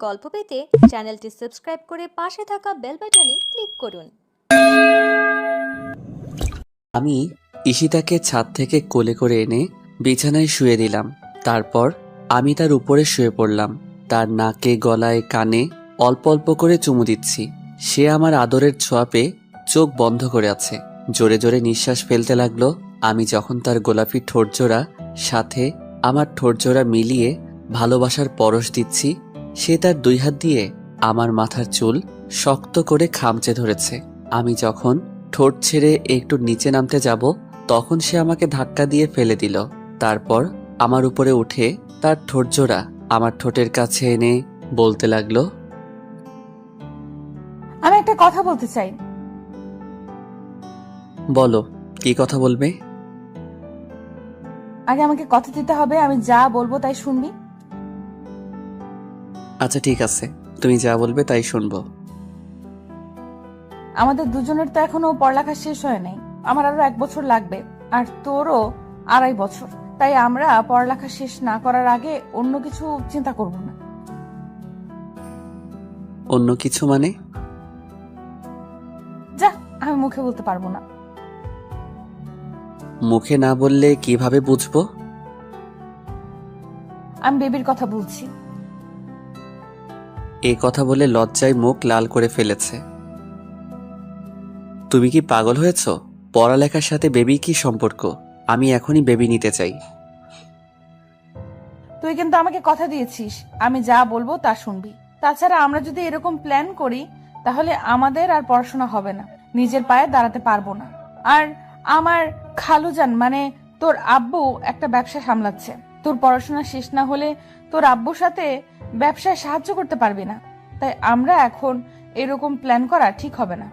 গল্প পেতে চ্যানেলটি সাবস্ক্রাইব করে পাশে থাকা বেল বাটনে ক্লিক করুন। আমি ঈশিতাকে ছাদ থেকে কোলে করে এনে বিছানায় শুয়ে দিলাম। তারপর আমি তার উপরে শুয়ে পড়লাম। তার নাকে, গলায়, কানে অল্প অল্প করে চুমু দিচ্ছি। সে আমার আদরের ছোঁয়া পেয়ে চোখ বন্ধ করে আছে। জোরে জোরে নিঃশ্বাস ফেলতে লাগলো। আমি যখন তার গোলাপি ঠোঁটজোড়া সাথে আমার ঠোঁটজোড়া মিলিয়ে ভালোবাসার পরশ দিচ্ছি, সে তার দুই হাত দিয়ে আমার মাথার চুল শক্ত করে খামচে ধরেছে। আমি যখন ঠোঁট ছেড়ে একটু নিচে নামতে যাব, তখন সে আমাকে ধাক্কা দিয়ে ফেলে দিল। তারপর আমার উপরে উঠে তার ঠোঁটজোড়া আমার ঠোঁটের কাছে এনে বলতে লাগলো, আমি একটা কথা বলতে চাই। বলো, কি কথা বলবে? আগে আমাকে কথা দিতে হবে, আমি যা বলবো তাই শুনবি। আচ্ছা ঠিক আছে, তুমি যা বলবে তাই শুনবো। আমাদের দুজনের তো এখনো পড়ালেখা শেষ হয় নাই। আমার আরো 1 বছর লাগবে, আর তোরও 2.5 বছর। তাই আমরা পড়ালেখা শেষ না করার আগে অন্য কিছু চিন্তা করব না। অন্য কিছু মানে? যা, আমি মুখে বলতে পারবো না। মুখে না বললে কিভাবে বুঝবো? আমি বেবির কথা বলছি। এই কথা বলে লজ্জায় মুখ লাল করে ফেলেছে। তুমি কি পাগল হয়েছ? পড়ালেখার সাথে বেবি কি সম্পর্ক? আমি এখনই বেবি নিতে চাই। তুই কিন্তু আমাকে কথা দিয়েছিস, আমি যা বলবো তা শুনবি। তাছাড়া আমরা যদি এরকম প্ল্যান করি, তাহলে আমাদের আর পড়াশোনা হবে না, নিজের পায়ে দাঁড়াতে পারবো না। আর আমার খালুজান মানে তোর আব্বু একটা ব্যবসা সামলাচ্ছে। তোর পড়াশোনা শেষ না হলে তোর আব্বুর সাথে ব্যবসায় সাহায্য করতে পারবি না। তাই আমরা এখন এরকম প্ল্যান করা ঠিক হবে না।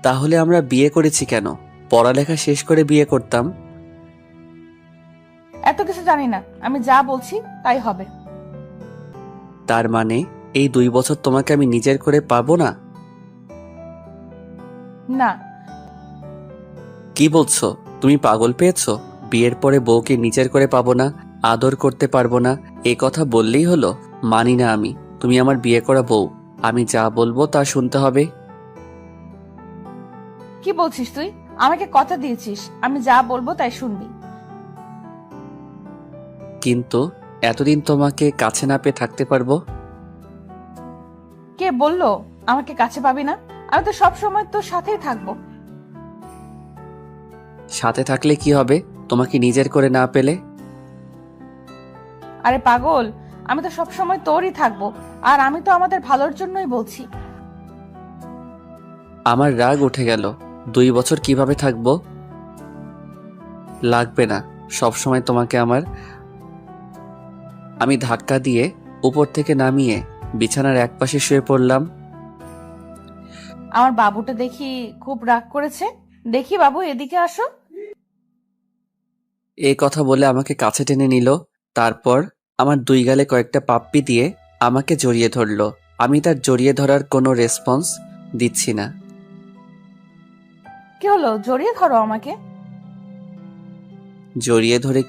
তাহলে আমরা বিয়ে করেছি কেন? পড়ালেখা শেষ করে বিয়ে করতাম। এত কিছু জানি না, আমি যা বলছি তাই হবে। তার মানে এই 2 বছর তোমাকে আমি নিজের করে পাবো না? না। কি বলছো? তুমি পাগল পেয়েছো? বিয়ের পরে বউকে নিজের করে পাবো না, আদর করতে পারবো না, এই কথা বললেই হলো? মানি না আমি। তুমি আমার বিয়ে করা বউ, আমি যা বলবো তা শুনতে হবে। কি বলছিস তুই? আমাকে কথা দিয়েছিস, আমি যা বলবো তাই শুনবি। কিন্তু এতদিন তোমাকে কাছে না পেয়ে থাকতে পারবো? কে বললো আমাকে কাছে পাবি না? আমি তো সব সময় তোর সাথেই থাকবো। সাথে থাকলে কি হবে তোমাকে নিজের করে না পেলে? আরে পাগল, আমি তো সব সময় তোরই থাকবো, আর আমি তো আমাদের ভালোর জন্যই বলছি। আমার রাগ উঠে গেল। 2 বছর কিভাবে থাকবো? লাগবে না সব সময় তোমাকে আমার। আমি ধাক্কা দিয়ে উপর থেকে নামিয়ে বিছানার একপাশে শুয়ে পড়লাম। আমার বাবুটা দেখি খুব রাগ করেছে। দেখি বাবু, এদিকে আসো। এই কথা বলে আমাকে কাছে টেনে নিল। তারপর আমার 2 গালে কয়েকটা পাপ্পি দিয়ে আমাকে জড়িয়ে ধরলো। আমি তার জড়িয়ে ধরার কোনো রেসপন্স দিচ্ছি না। কি হলো, জড়িয়ে ধরো আমাকে। জড়িয়ে ধরে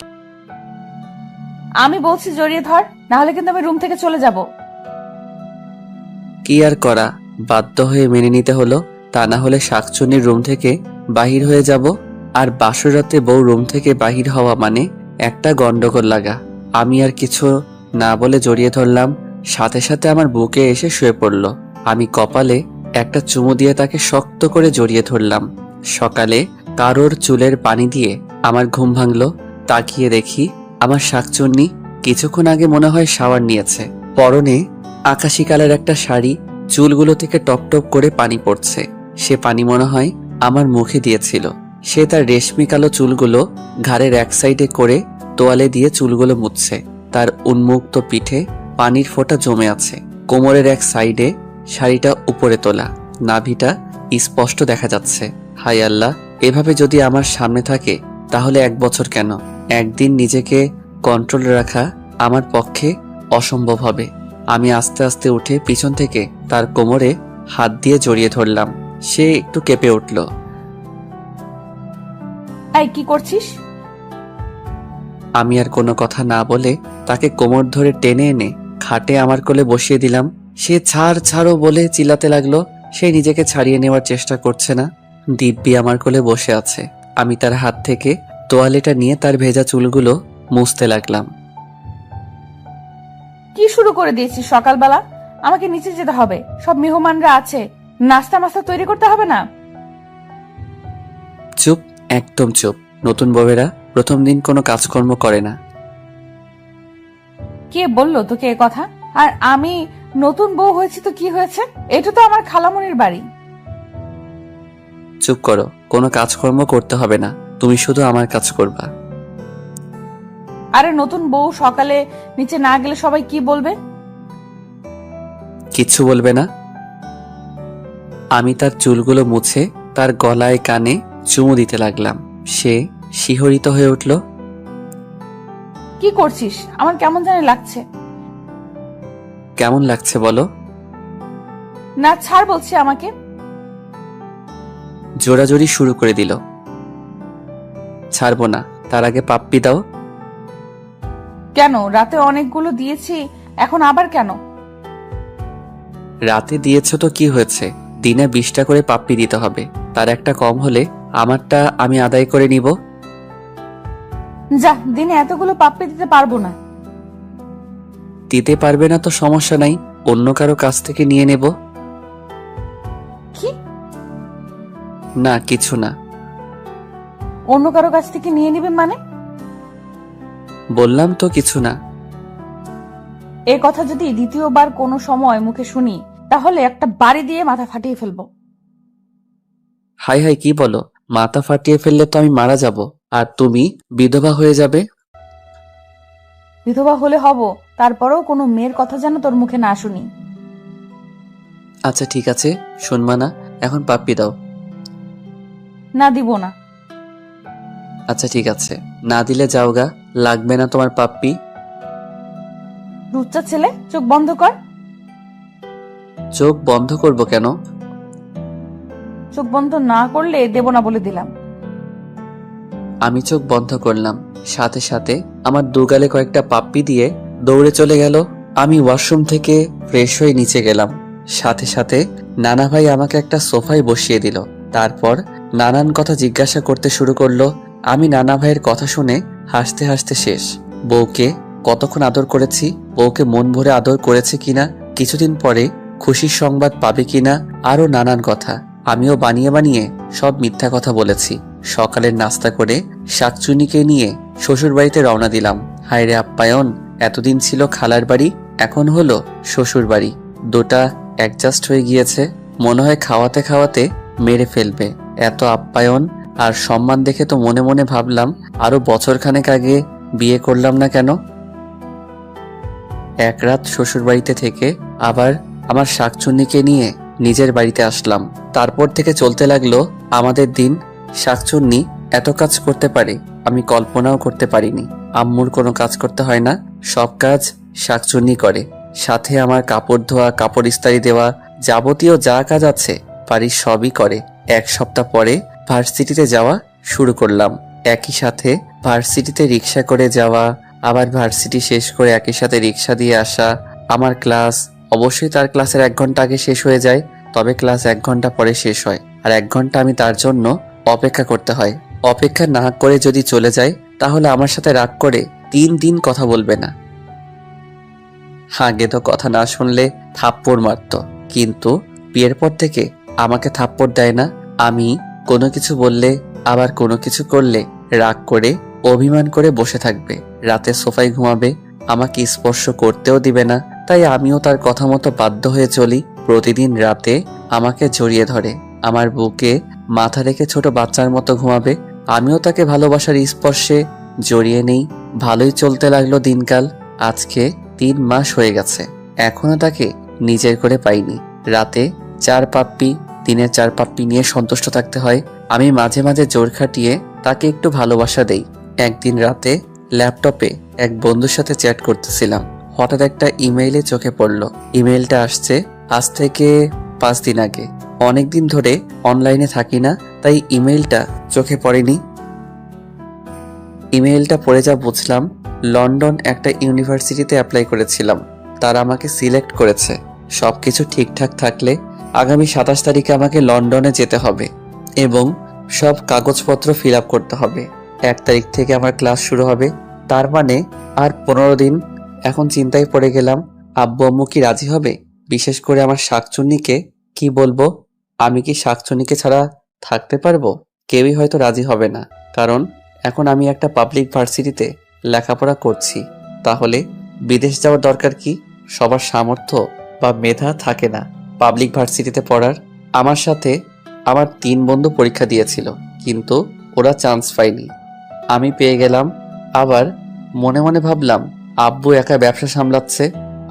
আমি বলছি জড়িয়ে ধর, না হলে কিন্তু আমি রুম থেকে চলে যাব। কি আর করা, বাধ্য হয়ে মেনে নিতে হলো। তা না হলে শাকচুন্নির রুম থেকে বাহির হয়ে যাব। আর বাসরাতে বউ রুম থেকে বাহির হওয়া মানে একটা গন্ডগোল লাগা। আমি আর কিছু না বলে জড়িয়ে ধরলাম। সাথে সাথে আমার বুকে এসে শুয়ে পড়ল। আমি কপালে একটা চুমু দিয়ে তাকে শক্ত করে জড়িয়ে ধরলাম। সকালে কারোর চুলের পানি দিয়ে আমার ঘুম ভাঙলো। তাকিয়ে দেখি আমার শাকচুন্নি কিছুক্ষণ আগে মনে হয় শাওয়ার নিয়েছে। পরনে আকাশি কালার একটা শাড়ি, চুলগুলো থেকে টপ টপ করে পানি পড়ছে। সে পানি মনে হয় আমার মুখে দিয়েছিল। সে তার রেশমি কালো চুলগুলো ঘাড়ের এক সাইডে করে তোয়ালে দিয়ে চুলগুলো মুছছে। তার উন্মুক্ত পিঠে পানির ফোঁটা জমে আছে। কোমরের এক সাইডে শাড়িটা উপরে তোলা, নাভিটা স্পষ্ট দেখা যাচ্ছে। হায় আল্লাহ, এভাবে যদি আমার সামনে থাকে তাহলে 1 বছর কেন, একদিন নিজেকে কন্ট্রোলে রাখা আমার পক্ষে অসম্ভব হবে। আমি আস্তে আস্তে উঠে পিছন থেকে তার কোমরে হাত দিয়ে জড়িয়ে ধরলাম। সে একটু কেঁপে উঠল। এই কি করছিস? আমি আর কোনো কথা না বলে তাকে কোমর ধরে টেনে এনে খাটে আমার কোলে বসিয়ে দিলাম। সে ছাড়ো বলে চিল্লাতে লাগলো। সে নিজেকে ছাড়িয়ে নেওয়ার চেষ্টা করছে না। দিব্যি আমার কোলে বসে আছে। আমি তার হাত থেকে তোয়ালেটা নিয়ে তার ভেজা চুলগুলো মুছতে লাগলাম। কি শুরু করে দিয়েছিস সকালবেলা? আমাকে নিচে যেতে হবে, সব মেহমানরা আছে, নাস্তা মাস্তা তৈরি করতে হবে না? চুপ, একদম চুপ। নতুন বউয়েরা প্রথম দিন কোনো কাজকর্ম করে না। কে বললো তোকে এ কথা? আর আমি নতুন বউ হয়েছি তো কি হয়েছে? এটা তো আমার খালামণির বাড়ি। চুপ করো, কোনো কাজকর্ম করতে হবে না, তুমি শুধু আমার কাজ করবা। আরে নতুন বউ সকালে নিচে না গেলে সবাই কি বলবে? কিচ্ছু বলবে না। আমি তার চুলগুলো মুছে তার গলায় কানে চুমু দিতে লাগলাম। সে শিহরিত হয়ে উঠল। কি করছিস? আমার কেমন জানি লাগছে। কেমন লাগছে বলো? না ছাড় বলছি আমাকে। জোরাজোরি শুরু করে দিল। ছাড়বো না, তার আগে পাপ্পি দাও। কেন? রাতে অনেকগুলো দিয়েছি, এখন আবার কেন? রাতে দিয়েছ তো কি হয়েছে? দিনে 20টা করে পাপ্পি দিতে হবে, তার একটা কম হলে আমারটা আমি আদায় করে নিব। যা, দিনে এতগুলো পাপ্পি দিতে পারবো না। দিতে পারবে না তো সমস্যা নাই, অন্য কারো কাছ থেকে নিয়ে নেব। কি? না কিছু না। অন্য কারো কাছ থেকে নিয়ে নিবে মানে? বললাম তো কিছু না। এ কথা যদি দ্বিতীয়বার কোনো সময় মুখে শুনি, তাহলে একটা বাড়ি দিয়ে মাথা ফাটিয়ে ফেলবো। হাই হাই, কি বলো? মাথা ফাটিয়ে ফেললে তো আমি মারা যাব, আর তুমি বিধবা হয়ে যাবে। বিধবা হলে হব, তারপরেও কোনো মেয়ের কথা যেন তোর মুখে না শুনি। আচ্ছা ঠিক আছে, শুনবা না, এখন পাপ্পি দাও। না দিব না। আচ্ছা ঠিক আছে, না দিলে যাওগা, লাগবে না তোমার পাপ্পি। লুচ্চা ছেলে, চোখ বন্ধ কর। চোখ বন্ধ করব কেন? চোখ বন্ধ না করলে দেব না বলে দিলাম। আমি চোখ বন্ধ করলাম, সাথে সাথে আমার দুগালে কয়েকটা পাপ্পি দিয়ে দৌড়ে চলে গেল। আমি ওয়াশরুম থেকে ফ্রেশ হয়ে নিচে গেলাম। সাথে সাথে নানা ভাই আমাকে একটা সোফায় বসিয়ে দিল। তারপর নানান কথা জিজ্ঞাসা করতে শুরু করলো। আমি নানা ভাইয়ের কথা শুনে হাসতে হাসতে শেষ। বউকে কতক্ষণ আদর করেছি, বউকে মন ভরে আদর করেছে কিনা, কিছুদিন পরে খুশির সংবাদ পাবে কিনা, আরো নানান কথা। আমিও বানিয়ে বানিয়ে সব মিথ্যা কথা বলেছি। সকালের নাস্তা করে শাকচুনিকে নিয়ে শ্বশুর বাড়িতে রওনা দিলাম। হায়রে আপ্যায়ন, এতদিন ছিল খালার বাড়ি, এখন হলো শ্বশুর বাড়ি। দুটা অ্যাডজাস্ট হয়ে গিয়েছে, মনে হয় খাওয়াতে খাওয়াতে মেরে ফেলবে। এত আপ্যায়ন আর সম্মান দেখে তো মনে মনে ভাবলাম আরো বছরখানেক আগে বিয়ে করলাম না কেন। এক রাত শ্বশুর বাড়িতে থেকে আবার আমার শাকচুন্নিকে নিয়ে নিজের বাড়িতে আসলাম। তারপর থেকে চলতে লাগলো আমাদের দিন। শাকচুন্নি এত কাজ করতে পারে আমি কল্পনাও করতে পারিনি। আম্মুর কোনো কাজ করতে হয় না, সব কাজ শাকচুন্নি করে। সাথে আমার কাপড় ধোয়া, কাপড় ইস্ত্রি দেওয়া, যাবতীয় যা কাজ আছে বাড়ির সবই করে। এক সপ্তাহ পরে ভার্সিটিতে যাওয়া শুরু করলাম। একই সাথে ভার্সিটিতে রিক্সা করে যাওয়া, আবার ভার্সিটি শেষ করে একই সাথে রিক্সা দিয়ে আসা। আমার ক্লাস অবশ্যই তার ক্লাসের 1 ঘন্টা আগে শেষ হয়ে যায়, তবে ক্লাস 1 ঘন্টা পরে শেষ হয়, আর 1 ঘন্টা আমি তার জন্য অপেক্ষা করতে হয়। অপেক্ষা না করে যদি চলে যায় তাহলে আমার সাথে রাগ করে 3 দিন কথা বলবে না। আগে তো কথা না শুনলে থাপ্পড় মারতো, কিন্তু বিয়ের পর থেকে আমাকে থাপ্পড় দেয় না। আমি কোনো কিছু বললে, আবার কোনো কিছু করলে রাগ করে অভিমান করে বসে থাকবে। রাতে সোফায় ঘুমাবে, আমাকে স্পর্শ করতেও দিবে না। তাই আমিও তার কথা মতো বাধ্য হয়ে চলি। প্রতিদিন রাতে আমাকে জড়িয়ে ধরে, আমার বুকে মাথা রেখে ছোট বাচ্চার মতো ঘুমাবে। আমিও তাকে ভালোবাসার স্পর্শে জড়িয়ে নেই। ভালোই চলতে লাগলো দিনকাল। আজকে 3 মাস হয়ে গেছে, এখনো তাকে নিজের করে পাইনি। রাতে 4 পাপ্পি, দিনে 4 পাপ্পি নিয়ে সন্তুষ্ট থাকতে হয়। আমি মাঝে মাঝে জোর খাটিয়ে তাকে একটু ভালোবাসা দেই। একদিন রাতে ল্যাপটপে এক বন্ধুর সাথে চ্যাট করতেছিলাম, হঠাৎ একটা ইমেইলে চোখে পড়লো। ইমেইলটা আসছে আজ থেকে 5 দিন আগে। অনেকদিন ধরে অনলাইনে থাকি না, তাই ইমেইলটা চোখে পড়েনি। ইমেইলটা পড়ে যা বুঝলাম, লন্ডন একটা ইউনিভার্সিটিতে অ্যাপ্লাই করেছিলাম, তারা আমাকে সিলেক্ট করেছে। সবকিছু ঠিকঠাক থাকলে আগামী 27 তারিখে আমাকে লন্ডনে যেতে হবে এবং সব কাগজপত্র ফিল আপ করতে হবে। 1 তারিখ থেকে আমার ক্লাস শুরু হবে, তার মানে আর 15 দিন। এখন চিন্তায় পড়ে গেলাম, আব্বু আম্মু কি রাজি হবে? বিশেষ করে আমার শাকচুন্নিকে কি বলবো? আমি কি শাকচুন্নিকে ছাড়া থাকতে পারবো? কেউই হয়তো রাজি হবে না, কারণ এখন আমি একটা পাবলিক ভার্সিটিতে লেখাপড়া করছি। তাহলে বিদেশ যাওয়ার দরকার কি? সবার সামর্থ্য বা মেধা থাকে না পাবলিক ভার্সিটিতে পড়ার। আমার সাথে আমার 3 বন্ধু পরীক্ষা দিয়েছিল, কিন্তু ওরা চান্স পায়নি, আমি পেয়ে গেলাম। আবার মনে মনে ভাবলাম, আব্বু একা ব্যবসা সামলাচ্ছে,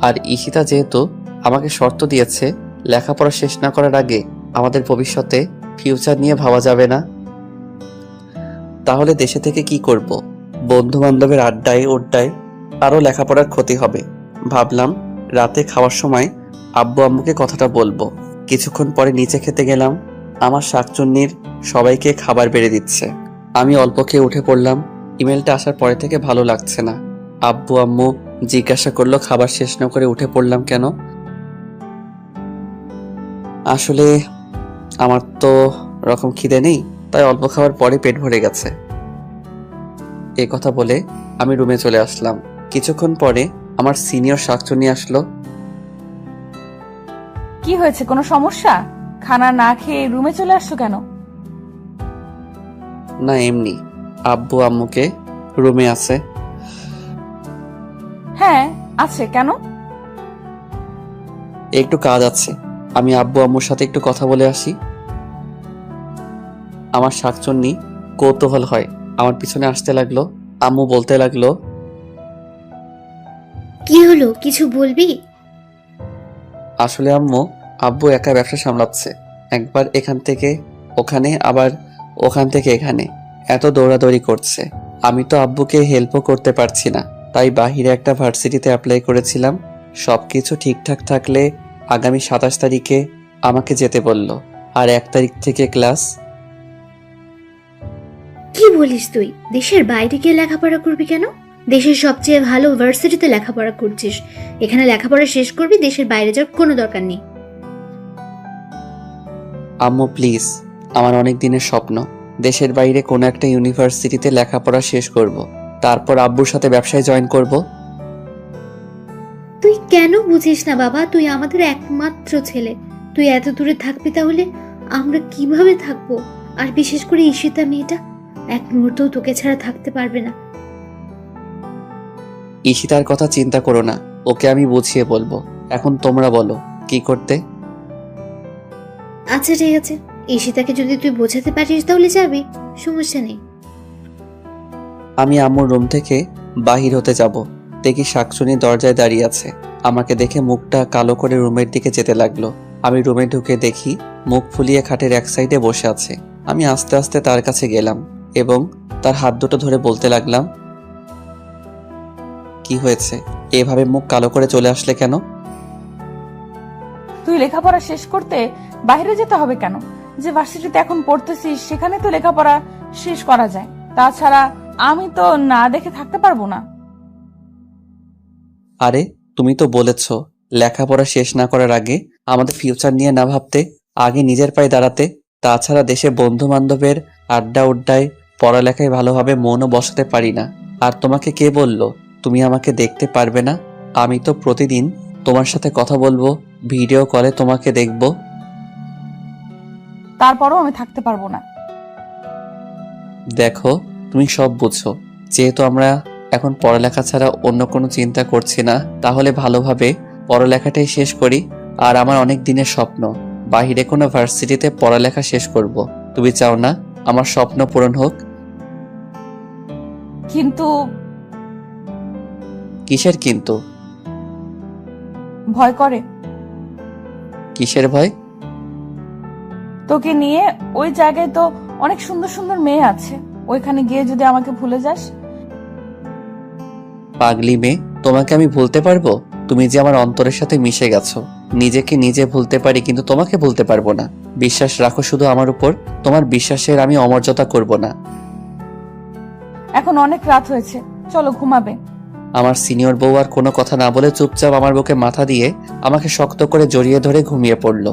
আর ঈশিতা যেহেতু আমাকে শর্ত দিয়েছে লেখাপড়া শেষ না করার আগে আমাদের ভবিষ্যতে ফিউচার নিয়ে ভাবা যাবে না, তাহলে দেশে থেকে কি করব? বন্ধু বান্ধবের আড্ডায় ওড্ডায় আরও লেখাপড়ার ক্ষতি হবে। ভাবলাম রাতে খাওয়ার সময় আব্বু আম্মুকে কথাটা বলবো। কিছুক্ষণ পরে নিচে খেতে গেলাম, আমার শাকচুন্নির সবাইকে খাবার বেড়ে দিচ্ছে, আমি অল্প খেয়ে উঠে পড়লাম। ইমেলটা আসার পরে থেকে ভালো লাগছে না। আব্বু আম্মু জিজ্ঞাসা করলো খাবার শেষ না করে উঠে পড়লাম কেন। আসলে আমার তো রকম খিদে নেই, তাই অল্প খাওয়ার পরে পেট ভরে গেছে। এই কথা বলে আমি রুমে চলে আসলাম। কিছুক্ষণ পরে আমার সিনিয়র শাকচুন্নি আসলো। কি হয়েছে, কোনো সমস্যা? খানা না খেয়ে রুমে চলে আসছো কেন? না এমনি, আব্বু আম্মুকে রুমে আছে। হ্যাঁ আছে, কেন? একটু কাজ আছে, আমি আব্বু আম্মুর সাথে একটু কথা বলে আসি। আমার শাকচুন্নি কৌতূহল হয় আমার পিছনে আসতে লাগলো। আম্মু বলতে লাগলো, কি হলো, কিছু বলবি? আসলে আম্মু, আব্বু একা ব্যবসা সামলাচ্ছে, একবার এখান থেকে ওখানে আবার ওখান থেকে এখানে, এত দৌড়াদৌড়ি করছে। আমি তো আব্বুকে হেল্পও করতে পারছি না, তাই বাহিরে একটা ভার্সিটিতে অ্যাপ্লাই করেছিলাম। সবকিছু ঠিকঠাক থাকলে আগামী 27 তারিখে আমাকে যেতে বলল, আর 1 তারিখ থেকে ক্লাস। কি বলিস তুই? দেশের বাইরে গিয়ে লেখাপড়া করবি কেন? দেশের সবচেয়ে ভালো ভার্সিটিতে লেখাপড়া করছিস, এখানে লেখাপড়া শেষ করবি, দেশের বাইরে যাওয়ার কোনো দরকার নেই। আম্মু প্লিজ, আমার অনেক দিনের স্বপ্ন দেশের বাইরে কোনো একটা ইউনিভার্সিটিতে লেখাপড়া শেষ করব, তারপর আব্বুর সাথে ব্যবসায় জয়েন করব। তুই কেন বুঝিস না বাবা? তুই আমাদের একমাত্র ছেলে, তুই এত দূরে থাকবি, তাহলে আমরা কিভাবে থাকবো? আর বিশেষ করে ঈশিতা মেয়েটা এক মুহূর্তও তোকে ছাড়া থাকতে পারবে না। ঈশিতার কথা চিন্তা করো না, ওকে আমি বুঝিয়ে বলবো। এখন তোমরা বলো কি করতে। আচ্ছা ঠিক আছে, ঈশিতাকে যদি তুই বোঝাতে পারিস তাহলে যাবি, সমস্যা নেই। আমি আম্মুর রুম থেকে বাহির হতে যাব, দেখি শাকচুনি দরজায় দাঁড়িয়ে আছে। আমাকে দেখে মুখটা কালো করে রুমের দিকে যেতে লাগলো। আমি রুমে ঢুকে দেখি মুখ ফুলিয়ে খাটের এক সাইডে বসে আছে। আমি আস্তে আস্তে তার কাছে গেলাম এবং তার হাত দুটো ধরে বলতে লাগলাম, কি হয়েছে? এভাবে মুখ কালো করে চলে আসলে কেন? তুই লেখাপড়া শেষ করতে বাইরে যেতে হবে কেন? যে ভার্সিটিতে এখন পড়তেছিস সেখানে তো লেখাপড়া শেষ করা যায়। তাছাড়া আমি তো না দেখে থাকতে পারবো না। আরে তুমি তো বলেছ লেখাপড়া শেষ না করার আগে আমাদের ফিউচার নিয়ে না ভাবতে, আগে নিজের পায়ে দাঁড়াতে। তাছাড়া দেশে বন্ধু বান্ধবের আড্ডা উড্ডায় পড়ালেখায় ভালোভাবে মনও বসাতে পারি না। আর তোমাকে কে বলল তুমি আমাকে দেখতে পারবে না? আমি তো প্রতিদিন তোমার সাথে কথা বলবো, ভিডিও কলে তোমাকে দেখবো। তারপরও আমি থাকতে পারবো না। দেখো তুমি সব বুঝছো, যেহেতু আমরা এখন পড়ালেখা ছাড়া অন্য কোনো চিন্তা করছি না, তাহলে ভালোভাবে পড়ালেখাটাই শেষ করি। আর আমার অনেক দিনের স্বপ্ন বাহিরে কোনো ভার্সিটিতে পড়ালেখা শেষ করব। তুমি চাও না আমার স্বপ্ন পূরণ হোক? কিন্তু কিসের কিন্তু? ভয় করে। কিসের ভয়? তোকে নিয়ে ওই জায়গায় তো অনেক সুন্দর সুন্দর মেয়ে আছে, ওইখানে গিয়ে যদি আমাকে ভুলে যাস। পাগলি মেয়ে, তোমাকে আমি ভুলতে পারবো? তুমি যে আমার অন্তরের সাথে মিশে গেছো। নিজেকে নিজে ভুলতে পারি, কিন্তু তোমাকে ভুলতে পারবো না। বিশ্বাস রাখো শুধু আমার উপর, তোমার বিশ্বাসের আমি অমর্যাদা করব না। এখন অনেক রাত হয়েছে, চলো ঘুমাবে। আমার সিনিয়র বউ আর কোনো কথা না বলে চুপচাপ আমার বুকে মাথা দিয়ে আমাকে শক্ত করে জড়িয়ে ধরে ঘুমিয়ে পড়ল।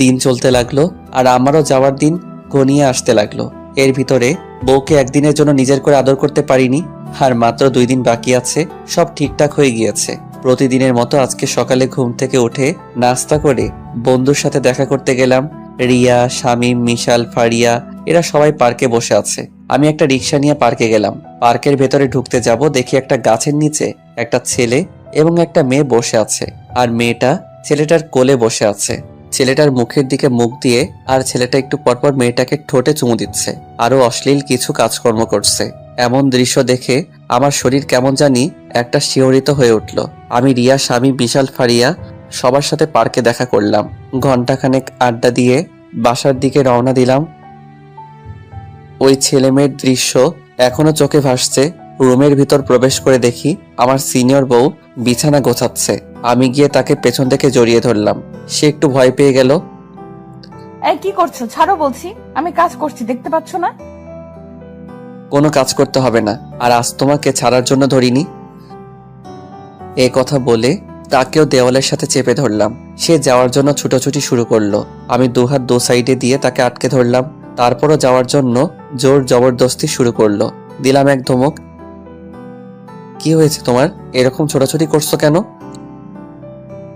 দিন চলতে লাগলো আর আমারও যাওয়ার দিন ঘনিয়ে আসতে লাগলো। এর ভিতরে বউকে একদিনের জন্য নিজের করে আদর করতে পারিনি, আর মাত্র 2 দিন বাকি আছে, সব ঠিকঠাক হয়ে গিয়েছে। প্রতিদিনের মতো আজকে সকালে ঘুম থেকে উঠে নাস্তা করে বন্ধুর সাথে দেখা করতে গেলাম। রিয়া, শামীম, মিশাল, ফারিয়া এরা সবাই পার্কে বসে আছে। আমি একটা রিক্সা নিয়ে পার্কে গেলাম। পার্কের ভেতরে ঢুকতে যাব, দেখি একটা গাছের নিচে একটা ছেলে এবং একটা মেয়ে বসে আছে, আর মেয়েটা ছেলেটার কোলে বসে আছে। ছেলেটার মুখের দিকে মুখ দিয়ে আর ছেলেটা একটু পরপর মেয়েটাকে ঠোঁটে চুমু দিচ্ছে, আরো অশ্লীল কিছু কাজকর্ম করছে। এমন দৃশ্য দেখে আমার শরীর কেমন জানি একটা শিহরিত হয়ে উঠল। আমি রিয়া, স্বামী, বিশাল, ফারিয়া সবার সাথে পার্কে দেখা করলাম। ঘন্টাখানেক আড্ডা দিয়ে বাসার দিকে রওনা দিলাম। ওই ছেলে মেয়ের দৃশ্য এখনো চোখে ভাসছে। রুমের ভিতর প্রবেশ করে দেখি আমার সিনিয়র বউ বিছানা গোছাচ্ছে। আমি গিয়ে তাকে পেছন থেকে জড়িয়ে ধরলাম। সে একটু ভয় পেয়ে গেল। এই কি করছো? ছাড়ো বলছি, আমি কাজ করছি, দেখতে পাচ্ছ না? কোনো কাজ করতে হবে না, আর আজ তোমাকে ছাড়ার জন্য ধরিনি। এ কথা বলে তাকেও দেওয়ালের সাথে চেপে ধরলাম। সে যাওয়ার জন্য ছুটোছুটি শুরু করলো। আমি দুহাত দু সাইডে দিয়ে তাকে আটকে ধরলাম। তারপরও যাওয়ার জন্য জোর জবরদস্তি শুরু করলো। দিলাম এক ধমক। কি হয়েছে তোমার, এরকম ছোটাছুটি করছো কেন?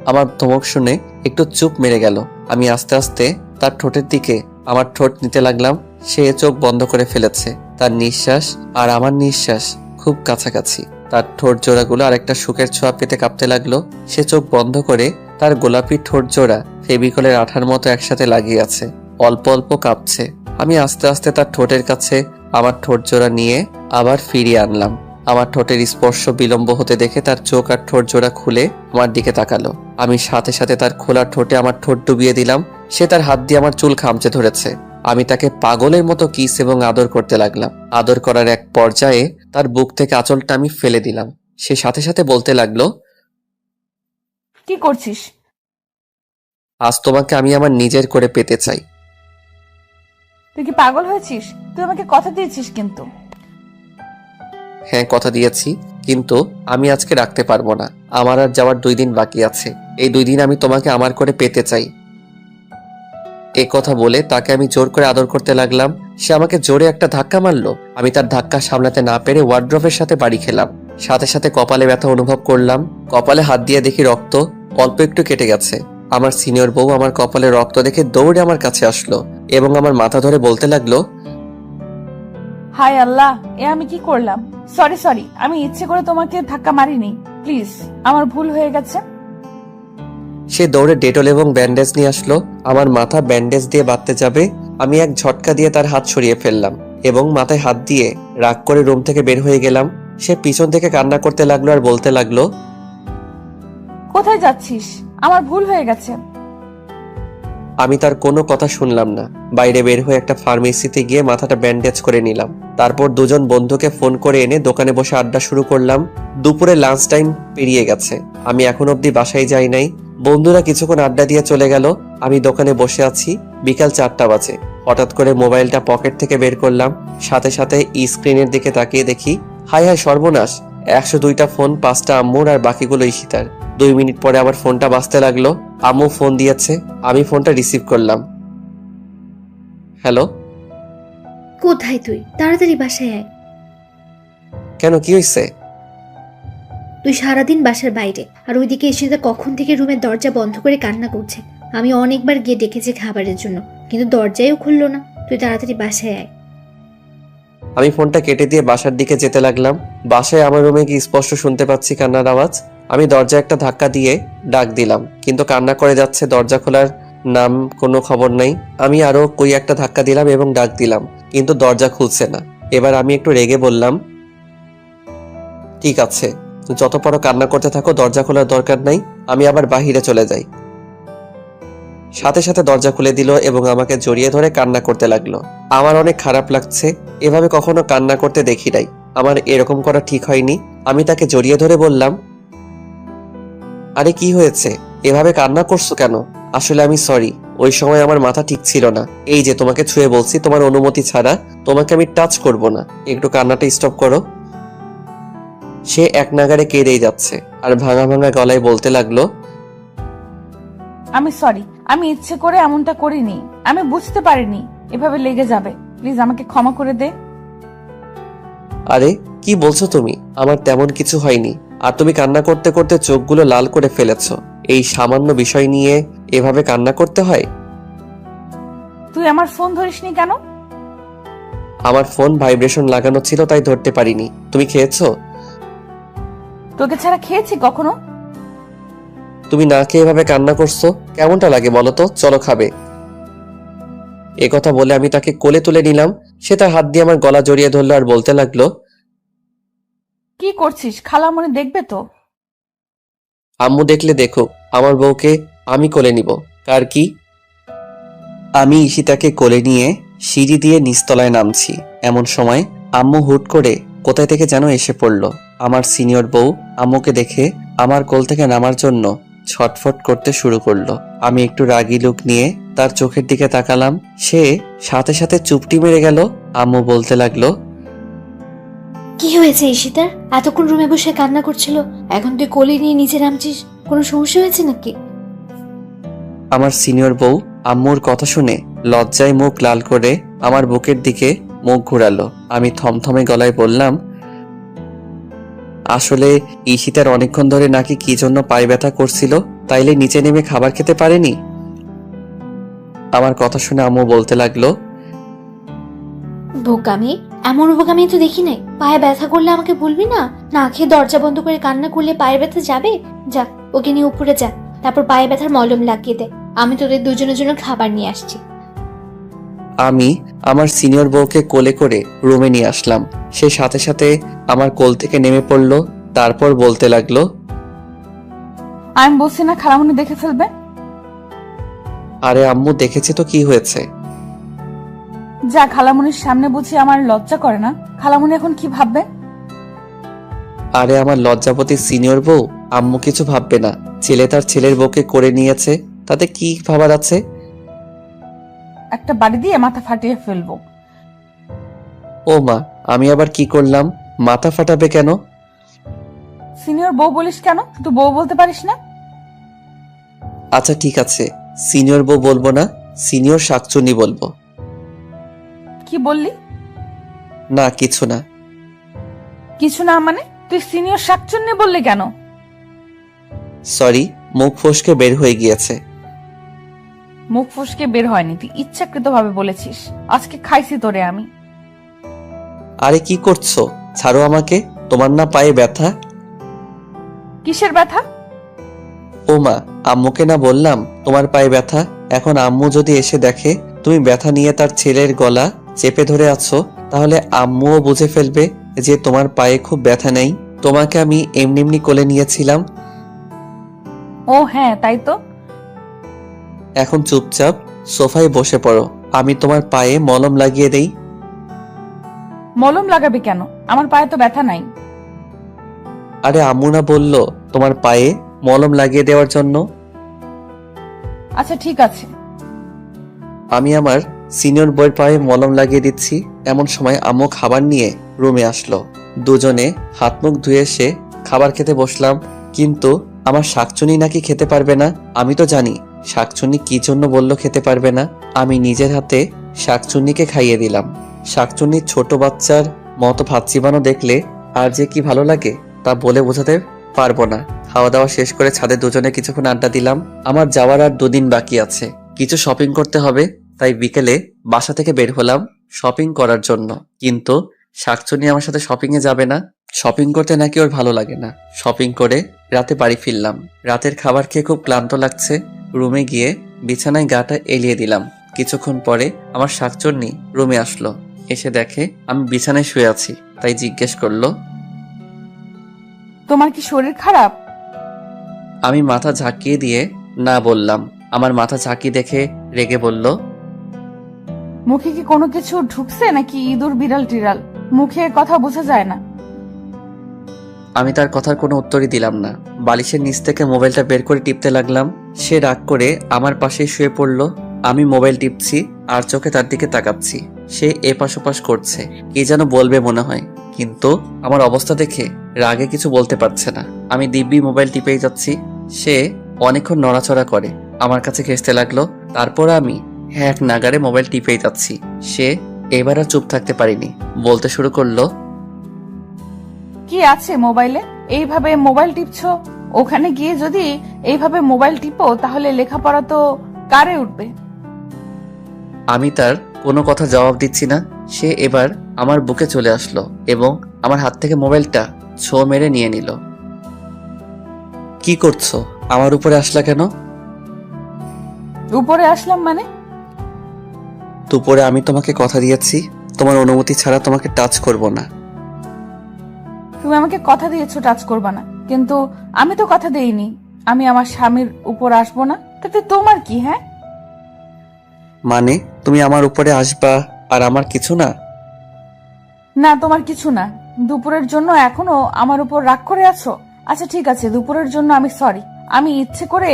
আমার ধমক শুনে একটু চুপ মেরে গেল। আমি আস্তে আস্তে তার ঠোঁটের দিকে আমার ঠোঁট নিতে লাগলাম। সে চোখ বন্ধ করে ফেলেছে। তার নিঃশ্বাস আর আমার নিঃশ্বাস খুব কাছাকাছি। তার ঠোঁট জোড়াগুলো আরেকটা সুখের ছোঁয়া পেতে কাঁপতে লাগলো। সে চোখ বন্ধ করে তার গোলাপি ঠোঁট জোড়া ফেভিকলের আঠার মতো একসাথে লাগিয়ে আছে, অল্প অল্প কাঁপছে। আমি আস্তে আস্তে তার ঠোঁটের কাছে আমার ঠোঁট জোড়া নিয়ে আবার ফিরিয়ে আনলাম। আমার ঠোঁটের স্পর্শ বিলম্ব হতে দেখে তার চোখ আর ঠোঁট জোড়া খুলে আমার দিকে তাকালো। আমি সাথে সাথে তার খোলা ঠোঁটে আমার ঠোঁট ডুবিয়ে দিলাম। সে তার হাত দিয়ে আমার চুল খামচে ধরেছে। আমি তাকে পাগলের মতো কিস এবং আদর করতে লাগলাম। আদর করার এক পর্যায়ে তার বুক থেকে আঁচলটা আমি ফেলে দিলাম। সে সাথে সাথে বলতে লাগলো, কি করছিস? আজ তোমাকে আমি আমার নিজের করে পেতে চাই। তুই কি পাগল হয়েছিস? তুই আমাকে কথা দিয়েছিস কিন্তু। হ্যাঁ, কথা দিয়েছি, কিন্তু আমি আজকে রাখতে পারবো না। আমার আর যাওয়ার 2 দিন বাকি আছে। এই 2 দিন আমি তোমাকে আমার করে পেতে চাই। এ কথা বলে তাকে আমি জোর করে আদর করতে লাগলাম। সে আমাকে জোরে একটা ধাক্কা মারলো। আমি তার ধাক্কা সামলাতে না পেরে ওয়ার্ড্রপের সাথে বাড়ি খেলাম। সাথে সাথে কপালে ব্যথা অনুভব করলাম। কপালে হাত দিয়ে দেখি রক্ত অল্প একটু কেটে গেছে। আমার সিনিয়র বউ আমার কপালে রক্ত দেখে দৌড়ে আমার কাছে আসলো এবং আমার মাথা ধরে বলতে লাগলো, হায় আল্লাহ, এ আমি কি করলাম? সরি, আমি ইচ্ছে করে তোমাকে ধাক্কা মারিনি, প্লিজ, আমার ভুল হয়ে গেছে। সে দৌড়ে ডেটল এবং ব্যান্ডেজ নিয়ে আসলো। আমার মাথা ব্যান্ডেজ দিয়ে বাঁধতে যাবে, আমি এক ঝটকা দিয়ে তার হাত সরিয়ে ফেললাম এবং মাথায় হাত দিয়ে রাগ করে রুম থেকে বের হয়ে গেলাম। সে পিছন থেকে কান্না করতে লাগলো আর বলতে লাগলো, কোথায় যাচ্ছিস? আমার ভুল হয়ে গেছে। আমি তার কোনো কথা শুনলাম না। বাইরে বের হয়ে একটা ফার্মেসিতে গিয়ে মাথাটা ব্যান্ডেজ করে নিলাম। তারপর দুজন বন্ধুকে ফোন করে এনে দোকানে বসে আড্ডা শুরু করলাম। দুপুরে লাঞ্চ টাইম পেরিয়ে গেছে, আমি এখন অবধি বাসায় যাই নাই। বন্ধুরা কিছুক্ষণ আড্ডা দিয়ে চলে গেল। আমি দোকানে বসে আছি। বিকাল 4টা বাজে। হঠাৎ করে মোবাইলটা পকেট থেকে বের করলাম। সাথে সাথে স্ক্রিনের দিকে তাকিয়ে দেখি, হায় হায় সর্বনাশ, 102টা ফোন, 5টা আম্মুর আর বাকিগুলো ঈশিতার। 2 মিনিট পরে আবার ফোনটা বাজতে লাগলো। আম্মু ফোন দিয়েছে। আমি ফোনটা রিসিভ করলাম। হ্যালো। কোথায় তুই? তাড়াতাড়ি বাসায় আয়। কেন, কি হয়েছে? তুই সারাদিন বাসার বাইরে, আর ওইদিকে এসে কখন থেকে রুমের দরজা বন্ধ করে কান্না করছে। আমি অনেকবার গিয়ে ডেকেছি খাবারের জন্য, কিন্তু দরজাও খুললো না। তুই তাড়াতাড়ি বাসায় আয়। আমি ফোনটা কেটে দিয়ে বাসার দিকে যেতে লাগলাম। বাসায় আমার রুমে গিয়ে স্পষ্ট শুনতে পাচ্ছি কান্নার আওয়াজ। আমি দরজা একটা ধাক্কা দিয়ে ডাক দিলাম, কিন্তু কান্না করে যাচ্ছে, দরজা খোলার নাম কোনো খবর নাই। আমি আরো কই একটা ধাক্কা দিলাম এবং ডাক দিলাম, কিন্তু দরজা খুলছে না। এবার আমি একটু রেগে বললাম, ঠিক আছে, যত পারো কান্না করতে থাকো, দরজা খোলার দরকার নাই, আমি আবার বাহিরে চলে যাই। সাথে সাথে দরজা খুলে দিল এবং আমাকে জড়িয়ে ধরে কান্না করতে লাগলো। আমার অনেক খারাপ লাগছে, এভাবে কখনো কান্না করতে দেখি নাই। আমার এরকম করা ঠিক হয়নি। আমি তাকে জড়িয়ে ধরে বললাম, আরে কি হয়েছে, এভাবে কান্না করছো কেন? আসলে আমি সরি, ওই সময় আমার মাথা ঠিক ছিল না। এই যে তোমাকে ছুঁয়ে বলছি, তোমার অনুমতি ছাড়া তোমাকে আমি টাচ করব না। একটু কান্নাটা স্টপ করো। সে এক নাগাড়ে কেঁদেই যাচ্ছে আর ভাঙা ভাঙা গলায় বলতে লাগলো, আমি সরি, আমি ইচ্ছে করে এমনটা করিনি, আমি বুঝতে পারিনি এভাবে লেগে যাবে, প্লিজ আমাকে ক্ষমা করে দে। আরে কি বলছো তুমি? আমার তেমন কিছু হয়নি। আর তুমি কান্না করতে করতে চোখগুলো লাল করে ফেলেছো। এই সামান্য বিষয় নিয়ে এভাবে কান্না করতে হয়? তুই আমার ফোন ধরিসনি কেন? আমার ফোন ভাইব্রেশন লাগানো ছিল, তাই ধরতে পারিনি। তুমি খেয়েছো? তোকে ছাড়া খেয়েছি কখনো? তুমি না খেয়ে এভাবে কান্না করছো, কেমনটা লাগে বলো তো? চলো খাবে। এ কথা বলে আমি তাকে কোলে তুলে নিলাম। সে তার হাত দিয়ে আমার গলা জড়িয়ে ধরলো আর বলতে লাগলো, কি করছিস? খালামণি দেখবে তো। আম্মু দেখলে দেখো, আমার বউকে আমি কোলে নিব। কার কি? আমি ঈশিতাকে কোলে নিয়ে সিঁড়ি দিয়ে নিচতলায় নামছি। এমন সময় আম্মু হুট করে কোথায় থেকে যেন এসে পড়লো। আমার সিনিয়র বউ আম্মুকে দেখে আমার কোল থেকে নামার জন্য ছটফট করতে শুরু করলো। আমি একটু রাগী লুক নিয়ে তার চোখের দিকে তাকালাম। সে সাথে সাথে চুপটি মেরে গেল। আম্মু বলতে লাগলো, কি হয়েছে ঈশিতার? এতক্ষণ রুমে বসে কান্না করছিল, এখন তুই কোলে নিয়ে নিচে নামছিস, কোনো সমস্যা হয়েছে নাকি? আমার সিনিয়র বউ আম্মুর কথা শুনে লজ্জায় মুখ লাল করে আমার বুকের দিকে মুখ ঘুরালো। আমি থমথমে গলায় বললাম, আসলে ঈশিতার অনেকক্ষণ ধরে নাকি কি জন্য পায়ে ব্যথা করছিল, তাইলে নিচে নেমে খাবার খেতে পারেনি। আমার কথা শুনে আম্মু বলতে লাগলো, বোকামি, এমন বোকামি তো দেখি নাই। পায়ে ব্যথা করলে আমাকে বলবি না? না খেয়ে দরজা বন্ধ করে কান্না করলে পায়ে ব্যথা যাবে? যা, ওকে নিয়ে উপরে যা, তারপর পায়ে ব্যথার মলম লাগিয়ে দে। আমি তোদের দুজনের জন্য খাবার নিয়ে আসছি। আমি আমার সিনিয়র বউকে কোলে করে রুমে নিয়ে আসলাম। সে সাথে সাথে আমার কোল থেকে নেমে পড়লো। তারপর বলতে লাগলো, আমি বলছি না খালামণি দেখে ফেলবে? আরে আম্মু দেখেছে তো কি হয়েছে? যা, খালামণির সামনে বুঝি আমার লজ্জা করে না? খালামণি এখন কি ভাববে? আরে আমার লজ্জাপতি সিনিয়র বউ, আম্মু কিছু ভাববে না। ছেলে তার ছেলের বউকে করে নিয়েছে, তাতে কি ভাবার আছে? একটা বাড়ি দিয়ে মাথা ফাটিয়ে ফেলবো। ও মা, আমি আবার কি করলাম? মাথা ফাটাবে কেন? সিনিয়র বউ বলিস কেন? তুই বউ বলতে পারিস না? আচ্ছা ঠিক আছে, সিনিয়র বউ বলবো না, সিনিয়র শাকচুনি বলবো। কি বললি? না কিছু না। কিছু না মানে? তুই সিনিয়র শাকচুন্নি বললি কেন? সরি, মুখ ফসকে বের হয়ে গিয়েছে। মুখ ফসকে বের হয়নি, তুই ইচ্ছাকৃত ভাবে বলেছিস। আজকে খাইছি তোরে আমি। আরে কি করছো? ছাড়ো আমাকে। তোমার না পায়ে ব্যথা? কিসের ব্যথা? ও মা, আম্মুকে না বললাম তোমার পায়ে ব্যথা? এখন আম্মু যদি এসে দেখে তুমি ব্যথা নিয়ে তার ছেলের গলা চেপে ধরে আছো, তাহলে আম্মুও বুঝে ফেলবে যে তোমার পায়ে খুব ব্যথা নেই। তোমাকে আমি এমনি এমনি কোলে নিয়েছিলাম। ও হ্যাঁ, তাই তো। এখন চুপচাপ সোফায় বসে পড়ো, আমি তোমার পায়ে মলম লাগিয়ে দেই। মলম লাগাবি কেন? আমার পায়ে তো ব্যথা নাই। আরে আম্মু না বললো তোমার পায়ে মলম লাগিয়ে দেওয়ার জন্য? আচ্ছা ঠিক আছে। আমি আমার সিনিয়র বউয়ের পায়ে মলম লাগিয়ে দিচ্ছি। এমন সময় আম্মু খাবার নিয়ে রুমে আসলো। দুজনে হাত মুখ ধুয়ে এসে খাবার খেতে বসলাম। কিন্তু আমার শাকচুনি নাকি খেতে পারবে না। আমি তো জানি শাকচুনি কি জন্য বলল খেতে পারবে না। আমি নিজের হাতে শাকচুন্নিকে খাইয়ে দিলাম। শাকচুন্নির ছোট বাচ্চার মতো ভাত চিবানো দেখলে আর যে কি ভালো লাগে তা বলে বোঝাতে পারবো না। খাওয়া দাওয়া শেষ করে ছাদে দুজনে কিছুক্ষণ আড্ডা দিলাম। আমার যাওয়ার আর 2 দিন বাকি আছে, কিছু শপিং করতে হবে। তাই বিকেলে বাসা থেকে বের হলাম শপিং করার জন্য। কিন্তু শাকচুনি আমার সাথে শপিং এ যাবে না। শপিং করতে নাকি ওর ভালো লাগে না। শপিং করে রাতে বাড়ি ফিরলাম। রাতের খাবার খেয়ে খুব ক্লান্ত লাগছে। রুমে গিয়ে বিছানায় গাটা এলিয়ে দিলাম। কিছুক্ষণ পরে আমার শাকচুন্নি রুমে আসলো। এসে দেখে আমি বিছানায় শুয়ে আছি, তাই জিজ্ঞেস করলো, তোমার কি শরীর খারাপ? আমি মাথা ঝাঁকিয়ে দিয়ে না বললাম। আমার মাথা ঝাঁকি দেখে রেগে বলল, মুখে কি কোনো কিছু ঢুকছে নাকি ইঁদুর বিড়াল টিড়াল? মুখে কথা বোঝা যায় না। আমি তার কথার কোনো উত্তরই দিলাম না। বালিশের নিচ থেকে মোবাইলটা বের করে টিপতে লাগলাম। সে রাগ করে আমার পাশেই শুয়ে পড়ল। আমি মোবাইল টিপছি আর চোখে তার দিকে তাকাচ্ছি। সে এপাশ ওপাশ করছে, কি যেন বলবে মনে হয়, কিন্তু আমার অবস্থা দেখে রাগে কিছু বলতে পারছে না। আমি দিব্যি মোবাইল টিপেই যাচ্ছি। সে অনেকক্ষণ নড়াচড়া করে আমার কাছে ঘেঁষতে লাগলো। তারপর আমি এক নাগারে মোবাইল টিপেই যাচ্ছি। সে এবার আর চুপ থাকতে পারিনি, বলতে শুরু করলো, কি আছে মোবাইলে? এইভাবে মোবাইল টিপছো? ওখানে গিয়ে যদি এইভাবে মোবাইল টিপো তাহলে লেখাপড়া তো কারে উঠবে? আমি তার কোনো কথা জবাব দিচ্ছি না। সে এবার আমার বুকে চলে আসলো এবং আমার হাত থেকে মোবাইলটা ছো মেরে নিয়ে নিল। কি করছো? আমার উপরে আসলা কেন? উপরে আসলাম মানে? দুপুরে আমি তোমাকে কথা দিয়েছি, তোমার অনুমতি ছাড়া তোমাকে টাচ করব না। তুমি আমাকে কথা দিয়েছো টাচ করবা না, কিন্তু আমি তো কথা দেইনি আমি আমার স্বামীর উপর আসবো না। তাতে তোমার কি? হ্যাঁ, মানে তুমি আমার উপরে আসবা আর আমার কিছু না? না তোমার কিছু না। দুপুরের জন্য এখনো আমার উপর রাগ করে আছো? আচ্ছা ঠিক আছে, দুপুরের জন্য আমি সরি। আমি ইচ্ছে করে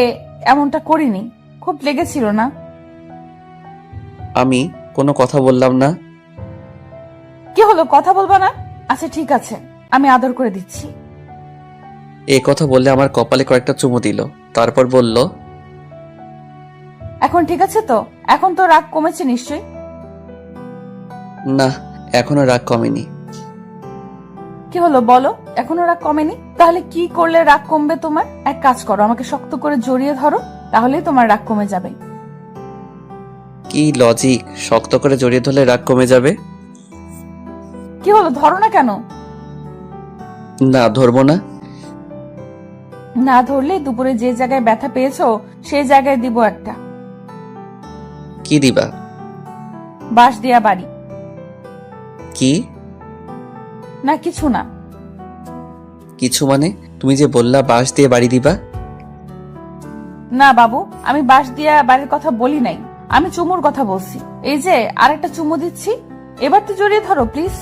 এমনটা করিনি, খুব লেগেছিল না? আমি কোনো কথা বললাম না। কি হলো, কথা বলবা না? আচ্ছা ঠিক আছে, আমি আদর করে দিচ্ছি। এই কথা বললে আমার কপালে কয়েকটা চুমু দিল, তারপর বলল, এখন ঠিক আছে তো? এখন তো রাগ কমেছে নিশ্চয়ই? না, এখনো রাগ কমেনি। কি হলো বলো, এখনো রাগ কমেনি? তাহলে কি করলে রাগ কমবে তোমার? এক কাজ করো, আমাকে শক্ত করে জড়িয়ে ধরো, তাহলেই তোমার রাগ কমে যাবে। কি লজিক, শক্ত করে জড়িয়ে ধরলে রাগ কমে যাবে? কি হলো, ধরো না কেন? না, ধরবো না। না ধরলে দুপুরে যে জায়গায় ব্যথা পেয়েছো সেই জায়গায় দিব একটা। কি দিবা? বাঁশ দিয়া বাড়ি। কি? না কিছু না। কিছু মানে? তুমি যে বললা বাঁশ দিয়ে বাড়ি দিবা। না বাবু, আমি বাঁশ দিয়া বাড়ির কথা বলি নাই, আমি চুমুর কথা বলছি। এই যে আরেকটা চুমু দিচ্ছি, এবার তো জড়িয়ে ধরো প্লিজ।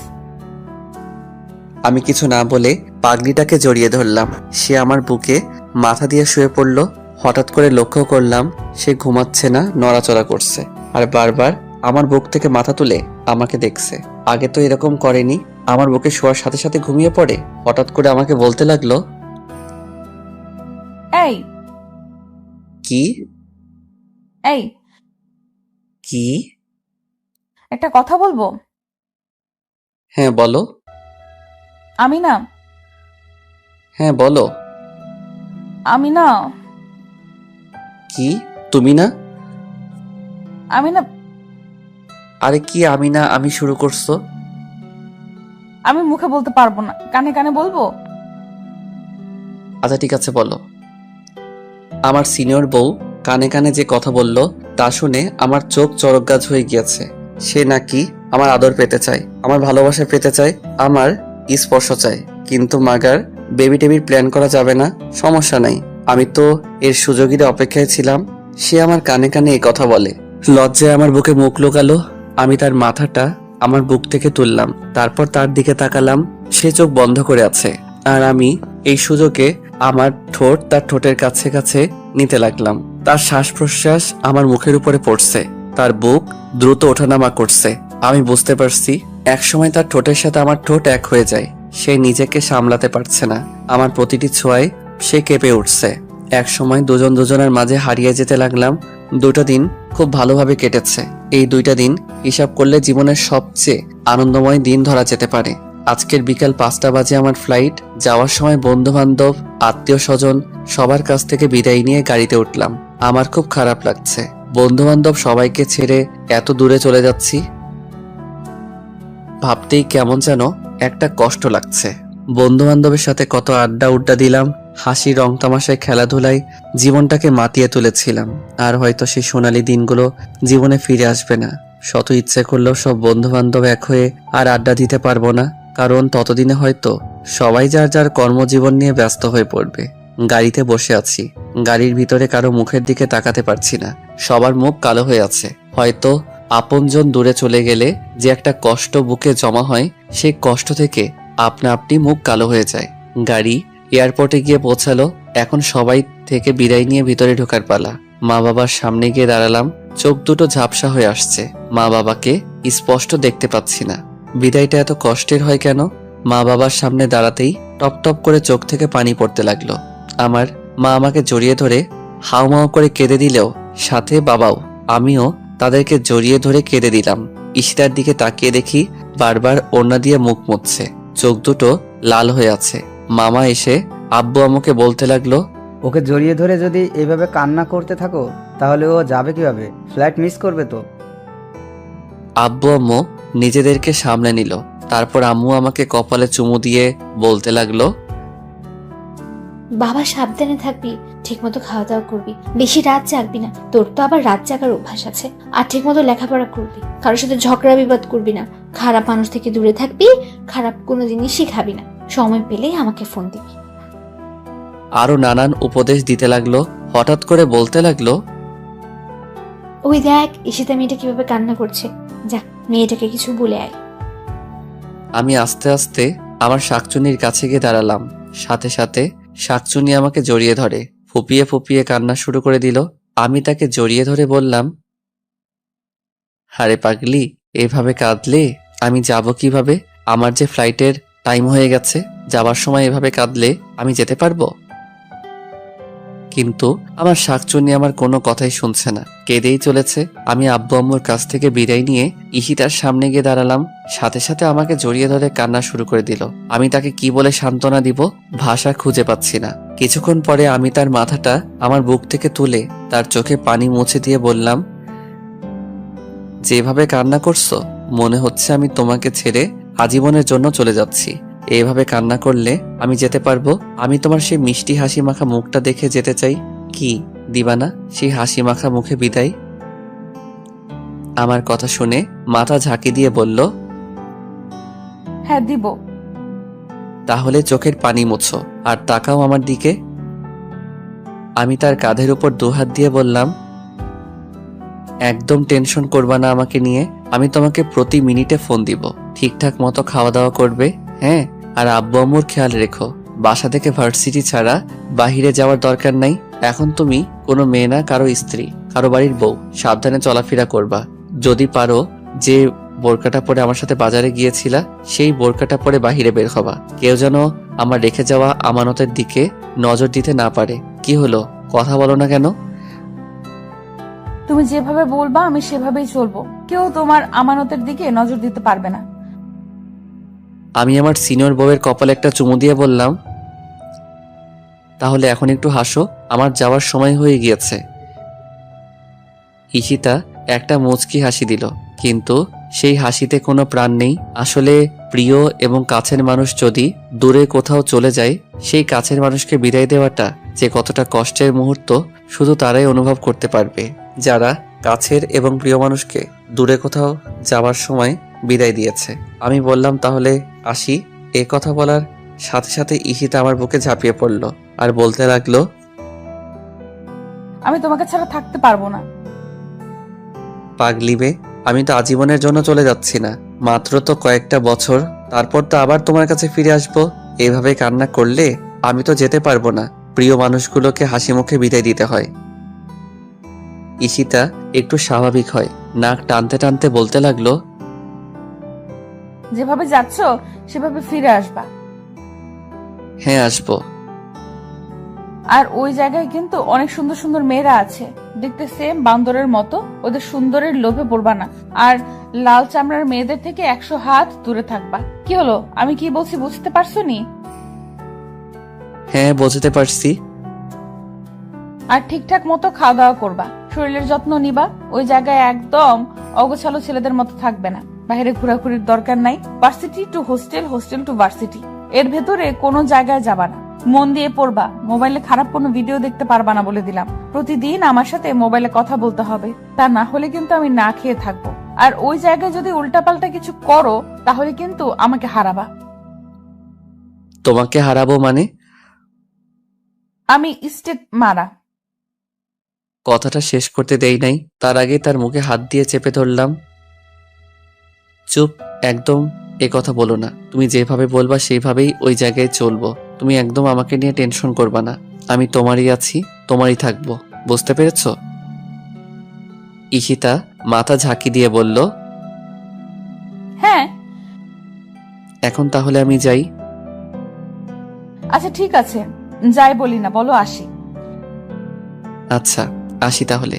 আমি কিছু না বলে পাগলিটাকে জড়িয়ে ধরলাম। সে আমার বুকে মাথা দিয়ে শুয়ে পড়ল। হঠাৎ করে লক্ষ্য করলাম সে ঘুমাচ্ছে না, নড়াচড়া করছে আর বারবার আমার বুক থেকে মাথা তুলে আমাকে দেখছে। আগে তো এরকম করেনি। আমার বুকে শোয়ার সাথে সাথে ঘুমিয়ে পড়ে। হঠাৎ করে আমাকে বলতে লাগলো, এই কি? এই কি? একটা কথা বলবো? হ্যাঁ বলো। আমি না হ্যাঁ বলো। আমি না কি? তুমি না? আমি না আরে কি আমি না আমি শুরু করছো? আমি মুখে বলতে পারবো না, কানে কানে বলবো। আচ্ছা ঠিক আছে বলো। আমার সিনিয়র বউ কানে কানে যে কথা বলল তা শুনে আমার চোখ চড়ক গাছ হয়ে গিয়েছে। সে নাকি আমার আদর পেতে চায়, আমার ভালোবাসা পেতে চায়, আমার স্পর্শ চায়। কিন্তু মাগার বেবি টেবির প্ল্যান করা যাবে না। সমস্যা নাই, আমি তো এর সুযোগের অপেক্ষায় ছিলাম। সে আমার কানে কানে এই কথা বলে। লজ্জায় আমার বুকে মুখ লুকালো। আমি তার মাথাটা আমার বুক থেকে তুললাম, তারপর তার দিকে তাকালাম। সে চোখ বন্ধ করে আছে আর আমি এই সুযোগে আমার ঠোঁট তার ঠোঁটের কাছে কাছে নিতে লাগলাম। তার শ্বাস প্রশ্বাস আমার মুখের উপরে পড়ছে, তার বুক দ্রুত ওঠানামা করছে। আমি বুঝতে পারছি একসময় তার ঠোঁটের সাথে আমার ঠোঁট এক হয়ে যায়। সে নিজেকে সামলাতে পারছে না, আমার প্রতিটি ছোঁয়ায় সে কেঁপে উঠছে। এক সময় দুজন দুজনের মাঝে হারিয়ে যেতে লাগলাম। 2টা দিন খুব ভালোভাবে কেটেছে। এই 2টা দিন হিসাব করলে জীবনের সবচেয়ে আনন্দময় দিন ধরা যেতে পারে। আজকের বিকাল 5টা বাজে আমার ফ্লাইট। যাওয়ার সময় বন্ধু বান্ধব, আত্মীয় স্বজন সবার কাছ থেকে বিদায় নিয়ে গাড়িতে উঠলাম। আমার খুব খারাপ লাগছে, বন্ধু বান্ধব সবাইকে ছেড়ে এত দূরে চলে যাচ্ছি। ভাবতেই কেমন যেন একটা কষ্ট লাগছে। বন্ধু বান্ধবের সাথে কত আড্ডা উড্ডা দিলাম, হাসি রং তামাশায় খেলাধুলায় জীবনটাকে মাতিয়ে তুলেছিলাম। আর হয়তো সেই সোনালী দিনগুলো জীবনে ফিরে আসবে না। শত ইচ্ছে করলেও সব বন্ধু বান্ধব এক হয়ে আর আড্ডা দিতে পারবো না, কারণ ততদিনে হয়তো সবাই যার যার কর্মজীবন নিয়ে ব্যস্ত হয়ে পড়বে। গাড়িতে বসে আছি, গাড়ির ভিতরে কারো মুখের দিকে তাকাতে পারছি না। সবার মুখ কালো হয়ে আছে। হয়তো আপনজন দূরে চলে গেলে যে একটা কষ্ট বুকে জমা হয়, সেই কষ্ট থেকে আপনা আপনি মুখ কালো হয়ে যায়। গাড়ি এয়ারপোর্টে গিয়ে পৌঁছালো। এখন সবাই থেকে বিদায় নিয়ে ভিতরে ঢোকার পালা। মা বাবার সামনে গিয়ে দাঁড়ালাম। চোখ দুটো ঝাপসা হয়ে আসছে। মা বাবাকে স্পষ্ট দেখতে পাচ্ছি না। বিদায়টা এত কষ্টের হয় কেন? মা বাবার সামনে দাঁড়াতেই টপ টপ করে চোখ থেকে পানি পড়তে লাগলো। আমার মা আমাকে জড়িয়ে ধরে হাউমাউ করে কেঁদে দিলেও সাথে বাবাও। আমিও তাদেরকে জড়িয়ে ধরে কেঁদে দিলাম। ঈশিতার দিকে তাকিয়ে দেখি বারবার ওড়না দিয়ে মুখ মুছছে, চোখ দুটো লাল হয়ে আছে। মামা এসে আব্বু আমাকে বলতে লাগলো, ওকে জড়িয়ে ধরে যদি এইভাবে কান্না করতে থাকো তাহলে ও যাবে কিভাবে? ফ্লাইট মিস করবে তো। আব্বু আম্মু নিজেদেরকে সামলে নিল। তারপর আম্মু আমাকে কপালে চুমু দিয়ে বলতে লাগলো, বাবা সাবধানে থাকবি, ঠিকমতো খাওয়া দাওয়া করবি, বেশি রাত জাগবি না, তোর তো আবার রাত জাগার অভ্যাস আছে। আর ঠিকমতো লেখাপড়া করবি, কারোর সাথে ঝগড়া বিবাদ করবি না, খারাপ মানুষ থেকে দূরে থাকবি, খারাপ কোনো জিনিসই খাবি না, সময় পেলেই আমাকে ফোন দিবি। আরো নানান উপদেশ দিতে লাগলো। হঠাৎ করে বলতে লাগলো, ওই দেখ ঈশিতা মেয়েটা কিভাবে কান্না করছে, যা মেয়েটাকে কিছু বলে আয়। আমি আস্তে আস্তে আমার শাকচুনির কাছে গিয়ে দাঁড়ালাম। সাথে সাথে শাকচুনি আমাকে জড়িয়ে ধরে ফুপিয়ে ফুপিয়ে কান্না শুরু করে দিল। আমি তাকে জড়িয়ে ধরে বললাম, আরে পাগলি, এভাবে কাঁদলে আমি যাব কিভাবে? আমার যে ফ্লাইটের টাইম হয়ে গেছে, যাবার সময় এভাবে কাঁদলে আমি যেতে পারবো? কিন্তু আমার শাকচুনি আমার কোনো কথাই শুনছে না, কেঁদেই চলেছে। আমি আব্বু আম্মুর কাছ থেকে বিদায় নিয়ে ঈশিতার সামনে গিয়ে দাঁড়ালাম। সাথে সাথে আমাকে জড়িয়ে ধরে কান্না শুরু করে দিল। আমি তাকে কি বলে সান্ত্বনা দিব ভাষা খুঁজে পাচ্ছি না। কিছুক্ষণ পরে আমি তার মাথাটা আমার বুক থেকে তুলে তার চোখে পানি মুছে দিয়ে বললাম, যেভাবে কান্না করছো মনে হচ্ছে আমি তোমাকে ছেড়ে আজীবনের জন্য চলে যাচ্ছি। এভাবে কান্না করলে আমি যেতে পারবো? আমি তোমার সেই মিষ্টি হাসি মাখা মুখটা দেখে যেতে চাই। কি দিবা না সেই হাসি মাখা মুখে বিদায়? আমার কথা শুনে মাথা ঝাঁকি দিয়ে বলল, হ্যাঁ দিব। তাহলে চোখের পানি মুছো আর তাকাও আমার দিকে। আমি তার কাঁধের উপর দুহাত দিয়ে বললাম, একদম টেনশন করবা না আমাকে নিয়ে। আমি তোমাকে প্রতি মিনিটে ফোন দিব। ঠিকঠাক মতো খাওয়া দাওয়া করবে, হ্যাঁ? আর আব্বু আম্মুর খেয়াল রেখো। বাসা থেকে ভার্সিটি ছাড়া বাহিরে যাওয়ার দরকার নাই। এখন তুমি কোনো মেয়ে না, কারো স্ত্রী, কারো বাড়ির বউ। সাবধানে চলাফেরা করবা। যদি পারো যে বোরকাটা পরে আমার সাথে বাজারে গিয়েছিলা সেই বোরকাটা পরে বাহিরে বের হবা। কেউ যেন আমার রেখে যাওয়া আমানতের দিকে নজর দিতে না পারে। কি হলো, কথা বলো না কেন? তুমি যেভাবে বলবা আমি সেভাবেই চলবো। কেউ তোমার আমানতের দিকে নজর দিতে পারবে না। আমি আমার সিনিয়র বউয়ের কপালে একটা চুমু দিয়ে বললাম, তাহলে এখন একটু হাসো, আমার যাওয়ার সময় হয়ে গিয়েছে। ঈশিতা একটা মুচকি হাসি দিল, কিন্তু সেই হাসিতে কোনো প্রাণ নেই। আসলে প্রিয় এবং কাছের মানুষ যদি দূরে কোথাও চলে যায়, সেই কাছের মানুষকে বিদায় দেওয়াটা যে কতটা কষ্টের মুহূর্ত শুধু তারাই অনুভব করতে পারবে, যারা কাছের এবং প্রিয় মানুষকে দূরে কোথাও যাওয়ার সময় বিদায় দিয়েছে। আমি বললাম, তাহলে আসি। এ কথা বলার সাথে সাথে ঈশিতা আমার বুকে ঝাঁপিয়ে পড়ল আর বলতে লাগলো, আমি তোমাকে ছাড়া থাকতে পারবো না। পাগলি বে, আমি তো আজীবনের জন্য চলে যাচ্ছি না, মাত্র তো কয়েকটা বছর, তারপর তো আবার তোমার কাছে ফিরে আসবো। এভাবে কান্না করলে আমি তো যেতে পারবো না। প্রিয় মানুষগুলোকে হাসি মুখে বিদায় দিতে হয়। ঈশিতা একটু স্বাভাবিক হয়, নাক টানতে টানতে বলতে লাগলো, যেভাবে যাচ্ছ সেভাবে ফিরে আসবা। হ্যাঁ আসবো। আর ওই জায়গায় কিন্তু অনেক সুন্দর সুন্দর মেয়েরা আছে, দেখতে সেম বান্দরের মতো। ওদের সুন্দরের লোভে পড়বা না। আর লাল চামড়ার মেয়েদের থেকে 100 হাত দূরে থাকবা। কি হলো, আমি কি বলছি বুঝতে পারছো নি? হ্যাঁ বুঝতে পারছি। আর ঠিকঠাক মতো খাওয়া দাওয়া করবা, শরীরের যত্ন নিবা। ওই জায়গায় একদম অগোছালো ছেলেদের মতো থাকবে না। বাইরে ঘোরাঘুরির দরকার নাই। Varsity to hostel, hostel to varsity, এর ভেতরে কোনো জায়গায় যাবা না। মন দিয়ে পড়বা। মোবাইলে খারাপ কোনো ভিডিও দেখতে পারবা না বলে দিলাম। প্রতিদিন আমার সাথে মোবাইলে কথা বলতে হবে, তা না হলে কিন্তু আমি না খেয়ে থাকবো। আর ওই জায়গায় যদি উল্টাপাল্টা কিছু করো তাহলে কিন্তু আমাকে হারাবা। তোমাকে হারাবো মানে? আমি স্টেট মারা। কথাটা শেষ করতে দেই নাই, তার আগে তার মুখে হাত দিয়ে চেপে ধরলাম। চুপ, একদম এ কথা বলো না। তুমি যেভাবে বলবা সেইভাবেই ওই জায়গায় চলবো। তুমি একদম আমাকে নিয়ে টেনশন করবা না। আমি তোমারই আছি, তোমারই থাকবো। বুঝতে পেরেছো? ঈশিতা মাথা ঝাঁকি দিয়ে বলল, হ্যাঁ। এখন তাহলে আমি যাই? আচ্ছা ঠিক আছে, যাই বলি না, বলো আসি। আচ্ছা আসি তাহলে।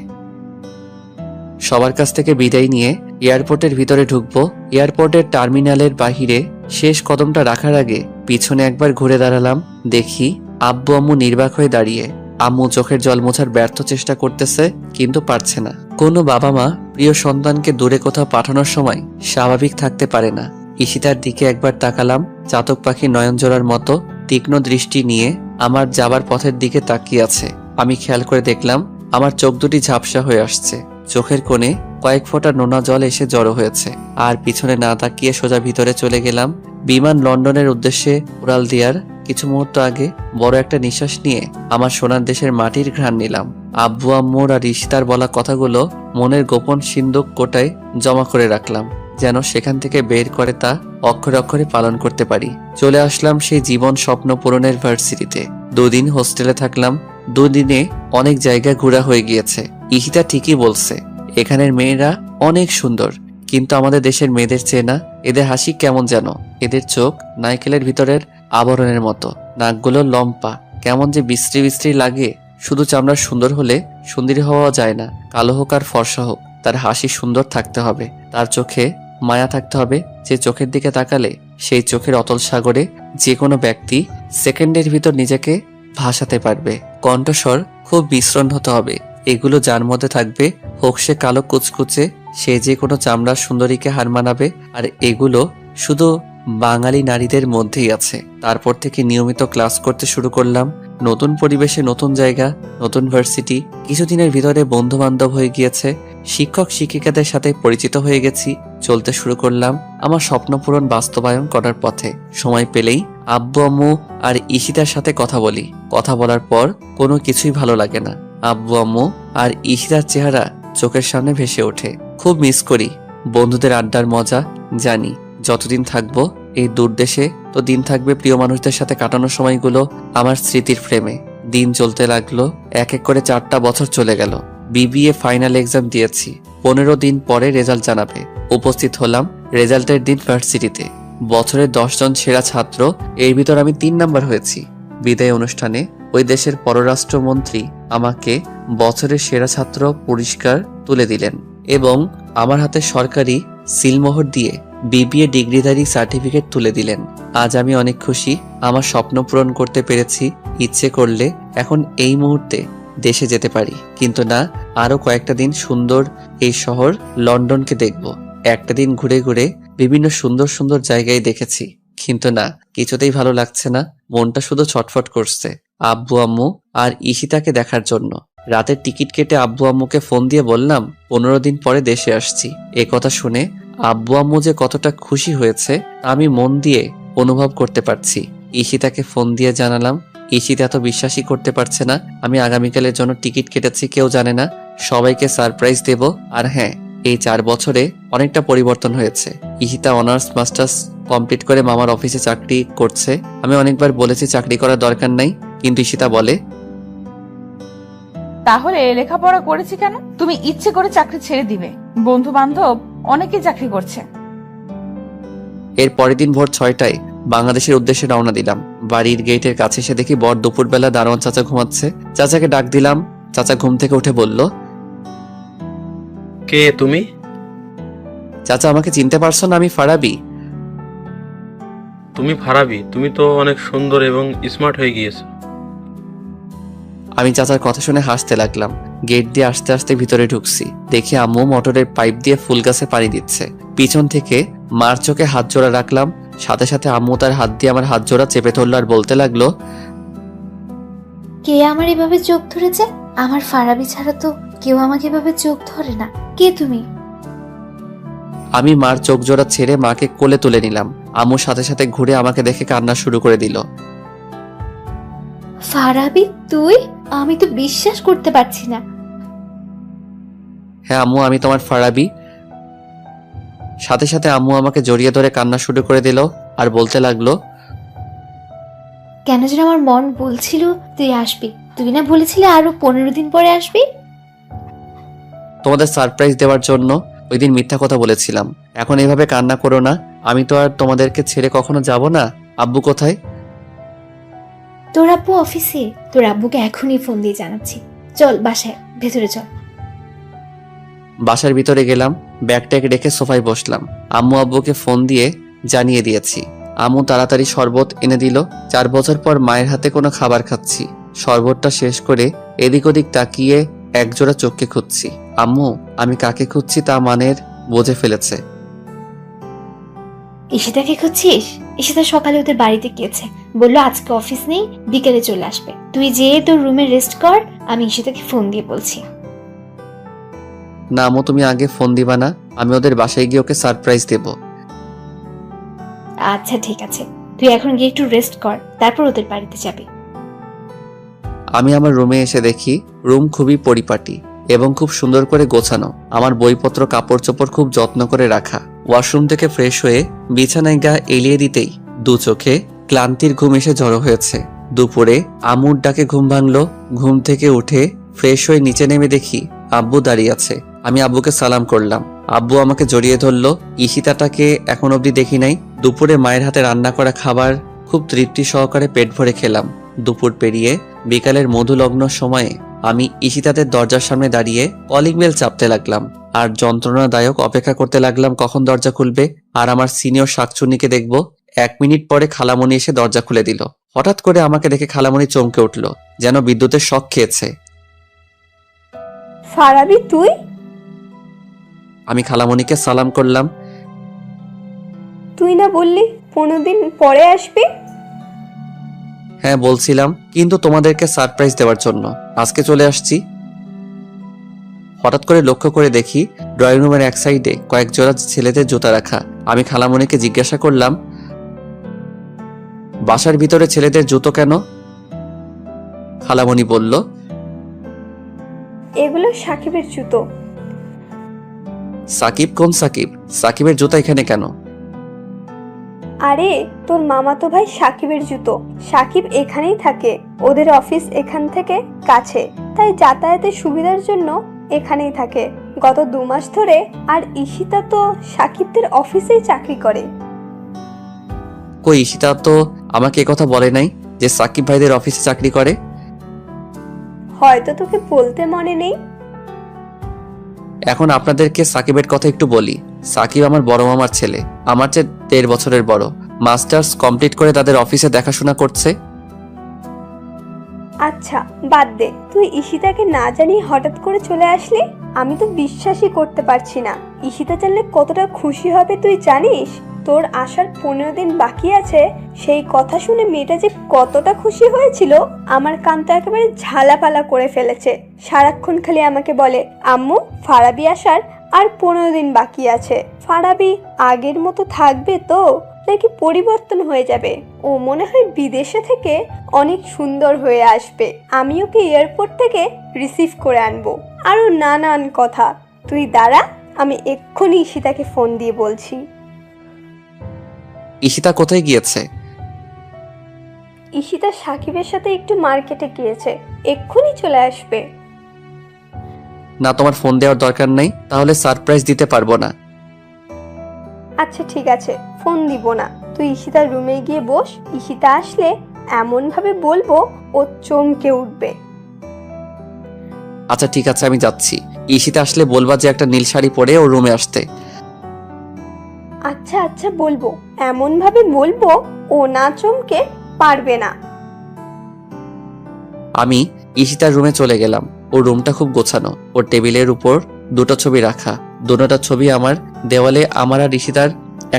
সবার কাছ থেকে বিদায় নিয়ে এয়ারপোর্টের ভিতরে ঢুকবো। এয়ারপোর্টের টার্মিনালের বাহিরে শেষ কদমটা রাখার আগে পিছনে একবার ঘুরে দাঁড়ালাম। দেখি আব্বু আম্মু নির্বাক হয়ে দাঁড়িয়ে। আম্মু চোখের জল মোছার ব্যর্থ চেষ্টা করতেছে, কিন্তু পারছে না। কোনো বাবা মা প্রিয় সন্তানকে দূরে কোথাও পাঠানোর সময় স্বাভাবিক থাকতে পারে না। ঈশিতার দিকে একবার তাকালাম, চাতক পাখি নয়ন জোড়ার মতো তীক্ষ্ণ দৃষ্টি নিয়ে আমার যাবার পথের দিকে তাকিয়ে আছে। আমি খেয়াল করে দেখলাম আমার চোখ দুটি ঝাপসা হয়ে আসছে। চোখের কোণে কয়েক ফোঁটা নোনা জল এসে জড়ো হয়েছে। আর পিছনে না তাকিয়ে সোজা ভিতরে চলে গেলাম। বিমান লন্ডনের উদ্দেশ্যে উড়াল দেওয়ার কিছু মুহূর্ত আগে বড় একটা নিঃশ্বাস নিয়ে আমার সোনার দেশের মাটির ঘ্রাণ নিলাম। আব্বু আম্মুর আর ঈশিতার বলা কথাগুলো মনের গোপন সিন্দুক কোটায় জমা করে রাখলাম, যেন সেখান থেকে বের করে তা অক্ষরে অক্ষরে পালন করতে পারি। চলে আসলাম সেই জীবন স্বপ্ন পূরণের ভার্সিটিতে। 2 দিন হোস্টেলে থাকলাম। 2 দিনে অনেক জায়গা ঘোরা হয়ে গিয়েছে। ঈশিতা ঠিকই বলছে, এখানের মেয়েরা অনেক সুন্দর, কিন্তু আমাদের দেশের মেয়েদের চেয়ে না। এদের হাসি কেমন যেন, এদের চোখ নারকেলের ভিতরের আবরণের মতো, নাকগুলো লম্পা, কেমন যে বিশ্রী বিশ্রী লাগে। শুধু চামড়া সুন্দর হলে সুন্দরী হওয়া যায় না, কালো হোক আর ফর্সা হোক, তার হাসি সুন্দর থাকতে হবে, তার চোখে মায়া থাকতে হবে। যে চোখের দিকে তাকালে সেই চোখের অতল সাগরে যে কোনো ব্যক্তি সেকেন্ডের ভিতর নিজেকে ভাসাতে পারবে। কণ্ঠস্বর খুব বিশ্রণ হতে হবে। এগুলো যার মধ্যে থাকবে, হোক সে কালো কুচকুচে, সে যে কোনো চামড়ার সুন্দরীকে হার মানাবে। আর এগুলো শুধু বাঙালি নারীদের মধ্যেই আছে। তারপর থেকে নিয়মিত ক্লাস করতে শুরু করলাম। নতুন পরিবেশে, নতুন জায়গা, নতুন ভার্সিটি। কিছুদিনের ভিতরে বন্ধু বান্ধব হয়ে গিয়েছে, শিক্ষক শিক্ষিকাদের সাথে পরিচিত হয়ে গেছি। চলতে শুরু করলাম আমার স্বপ্ন পূরণ বাস্তবায়ন করার পথে। সময় পেলেই আব্বু আম্মু আর ঈশিতার সাথে কথা বলি। কথা বলার পর কোনো কিছুই ভালো লাগে না। আব্বু আম্মু আর ঈশিতার চেহারা চোখের সামনে ভেসে ওঠে। খুব মিস করি বন্ধুদের আড্ডার মজা। জানি যতদিন থাকবো এই দূর দেশে, তো দিন থাকবে প্রিয় মানুষদের সাথে কাটানোর সময়গুলো আমার স্মৃতির ফ্রেমে। দিন চলতে লাগলো, এক এক করে 4টা বছর চলে গেল। বিবিএ ফাইনাল এক্সাম দিয়েছি। 15 দিন পরে রেজাল্ট জানাবে। উপস্থিত হলাম রেজাল্টের দিন ভার্সিটিতে। বছরের 10 জন সেরা ছাত্র, এর ভিতর আমি 3 নাম্বার হয়েছি। বিদায় অনুষ্ঠানে ওই দেশের পররাষ্ট্রমন্ত্রী আমাকে বছরের সেরা ছাত্র পুরস্কার তুলে দিলেন এবং আমার হাতে সরকারি সিলমোহর দিয়ে বিবিএ ডিগ্রিধারী সার্টিফিকেট তুলে দিলেন। আজ আমি অনেক খুশি, আমার স্বপ্ন পূরণ করতে পেরেছি। ইচ্ছে করলে এখন এই মুহূর্তে দেশে যেতে পারি, কিন্তু না, আরো কয়েকটা দিন সুন্দর এই শহর লন্ডনকে দেখব। একটা দিন ঘুরে ঘুরে বিভিন্ন সুন্দর সুন্দর জায়গায় দেখেছি, কিন্তু না, কিছুতেই ভালো লাগছে না। মনটা শুধু ছটফট করছে আব্বু আম্মু আর ঈশিতাকে দেখার জন্য। রাতের টিকিট কেটে আব্বু আম্মুকে ফোন দিয়ে বললাম 15 দিন পরে দেশে আসছি। এ কথা শুনে আব্বু আম্মু যে কতটা খুশি হয়েছে আমি মন দিয়ে অনুভব করতে পারছি। ঈশিতাকে ফোন দিয়ে জানালাম। ঈশিতা এত বিশ্বাসই করতে পারছে না আমি আগামীকালের জন্য টিকিট কেটেছি। কেউ জানে না, সবাইকে সারপ্রাইজ দেব। আর হ্যাঁ, এই 4 বছরে অনেকটা পরিবর্তন হয়েছে। ঈশিতা অনার্স মাস্টার্স কমপ্লিট করে মামার অফিসে চাকরি করছে। আমি অনেকবার বলেছি চাকরি করার দরকার নাই, কিন্তু ঈশিতা বলে, তাহলে লেখাপড়া করেছি কেন? তুমি ইচ্ছে করে চাকরি ছেড়ে দিবে? বন্ধু বান্ধব অনেকেই চাকরি করছে। এর পরের দিন ভোর 6টায় বাংলাদেশের উদ্দেশ্যে রওনা দিলাম। বাড়ির গেটের কাছে এসে দেখি বর দুপুরবেলা দারোয়ান চাচা ঘুমাচ্ছে। চাচাকে ডাক দিলাম। চাচা ঘুম থেকে উঠে বলল, কে তুমি? চাচা আমাকে চিনতে পারছো না? আমি ফারাবি। তুমি ফারাবি? তুমি তো অনেক সুন্দর এবং স্মার্ট হয়ে গিয়েছো। আমি চাচার কথা শুনে হাসতে লাগলাম। গেট দিয়ে আস্তে আস্তে ভিতরে ঢুকছি। দেখি আম্মু মোটরের পাইপ দিয়ে ফুল গাছে পানি দিচ্ছে। পিছন থেকে মার চোখে হাত জোড়া রাখলাম। সাথে সাথে আম্মু তার হাত দিয়ে আমার হাত জোড়া চেপে ধরলো আর বলতে লাগলো, কে আমার এভাবে চোখ ধরেছে? আমার ফারাবি ছাড়া তো কেউ আমাকে এভাবে চোখ ধরে না। কে তুমি? আমি মার চোখ জোড়া ছেড়ে মাকে কোলে তুলে নিলাম। আম্মু সাথে সাথে ঘুরে আমাকে দেখে কান্না শুরু করে দিল। ফারাবি তুই? আমি তো বিশ্বাস করতে পারছি না। হ্যাঁ আম্মু, আমি তোমার ফারাবি। সাথে সাথে আম্মু আমাকে জড়িয়ে ধরে কান্না শুরু করে দিল আর বলতে লাগলো, কেন যেন আমার মন বলছিল তুই আসবি। তুই না বলেছিলি আরো 15 দিন পরে আসবি? তোমাদের সারপ্রাইজ দেওয়ার জন্য ওই দিন মিথ্যা কথা বলেছিলাম। এখন এইভাবে কান্না করো না। আমি তো আর তোমাদেরকে ছেড়ে কখনো যাব না। আব্বু কোথায়? তোর আব্বু অফিসে। তোর আব্বুকে এখনই ফোন দিয়ে জানাচ্ছি। চল বাসায়, ভেতরে চল। বাসার ভিতরে গেলাম, ব্যাগ ট্যাগ রেখে সোফায় বসলাম। আম্মু আব্বুকে ফোন দিয়ে জানিয়ে দিয়েছি। আম্মু তাড়াতাড়ি শরবত এনে দিল। 4 বছর পর মায়ের হাতে কোনো খাবার খাচ্ছি। শরবতটা শেষ করে এদিক ওদিক তাকিয়ে একজোড়া চোখকে খুঁজছি। আম্মু আমি কাকে খুঁজছি তা মানের বুঝে ফেলেছে। ঈশিতাকে খুঁজছিস? ঈশিতা সকালে ওদের বাড়িতে গিয়েছে, বললো আজকে অফিস নেই, বিকেলে চলে আসবে। তুই যেয়ে তোর রুমে রেস্ট কর, আমি ঈশিতাকে ফোন দিয়ে বলছি। না আম্মু, তুমি আগে ফোন দিবা না? আমি ওদের বাসায় গিয়ে ওকে সারপ্রাইজ দেব। আচ্ছা ঠিক আছে, তুই এখন গিয়ে একটু রেস্ট কর, তারপর ওদের বাড়িতে যাবি। আমি আমার রুমে এসে দেখি রুম খুবই পরিপাটি এবং খুব সুন্দর করে গোছানো। আমার বইপত্র কাপড় চোপড় খুব যত্ন করে রাখা। ওয়াশরুম থেকে ফ্রেশ হয়ে বিছানায় গা এলিয়ে দিতেই 2 চোখে ক্লান্তির ঘুম এসে জড়ো হয়েছে। দুপুরে আম্মুর ডাকে ঘুম ভাঙলো। ঘুম থেকে উঠে ফ্রেশ হয়ে নিচে নেমে দেখি আব্বু দাঁড়িয়ে আছে। আমি আব্বুকে সালাম করলাম। আব্বু আমাকে জড়িয়ে ধরলো। ঈশিতাটাকে এখন অবধি দেখি নাই। দুপুরে মায়ের হাতে রান্না করা খাবার খুব তৃপ্তি সহকারে পেট ভরে খেলাম। দুপুর পেরিয়ে বিকালের মধুলগ্ন সময়ে আমি ঈশিতাদের দরজার সামনে দাঁড়িয়ে কলিং বেল চাপতে লাগলাম আর যন্ত্রণাদায়ক অপেক্ষা করতে লাগলাম কখন দরজা খুলবে আর আমার সিনিয়র শাকচুন্নিকে দেখব। 1 মিনিট পরে খালামণি এসে দরজা খুলে দিল। হঠাৎ করে আমাকে দেখে খালামণি চমকে উঠল, যেন বিদ্যুতের শক খেয়েছে। ফারাবি তুই? আমি খালামণিকে সালাম করলাম। তুই না বললি 15 দিন পরে আসবি? হ্যাঁ বলছিলাম, কিন্তু তোমাদেরকে সারপ্রাইজ দেওয়ার জন্য আজকে চলে আসছি। হঠাৎ করে লক্ষ্য করে দেখি ড্রয়িং রুমের এক সাইডে কয়েক জোড়া ছেলেদের জুতা রাখা। আমি খালামণিকে জিজ্ঞাসা করলাম, বাসার ভিতরে ছেলেদের জুতো কেন? খালামণি বলল, এগুলো সাকিবের জুতো। সাকিব? কোন সাকিব? সাকিবের জুতা এখানে কেন? আরে তোর মামাতো ভাই সাকিবের জুতো। সাকিব এখানেই থাকে, ওদের অফিস এখান থেকে কাছে, তাই যাতায়াতের সুবিধার জন্য এখানেই থাকে গত 2 মাস ধরে। আর ঈশিতা তো সাকিবদের অফিসেই চাকরি করে। কই, ঈশিতা তো আমাকে কথা বলে নাই যে সাকিব ভাইদের অফিসে চাকরি করে। হয়তো তোকে বলতে মনে নেই। এখন আপনাদেরকে সাকিবের কথা একটু বলি। সাকিব আমার বড় মামার ছেলে, আমার চেয়ে 1.5 বছরের বড়। মাস্টার্স কমপ্লিট করে তাদের অফিসে দেখাশোনা করছে। আচ্ছা বাদ দে, তুই ঈশিতাকে না জানিয়ে হঠাৎ করে চলে আসলি। আমি তো বিশ্বাসই করতে পারছি না। ঈশিতা জানলে কতটা খুশি হবে তুই জানিস? তোর আসার 15 দিন বাকি আছে, সেই কথা শুনে মেয়েটা যে কতটা খুশি হয়েছিল, আমার কান তো একেবারে ঝালাপালা করে ফেলেছে। সারাক্ষণ খালি আমাকে বলে, আম্মু ফারাবি আসার আর 15 দিন বাকি আছে। ফারাবি আগের মতো থাকবে তো নাকি পরিবর্তন হয়ে যাবে? ও মনে হয় বিদেশে থেকে অনেক সুন্দর হয়ে আসবে। আমি ওকে এয়ারপোর্ট থেকে রিসিভ করে আনবো। আরো নানান কথা। তুই দাঁড়া, আমি এক্ষুনি ঈশিতাকে ফোন দিয়ে বলছি। ঈশিতা কোথায় গিয়েছে? ঈশিতা সাকিবের সাথে একটু মার্কেটে গিয়েছে, এক্ষুনি চলে আসবে। না, তোমার ফোন দেওয়ার দরকার নেই, তাহলে সারপ্রাইজ দিতে পারবো না। আচ্ছা ঠিক আছে, ফোন দিব না। তুই ঈশিতার রুমে গিয়ে বস। ঈশিতা আসলে এমন ভাবে বলবো ও চমকে উঠবে। আচ্ছা ঠিক আছে, আমি যাচ্ছি। ঈশিতা আসলে বলবা যে একটা নীল শাড়ি পরে ওর রুমে আসতে। আচ্ছা আচ্ছা বলবো, এমন ভাবে বলবো ও না চমকে পারবে না। আমি ঈশিতার রুমে চলে গেলাম। ওর রুমটা খুব গোছানো। ওর টেবিলের উপর 2টা ছবি রাখা। দুটোটা ছবি আমার। দেওয়ালে আমার আর ঈশিতার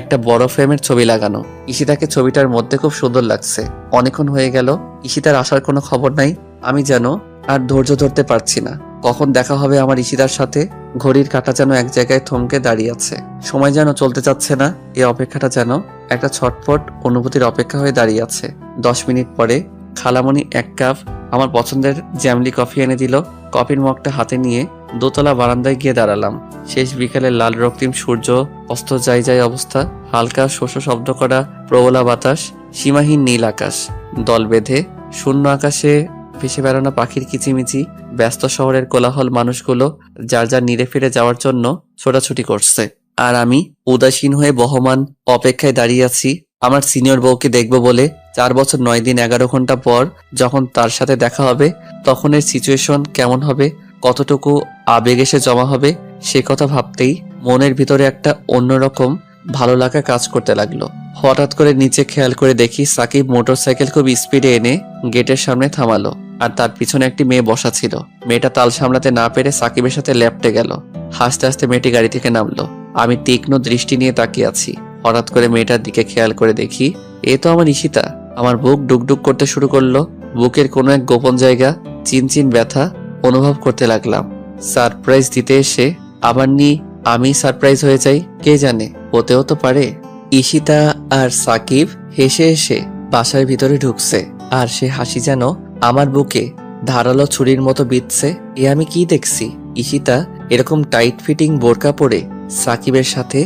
একটা বড় ফ্রেমের ছবি লাগানো। ঈশিতাকে ছবিটার মধ্যে খুব সুন্দর লাগছে। অনেকক্ষণ হয়ে গেল, ঈশিতার আসার কোনো খবর নাই। আমি যেন আর ধৈর্য ধরতে পারছি না। কখন দেখা হবে আমার ঈশিতার সাথে? ঘড়ির কাঁটা যেন এক জায়গায় থমকে দাঁড়িয়ে আছে। সময় যেন চলতে চাচ্ছে না। এই অপেক্ষাটা যেন একটা ছটফট অনুভূতির অপেক্ষা হয়ে দাঁড়িয়ে আছে। 10 মিনিট পরে খালামণি 1 কাপ আমার পছন্দের জ্যামলি কফি এনে দিল। কফির মগটা হাতে নিয়ে দোতলা বারান্দায় গিয়ে দাঁড়ালাম। শেষ বিকেলের লাল রক্তিম সূর্য অস্ত যায় অবস্থা। হালকা শোষ শব্দ করা প্রবলা বাতাস, সীমাহীন নীল আকাশ, দল বেঁধে শূন্য আকাশে ভেসে বেড়ানো পাখির কিচিমিচি, ব্যস্ত শহরের কোলাহল, মানুষগুলো যার যার নিরে ফিরে যাওয়ার জন্য ছোটাছুটি করছে। আর আমি উদাসীন হয়ে বহমান অপেক্ষায় দাঁড়িয়ে আছি আমার সিনিয়র বউকে দেখব বলে। 4 বছর 9 দিন 11 ঘন্টা পর যখন তার সাথে দেখা হবে, তখন এর সিচুয়েশন কেমন হবে, কতটুকু আবেগ এসে জমা হবে, সে কথা ভাবতেই মনের ভিতরে একটা অন্যরকম ভালো লাগা কাজ করতে লাগলো। হঠাৎ করে নিচে খেয়াল করে দেখি সাকিব মোটরসাইকেল খুব স্পিডে এনে গেটের সামনে থামালো, আর তার পিছনে একটি মেয়ে বসা ছিল। মেয়েটা তাল সামলাতে না পেরে সাকিবের সাথে ল্যাপটে গেল। হাসতে হাসতে মেয়েটি গাড়ি থেকে নামলো। আমি তীক্ষ্ণ দৃষ্টি নিয়ে তাকিয়ে আছি। হঠাৎ করে মেয়েটার দিকে খেয়াল করে দেখি এ তো আমার ঈশিতা। আমার বুক ডুকডুক করতে শুরু করলো। বুকের কোনো এক গোপন জায়গা চিনচিন ব্যথা অনুভব করতে লাগলাম। সারপ্রাইজ দিতে এসে আবার আমি সারপ্রাইজ হয়ে যাই, কে জানে, হতেও তো পারে। ঈশিতা আর সাকিব হেসে হেসে বাসার ভিতরে ঢুকছে, আর সে হাসি যেন আমার বুকে ধারালো ছুরির মতো বিঁধছে। এ আমি কি দেখছি? ঈশিতা এরকম টাইট ফিটিং বোরকা পরে সাকিবের সাথে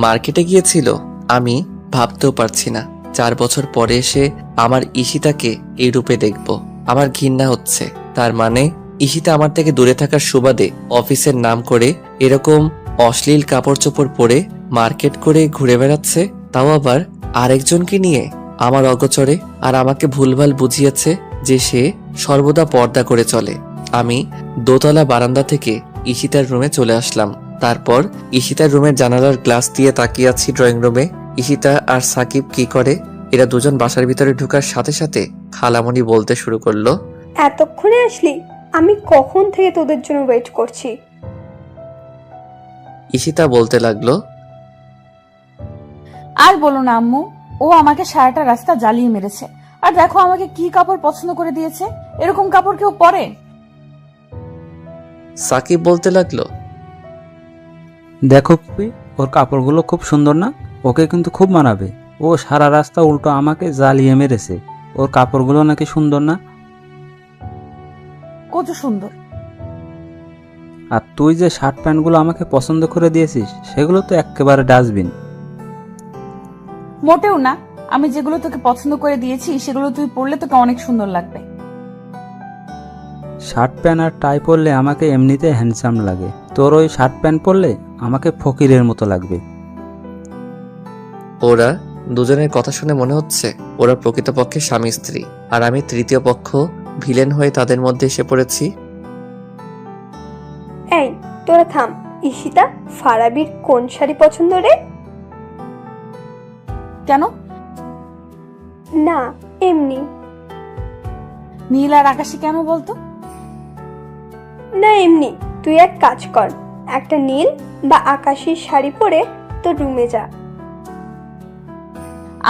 মার্কেটে গিয়েছিল? আমি ভাবতেও পারছি না 4 বছর পরে এসে আমার ঈশিতাকে এই রূপে দেখব। আমার ঘৃণা হচ্ছে। তার মানে ঈশিতা আমার থেকে দূরে থাকার সুবাদে অফিসের নাম করে এরকম অশ্লীল কাপড় চোপড় পরে মার্কেট করে ঘুরে বেড়াচ্ছে, তাও আবার আরেকজনকে নিয়ে আমার অগোচরে। আর আমাকে ভুলভাল বুঝিয়েছে যে সে সর্বদা পর্দা করে চলে। আমি দোতলা বারান্দা থেকে ঈশিতার রুমে চলে আসলাম। তারপর ঈশিতার রুমের জানালার গ্লাস দিয়ে তাকিয়ে আছি ড্রয়িং রুমে। ঈশিতা আর সাকিব কি করে? এরা দুজন বাসার ভিতরে ঢোকার সাথে সাথে খালামণি বলতে শুরু করলো, এতক্ষণে আসলি? আমি কখন থেকে তোদের জন্য ওয়েট করছি। ঈশিতা বলতে লাগলো, আর বলো না আম্মু, ও আমাকে সারাটা রাস্তা জ্বালিয়ে মেরেছে। আর দেখো আমাকে কি কাপড় পছন্দ করে দিয়েছে। এরকম কাপড় কেউ পরে? সাকিব বলতে লাগলো, দেখো পুপি, ওর কাপড়গুলো খুব সুন্দর না? ওকে কিন্তু খুব মানাবে। ও সারা রাস্তা উল্টো আমাকে জ্বালিয়ে মেরেছে। ওর কাপড়গুলো নাকি সুন্দর না? কত সুন্দর। আর তুই যে শার্ট প্যান্টগুলো আমাকে পছন্দ করে দিয়েছিস, সেগুলো তো একেবারে ডাস্টবিন। মোটেও না, আমি যেগুলো তোকে পছন্দ করে দিয়েছি সেগুলো তুই পরলে তোকে অনেক সুন্দর লাগবে। শার্ট প্যান্ট আর টাই পরলে আমাকে এমনিতে হ্যান্ডসাম লাগে। তোর ওই শার্ট প্যান্ট পরলে আমাকে ফকিরের মতো লাগবে। ওরা দুজনের কথা শুনে মনে হচ্ছে ওরা প্রকৃতপক্ষে স্বামী স্ত্রী, আর আমি তৃতীয় পক্ষ ভিলেন হয়ে তাদের মধ্যে এসে পড়েছি। এই তোরা থাম। ঈশিতা, ফারাবির কোন শাড়ি পছন্দ রে? কেন? না, এমনি। নীল আর আকাশী কেন বলতো? না, এমনি। তুই এক কাজ কর, একটা নীল বা আকাশি শাড়ি পরে তোর রুমে যা।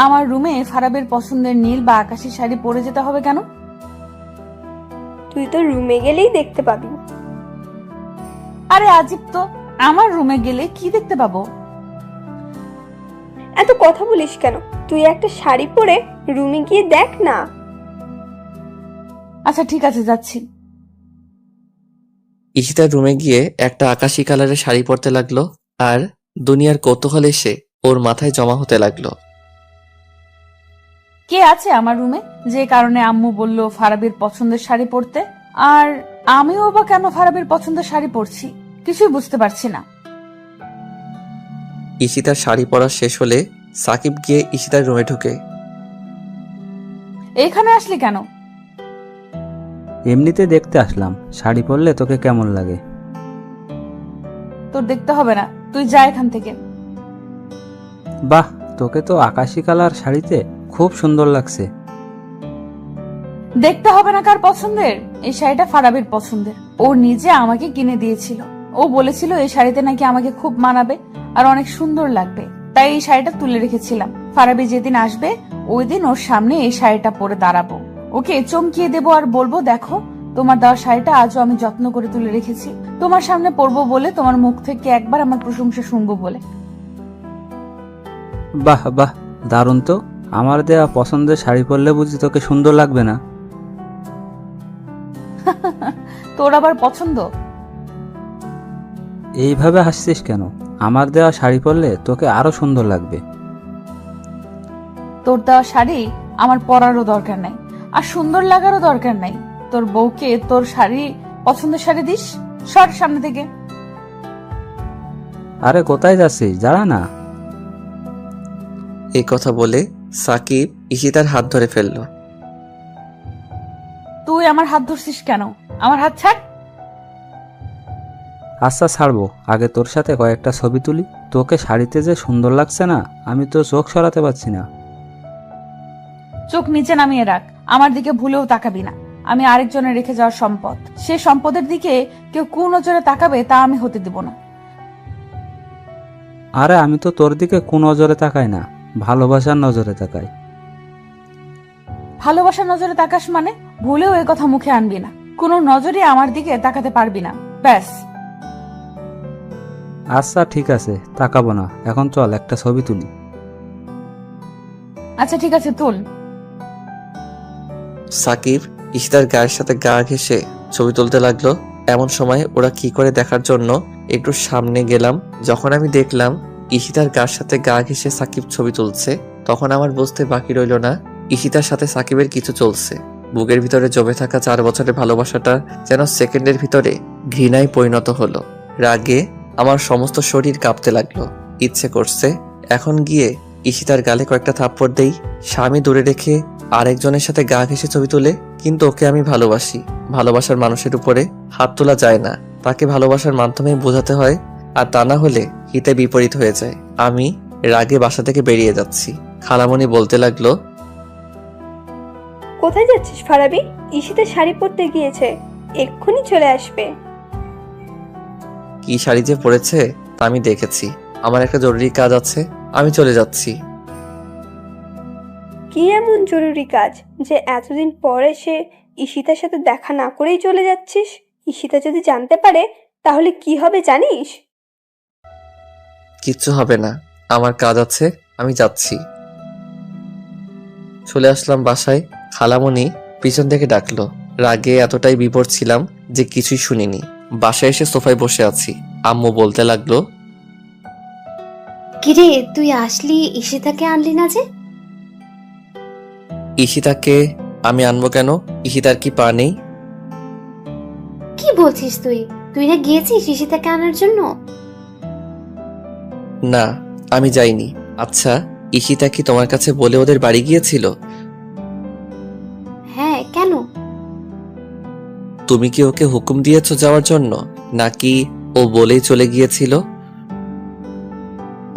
আমার রুমে ফারাবের পছন্দের নীল বা আকাশি শাড়ি পরে যেতে হবে কেন? তুই তো রুমে গেলেই দেখতে পাবি। আরে আজিব তো, আমার রুমে গেলে কি দেখতে পাবো? এত কথা বলিস কেন? তুই একটা শাড়ি পরে রুমে গিয়ে দেখ না। আচ্ছা ঠিক আছে, যাচ্ছি। ঈশিতার রুমে গিয়ে একটা আকাশি কালারের শাড়ি পরতে লাগলো, আর দুনিয়ার কৌতূহল এসে ওর মাথায় জমা হতে লাগলো। কে আছে আমার রুমে যে কারণে আম্মু বলল ফারাবির পছন্দের শাড়ি পরতে? আর আমিও বা কেন ফারাবির পছন্দের শাড়ি পরছি? কিছুই বুঝতে পারছি না। ঈশিতার শাড়ি পরা শেষ হলে সাকিব গিয়ে ঈশিতার রুমে ঢুকে। এখানে আসলি কেন? এমনিতে দেখতে আসলাম, শাড়ি পরলে তোকে কেমন লাগে। তোর দেখতে হবে না, তুই যা এখান থেকে। বাহ, তোকে তো আকাশি কালার শাড়িতে খুব সুন্দর লাগছে। দেখতে হবে না কার পছন্দের। এই শাড়িটা ফারাবির পছন্দের। ও নিজে আমাকে কিনে দিয়েছিল। ও বলেছিল এই শাড়িতে নাকি আমাকে খুব মানাবে আর অনেক সুন্দর লাগবে, তাই এই শাড়িটা তুলে রেখেছিলাম। ফারাবি যেদিন আসবে ওই দিন ওর সামনে এই শাড়িটা পরে দাঁড়াবো, ওকে চমকিয়ে দেবো আর বলবো, দেখো তোমার দেওয়া শাড়িটা আজও আমি যত্ন করে তুলে রেখেছি, তোমার সামনে পরবো বলে, তোমার মুখ থেকে একবার আমার প্রশংসা শুনবো বলে। বাহ বাহ, দারুণ তো। আমার দেওয়া পছন্দের শাড়ি পরলে বুঝি তোকে সুন্দর লাগবে না? তোর আবার পছন্দ? এইভাবে হাসছিস কেন? আমার দেওয়া শাড়ি পরলে তোকে আরো সুন্দর লাগবে। তোর দেওয়া শাড়ি আমার পরারও দরকার নাই, আর সুন্দর লাগারও দরকার নাই। তোর বউকে তোর শাড়ি পছন্দের শাড়ি দিস? সর সামনে থেকে। আরে কোথায় যাচ্ছিস, দাঁড়া না। এই কথা বলে সাকিব ঈশিতার হাত ধরে ফেলল। তুই আমার হাত ধরছিস কেন? আমার হাত ছাড়। আচ্ছা ছাড়বো, আগে তোর সাথে কয়েকটা ছবি তুলি। তোকে শাড়িতে যে সুন্দর লাগছে না, আমি তো চোখ সরাতে পারছি না। চোখ নিচে নামিয়ে রাখ, আমার দিকে ভুলেও তাকাবি না। আমি আরেকজনের রেখে যাওয়ার সম্পদ, সে সম্পদের দিকে কেউ কুনজরে তাকাবে তা আমি হতে দেব না। আরে আমি তো তোর দিকে কোন নজরে তাকাই না, ভালোবাসার নজরে তাকাই। ভালোবাসার নজরে তাকাস মানে? ভুলেও এ কথা মুখে আনবি না। কোনো নজরে আমার দিকে তাকাতে পারবি না, ব্যাস। আচ্ছা ঠিক আছে, তাকাবো না। এখন চল একটা ছবি তুলি। আচ্ছা ঠিক আছে, তুল। সাকিব ঈশিতার গায়ের সাথে গা ঘেঁষে ছবি তুলতে লাগলো। এমন সময় ওরা কি করে দেখার জন্য একটু সামনে গেলাম। যখন আমি দেখলাম ঈশিতার গায়ের সাথে গা ঘেঁষে সাকিব ছবি তুলছে, তখন আমার বুঝতে বাকি রইল না ঈশিতার সাথে সাকিবের কিছু চলছে। বুকের ভিতরে জমে থাকা 4 বছরের ভালোবাসাটা যেন সেকেন্ডের ভিতরে ঘৃণায় পরিণত হলো। রাগে আমার সমস্ত শরীর কাঁপতে লাগলো। ইচ্ছে করছে এখন গিয়ে ঈশিতার গালে কয়েকটা থাপ্পড় দেই। স্বামী দূরে রেখে আরেকজনের সাথে গা ঘেঁষে ছবি তুলে, কিন্তু ওকে আমি ভালোবাসি। ভালোবাসার মানুষের উপরে হাত তোলা যায় না, তাকে ভালোবাসার মাধ্যমে বোঝাতে হয়, আর তা না হলে হিতে বিপরীত হয়ে যায়। আমি রাগে বাসা থেকে বেরিয়ে যাচ্ছি। খালামণি বলতে লাগলো, কোথায় যাচ্ছিস ফারাবি? ঈশিতা শাড়ি পরতে গিয়েছে, এক্ষুনি চলে আসবে। কি শাড়ি যে পরেছে তা আমি দেখেছি। আমার একটা জরুরি কাজ আছে, আমি চলে যাচ্ছি। কি এমন জরুরি কাজ যে এতদিন পরে সে ঈশিতার সাথে দেখা না করেই চলে যাচ্ছিস? ঈশিতা যদি জানতে পারে তাহলে কি হবে জানিস? কিচ্ছু হবে না, আমার কাজ আছে, আমি যাচ্ছি। চলে আসলাম বাসায়। খালামণি পিছন থেকে ডাকলো। রাগে এতটাই বিভোর ছিলাম যে কিছুই শুনিনি। বাসায় এসে সোফায় বসে আছি। আম্মু বলতে লাগলো, কিরে তুই আসলি, ঈশিতাকে আনলি না যে? ঈশিতাকে আমি আনবো কেন? ঈশিতার কি পা নেই? কি বলছিস তুই? তুই না গিয়েছিস ঈশিতাকে আনার জন্য? না, আমি যাইনি। আচ্ছা, ঈশিতা কি তোমার কাছে বলে ওদের বাড়ি গিয়েছিল? হ্যাঁ, কেন? তুমি কি ওকে হুকুম দিয়েছো যাওয়ার জন্য, নাকি ও বলেই চলে গিয়েছিল?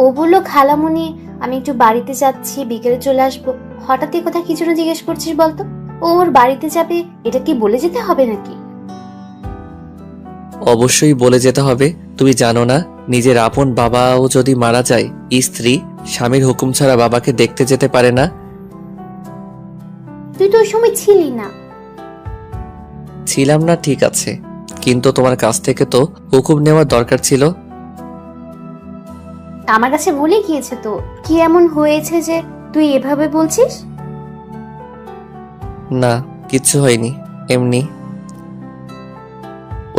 ও বললো খালামণি আমি একটু বাড়িতে যাচ্ছি, বিকেলে চলে আসবো। হঠাৎ এই কথা কি জন্য জিজ্ঞেস করছিস বলতো? ও ওর বাড়িতে যাবে, এটা কি বলে যেতে হবে নাকি? অবশ্যই বলে যেতে হবে। তুমি জানো না, নিজের আপন বাবাও যদি মারা যায়, স্ত্রী স্বামীর হুকুম ছাড়া বাবাকে দেখতে যেতে পারে না। তুই তো ওই সময় ছিলি না। ছিলাম না ঠিক আছে, কিন্তু তোমার কাছ থেকে তো হুকুম নেওয়ার দরকার ছিল। আমার কাছে বলে গিয়েছে তো। কি এমন হয়েছে যে তুই এভাবে বলছিস? না, কিচ্ছু হয়নি, এমনি।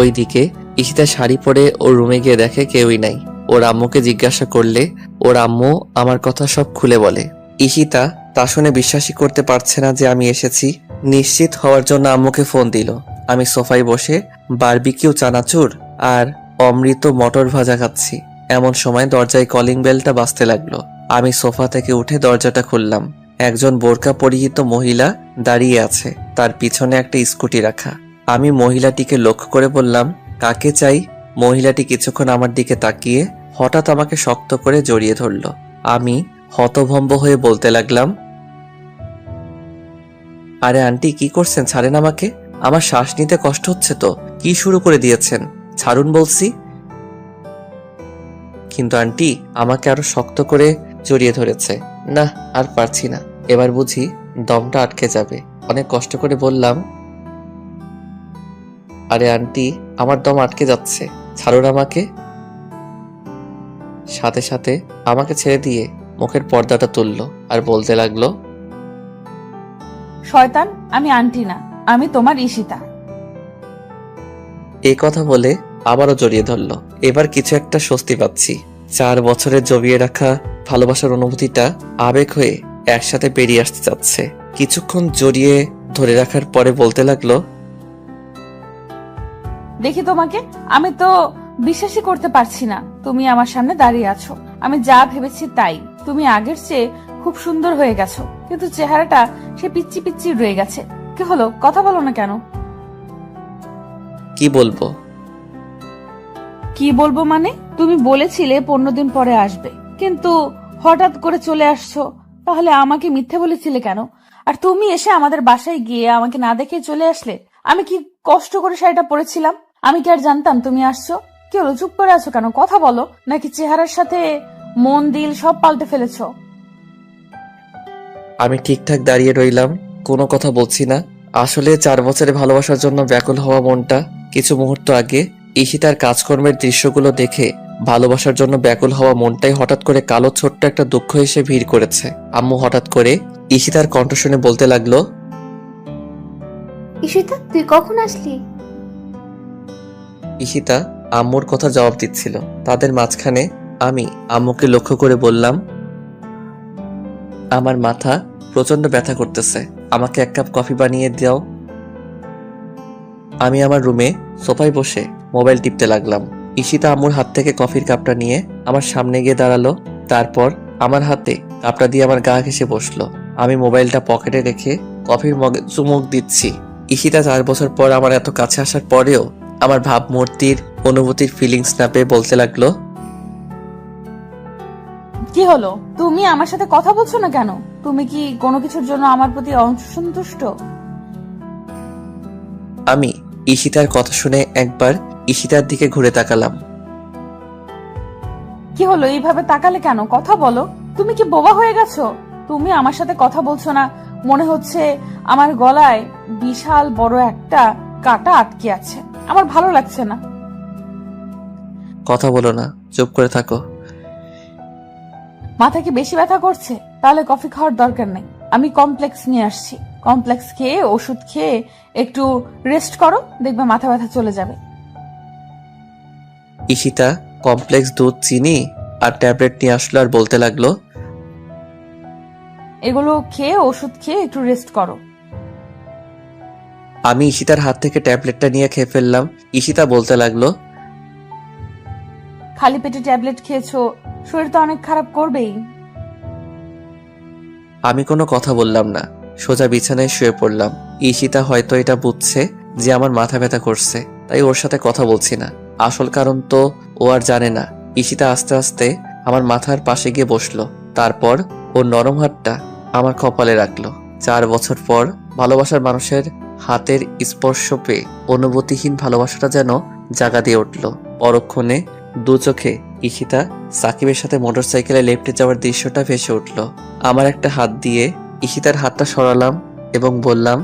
ওইদিকে ঈশিতা শাড়ি পরে ওর রুমে গিয়ে দেখে কেউই নাই। ওর আম্মুকে জিজ্ঞাসা করলে ওর আম্মু আমার কথা সব খুলে বলে। ঈশিতা তা শুনে বিশ্বাসই করতে পারছে না যে আমি এসেছি। নিশ্চিত হওয়ার জন্য আম্মুকে ফোন দিল। আমি সোফায় বসে বারবিকিউ চানাচুর আর অমৃত মটর ভাজা খাচ্ছি। এমন সময় দরজায় কলিং বেলটা বাজতে লাগলো। আমি সোফা থেকে উঠে দরজাটা খুললাম। একজন বোরকা পরিহিত মহিলা দাঁড়িয়ে আছে, তার পিছনে একটা স্কুটি রাখা। আমি মহিলাটিকে লক্ষ্য করে বললাম, কাকে চাই? মহিলাটি কিছুক্ষণ আমার দিকে তাকিয়ে হঠাৎ আমাকে শক্ত করে জড়িয়ে ধরলো। আমি হতভম্ব হয়ে বলতে লাগলাম, আরে আন্টি কি করছেন? ছাড়েন আমাকে, আমার শ্বাস নিতে কষ্ট হচ্ছে তো। কি শুরু করে দিয়েছেন? ছাড়ুন বলছি। কিন্তু আন্টি আমাকে আরো শক্ত করে জড়িয়ে ধরেছে। না, আর পারছি না, এবার বুঝি দমটা আটকে যাবে। অনেক কষ্ট করে বললাম, আরে আন্টি আমার দম আটকে যাচ্ছে, ছাড়ুন আমাকে। সাথে সাথে আমাকে ছেড়ে দিয়ে মুখের পর্দাটা তুললো আর বলতে লাগলো, শয়তান, আমি আন্টি না, আমি তোমার ঈশিতা। এই কথা বলে আবারও জড়িয়ে ধরলো। এবার কিছু একটা স্বস্তি পাচ্ছি। 4 বছরের জমিয়ে রাখা ভালোবাসার অনুভূতিটা আবেগ হয়ে একসাথে বেরিয়ে আসতে যাচ্ছে। কিছুক্ষণ জড়িয়ে ধরে রাখার পরে বলতে লাগলো, দেখি তোমাকে, আমি তো বিশ্বাসই করতে পারছি না তুমি আমার সামনে দাঁড়িয়ে আছো। আমি যা ভেবেছি তাই, তুমি আগের চেয়ে খুব সুন্দর হয়ে গেছো, কিন্তু চেহারাটা সে পিচ্চি পিচ্চি রয়ে গেছে। কি হলো, কথা বলো না কেন? কি বলবো? কি বলবো মানে? তুমি বলেছিলে 15 দিন পরে আসবে, কিন্তু হঠাৎ করে চলে আসছো। তাহলে আমাকে মিথ্যে বলেছিলে কেন? আর তুমি এসে আমাদের বাসায় গিয়ে আমাকে না দেখে চলে আসলে। আমি কি কষ্ট করে শাড়িটা পরেছিলাম? আমি কি আর জানতাম তুমি আসছো? কি হলো, চুপ করে আছো কেন? কথা বলো, নাকি চেহারার সাথে মন দিল সব পাল্টে ফেলেছো? আমি ঠিকঠাক দাঁড়িয়ে রইলাম, কোনো কথা বলছি না। আসলে 4 বছরের ভালোবাসার জন্য ব্যাকুল হওয়া মনটা কিছু মুহূর্ত আগে ঈশিতার কাজকর্মের দৃশ্যগুলো দেখে ভালোবাসার জন্য ব্যাকুল হওয়া মনটাই হঠাৎ করে কালো ছোট্ট একটা দুঃখ এসে ভিড় করেছে। আম্মু হঠাৎ করে ঈশিতার কণ্ঠ শুনে বলতে লাগলো, ঈশিতা, তুই কখন আসলি? ঈশিতা আম্মুর কথা জবাব দিচ্ছিল। তাদের মাঝখানে আমি আম্মুকে লক্ষ্য করে বললাম, আমার মাথা প্রচন্ড ব্যথা করতেছে, আমাকে 1 কাপ কফি বানিয়ে দাও। আমি আমার রুমে সোফায় বসে মোবাইল টিপতে লাগলাম। ঈশিতা আম্মুর হাত থেকে কফির কাপটা নিয়ে আমার সামনে গিয়ে দাঁড়ালো। তারপর আমার হাতে কাপটা দিয়ে আমার গা ঘেঁষে বসলো। আমি মোবাইলটা পকেটে রেখে কফির মগে চুমুক দিচ্ছি। ঈশিতা 4 বছর পর আমার এত কাছে আসার পরেও আমার ভাবমূর্তির অনুভূতির ফিলিংস না পেয়ে বলতে লাগলো, কি হলো, তুমি আমার সাথে কথা বলছো না কেন? তুমি কি কোনো কিছুর জন্য আমার প্রতি অসন্তুষ্ট? আমি ঈশিতার কথা শুনে একবার ঈশিতার দিকে ঘুরে তাকালাম। কি হলো, এইভাবে তাকালে কেন? কথা বলো। তুমি কি বোবা হয়ে গেছো? তুমি আমার সাথে কথা বলছো না, মনে হচ্ছে আমার গলায় বিশাল বড় একটা কাঁটা আটকে আছে। আমার ভালো লাগছে না। কথা বলো না, চুপ করে থাকো। মাথা কি বেশি ব্যথা করছে? তাহলে কফি খাওয়ার দরকার নেই, আমি কমপ্লেক্স নিয়ে আসছি। কমপ্লেক্স খেয়ে ওষুধ খেয়ে একটু রেস্ট করো, দেখবে মাথা ব্যথা চলে যাবে। ঈশিতা কমপ্লেক্স দুধ, চিনি আর ট্যাবলেট নিয়ে আসলো আর বলতে লাগলো, এগুলো খেয়ে ওষুধ খেয়ে একটু রেস্ট করো। আমি ঈশিতার হাত থেকে ট্যাবলেটটা নিয়ে খেয়ে ফেললাম। ঈশিতা বলতে লাগলো, খালি পেটে ট্যাবলেট খেয়েছো, শরীর তো অনেক খারাপ করবেই। আমি কোনো কথা বললাম না, সোজা বিছানায় শুয়ে পড়লাম। ঈশিতা হয়তো এটা বুঝছে যে আমার মাথা ব্যথা করছে, তাই ওর সাথে কথা বলছি না। আসল কারণ তো ও আর জানে না। ঈশিতা আস্তে আস্তে আমার মাথার পাশে গিয়ে বসলো। তারপর ওর নরম হাতটা আমার কপালে রাখলো। 4 বছর পর ভালোবাসার মানুষের হাতের স্পর্শ পেয়ে অনুভূতিহীন ভালোবাসাটা যেন জাগা দিয়ে উঠলো। পরক্ষণে 2 চোখে ঈশিতা সাকিবের সাথে মোটরসাইকেলে লেফটে যাওয়ার দৃশ্যটা ভেসে উঠল। আমার একটা হাত দিয়ে ঈশিতার হাতটা সরালাম এবং বললাম,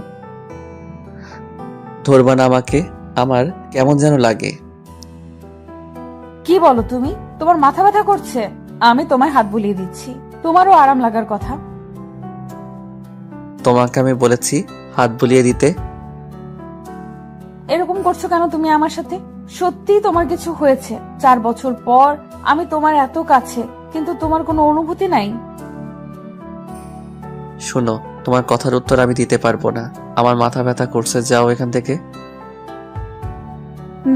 ধরবা না আমাকে, আমার কেমন যেন লাগে। কি বলো তুমি? তোমার মাথা ব্যথা করছে? আমি তোমায় হাত বুলিয়ে দিচ্ছি, তোমারও আরাম লাগার কথা। তোমাকে আমি বলেছি হাত বুলিয়ে দিতে? এরকম করছো কেন তুমি আমার সাথে? সত্যি তোমার কিছু হয়েছে? 4 বছর পর আমি তোমার এত কাছে, কিন্তু তোমার কোনো অনুভূতি নাই? শোনো, তোমার কথার উত্তর আমি দিতে পারবো না। আমার মাথা ব্যথা করছে, যাও এখান থেকে।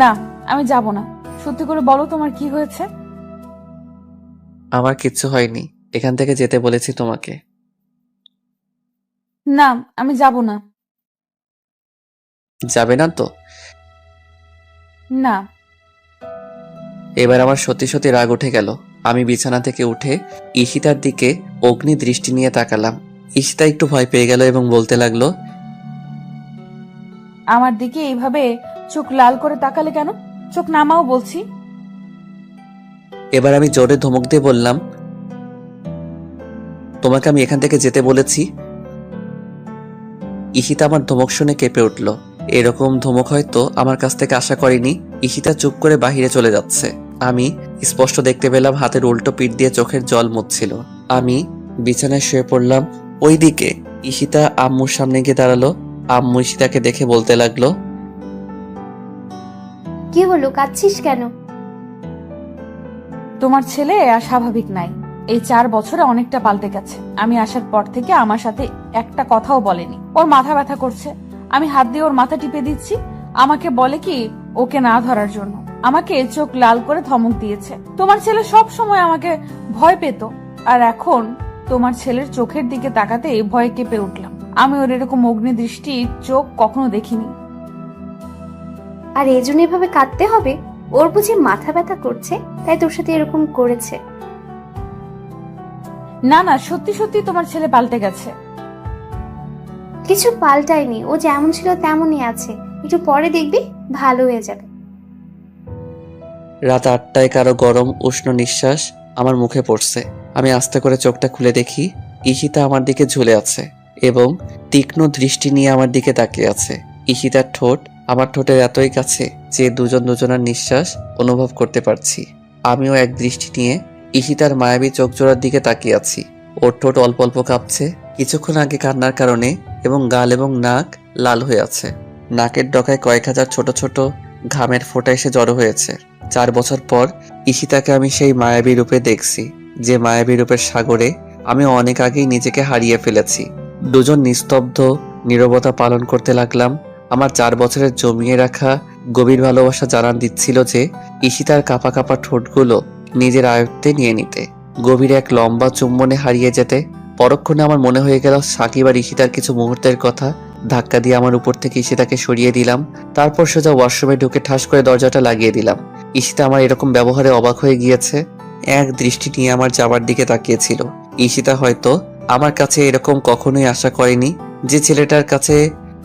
না, আমি যাব না। সত্যি করে বলো তোমার কি হয়েছে? আমার কিচ্ছু হয়নি, এখান থেকে যেতে বলেছি তোমাকে। না, আমি যাব না। যাবে না তো? না। এবার আমার সত্যি সত্যি রাগ উঠে গেল। আমি বিছানা থেকে উঠে ঈশিতার দিকে অগ্নি দৃষ্টি নিয়ে তাকালাম। ঈশিতা একটু ভয় পেয়ে গেল এবং বলতে লাগলো, আমার দিকে এইভাবে চোখ লাল করে তাকালে কেন? চোখ নামাও বলছি। এবার আমি জোরে ধমক দিয়ে বললাম, তোমাকে আমি এখান থেকে যেতে বলেছি। ঈশিতা আমার ধমক শুনে কেঁপে উঠল। এরকম ধমক হয়তো আমার কাছ থেকে আশা করেনি। ঈশিতা চুপ করে বাহিরে চলে যাচ্ছে। আমি স্পষ্ট দেখতে পেলাম হাতের উল্টো পিঠ দিয়ে চোখের জল মুছছিল। আমি বিছানায় শুয়ে পড়লাম। ওইদিকে ঈশিতা আম্মুর সামনে গিয়ে দাঁড়ালো। আম্মু ঈশিতাকে দেখে বলতে লাগলো, কি হলো, কাঁদছিস কেন? তোমার ছেলে আর স্বাভাবিক নাই। এই 4 বছরে অনেকটা পাল্টে গেছে। আমি আসার পর থেকে আমার সাথে একটা কথাও বলেনি। ওর মাথা ব্যথা করছে, আমি হাত দিয়ে ওর মাথা টিপে দিচ্ছি। আমাকে বলে কি ওকে না ধরার জন্য। আমাকে চোখ লাল করে ধমক দিয়েছে। তোমার ছেলে সব সময় আমাকে ভয় পেত, আর এখন তোমার ছেলের চোখের দিকে তাকাতে ভয়ে কেঁপে উঠলাম। আমি ওর এরকম অগ্নি দৃষ্টি চোখ কখনো দেখিনি। আর এই জন্য এভাবে কাঁদতে হবে? ওর বুঝি মাথা ব্যথা করছে তাই তোর সাথে এরকম করেছে? না না, সত্যি সত্যি তোমার ছেলে পাল্টে গেছে। কিছু পাল্টায়নি, ও যেমন ছিল তেমনই আছে। একটু পরে দেখবি ভালো হয়ে যাবে। রাত 8টায় কারো গরম উষ্ণ নিঃশ্বাস আমার মুখে পড়ছে। আমি আস্তে করে চোখটা খুলে দেখি ঈশিতা আমার দিকে ঝুলে আছে এবং তীক্ষ্ণ দৃষ্টি নিয়ে আমার দিকে তাকিয়ে আছে। ঈশিতার ঠোঁট আমার ঠোঁটের এতই কাছে যে দুজন দুজনের নিঃশ্বাস অনুভব করতে পারছি। আমিও এক দৃষ্টি নিয়ে ঈশিতার মায়াবী চোখ জোড়ার দিকে তাকিয়ে আছি। ওর ঠোঁট অল্প অল্প কাঁপছে কিছুক্ষণ আগে কান্নার কারণে এবং গাল এবং নাক লাল হয়ে আছে। নাকের ডগায় কয়েক হাজার ছোট ছোট ঘামের ফোঁটা এসে জড়ো হয়েছে। 4 বছর পর ঈশিতাকে আমি সেই মায়াবী রূপে দেখছি, যে মায়াবী রূপের সাগরে আমি অনেক আগেই নিজেকে হারিয়ে ফেলেছি। দুজন নিস্তব্ধ নীরবতা পালন করতে লাগলাম। আমার 4 বছরের জমিয়ে রাখা গভীর ভালোবাসা জানান দিচ্ছিল যে ঈশিতার কাঁপা কাঁপা ঠোঁটগুলো নিজের আয়ত্তে নিয়ে নিতে, গভীর এক লম্বা চুম্বনে হারিয়ে যেতে। পরক্ষণে আমার মনে হয়ে গেল সাকিব আর ঈশিতার কিছু মুহূর্তের কথা। ধাক্কা দিয়ে আমার উপর থেকে ঈশিতাকে সরিয়ে দিলাম। তারপর সোজা ওয়াশরুমে ঢুকে ঠাস করে দরজাটা লাগিয়ে দিলাম। ঈশিতা আমার এরকম ব্যবহারে অবাক হয়ে গিয়েছে। এক দৃষ্টি নিয়ে আমার যাবার দিকে তাকিয়েছিল। ঈশিতা হয়তো আমার কাছে এরকম কখনোই আশা করেনি যে ছেলেটার কাছে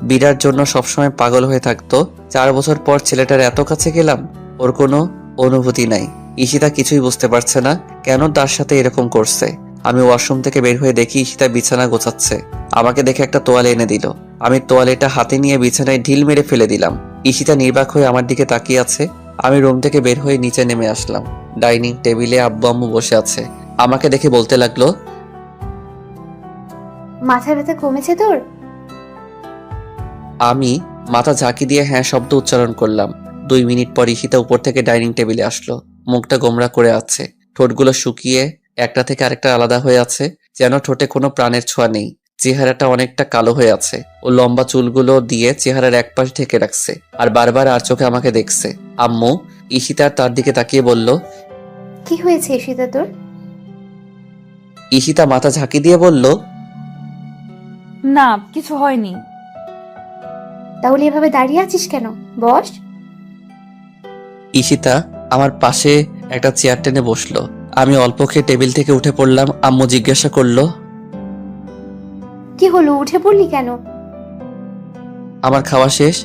বিরার জন্য সবসময় পাগল হয়ে থাকতো। 4 বছর পর ছেলেটার এত কাছে গেলাম, ওর কোনো অনুভূতি নাই। ঈশিতা কিছুই বুঝতে পারছে না কেন তার সাথে এরকম করছে। আমি ওয়াশরুম থেকে বের হয়ে দেখি ঈশিতা বিছানা গোছাচ্ছে। আমাকে দেখে একটা তোয়ালে এনে দিল। আমি তোয়ালেটা হাতে নিয়ে বিছানায় ঢিল মেরে ফেলে দিলাম। ঈশিতা নির্বাক হয়ে আমার দিকে তাকিয়ে আছে। আমি রুম থেকে বের হয়ে নিচে নেমে আসলাম। ডাইনিং টেবিলে আব্বু আম্মু বসে আছে। আমাকে দেখে বলতে লাগলো, মাথা ব্যথা কমেছে তোর? আমি মাথা ঝাঁকি দিয়ে হ্যাঁ শব্দ উচ্চারণ করলাম। 2 মিনিট পর ঈশিতা উপর থেকে ডাইনিং টেবিলে আসলো। মুখটা গোমরা করে আছে, ঠোঁটগুলো শুকিয়ে একটা থেকে আরেকটা আলাদা হয়ে আছে, যেন ঠোঁটে কোনো প্রাণের ছোঁয়া নেই। চেহারাটা অনেকটা কালো হয়ে আছে। ও লম্বা চুলগুলো দিয়ে চেহারার এক পাশ ঢেকে রাখছে আর বারবার আর চোখে আমাকে দেখছে। আম্মু ঈশিতা তার দিকে তাকিয়ে বলল, কি হয়েছে ঈশিতা তোর? ঈশিতা মাথা ঝাঁকি দিয়ে বলল, না, কিছু হয়নি। তাহলে এভাবে দাঁড়িয়ে আছিস কেন? বস। ঈশিতা আমার পাশে একটা চেয়ার টেনে বসলো। আমি অল্প খেয়ে টেবিল থেকে উঠে পড়লাম। আম্মু জিজ্ঞাসা করলো, কি হলো, উঠে পড়লি কেন? আমার খাওয়া শেষ।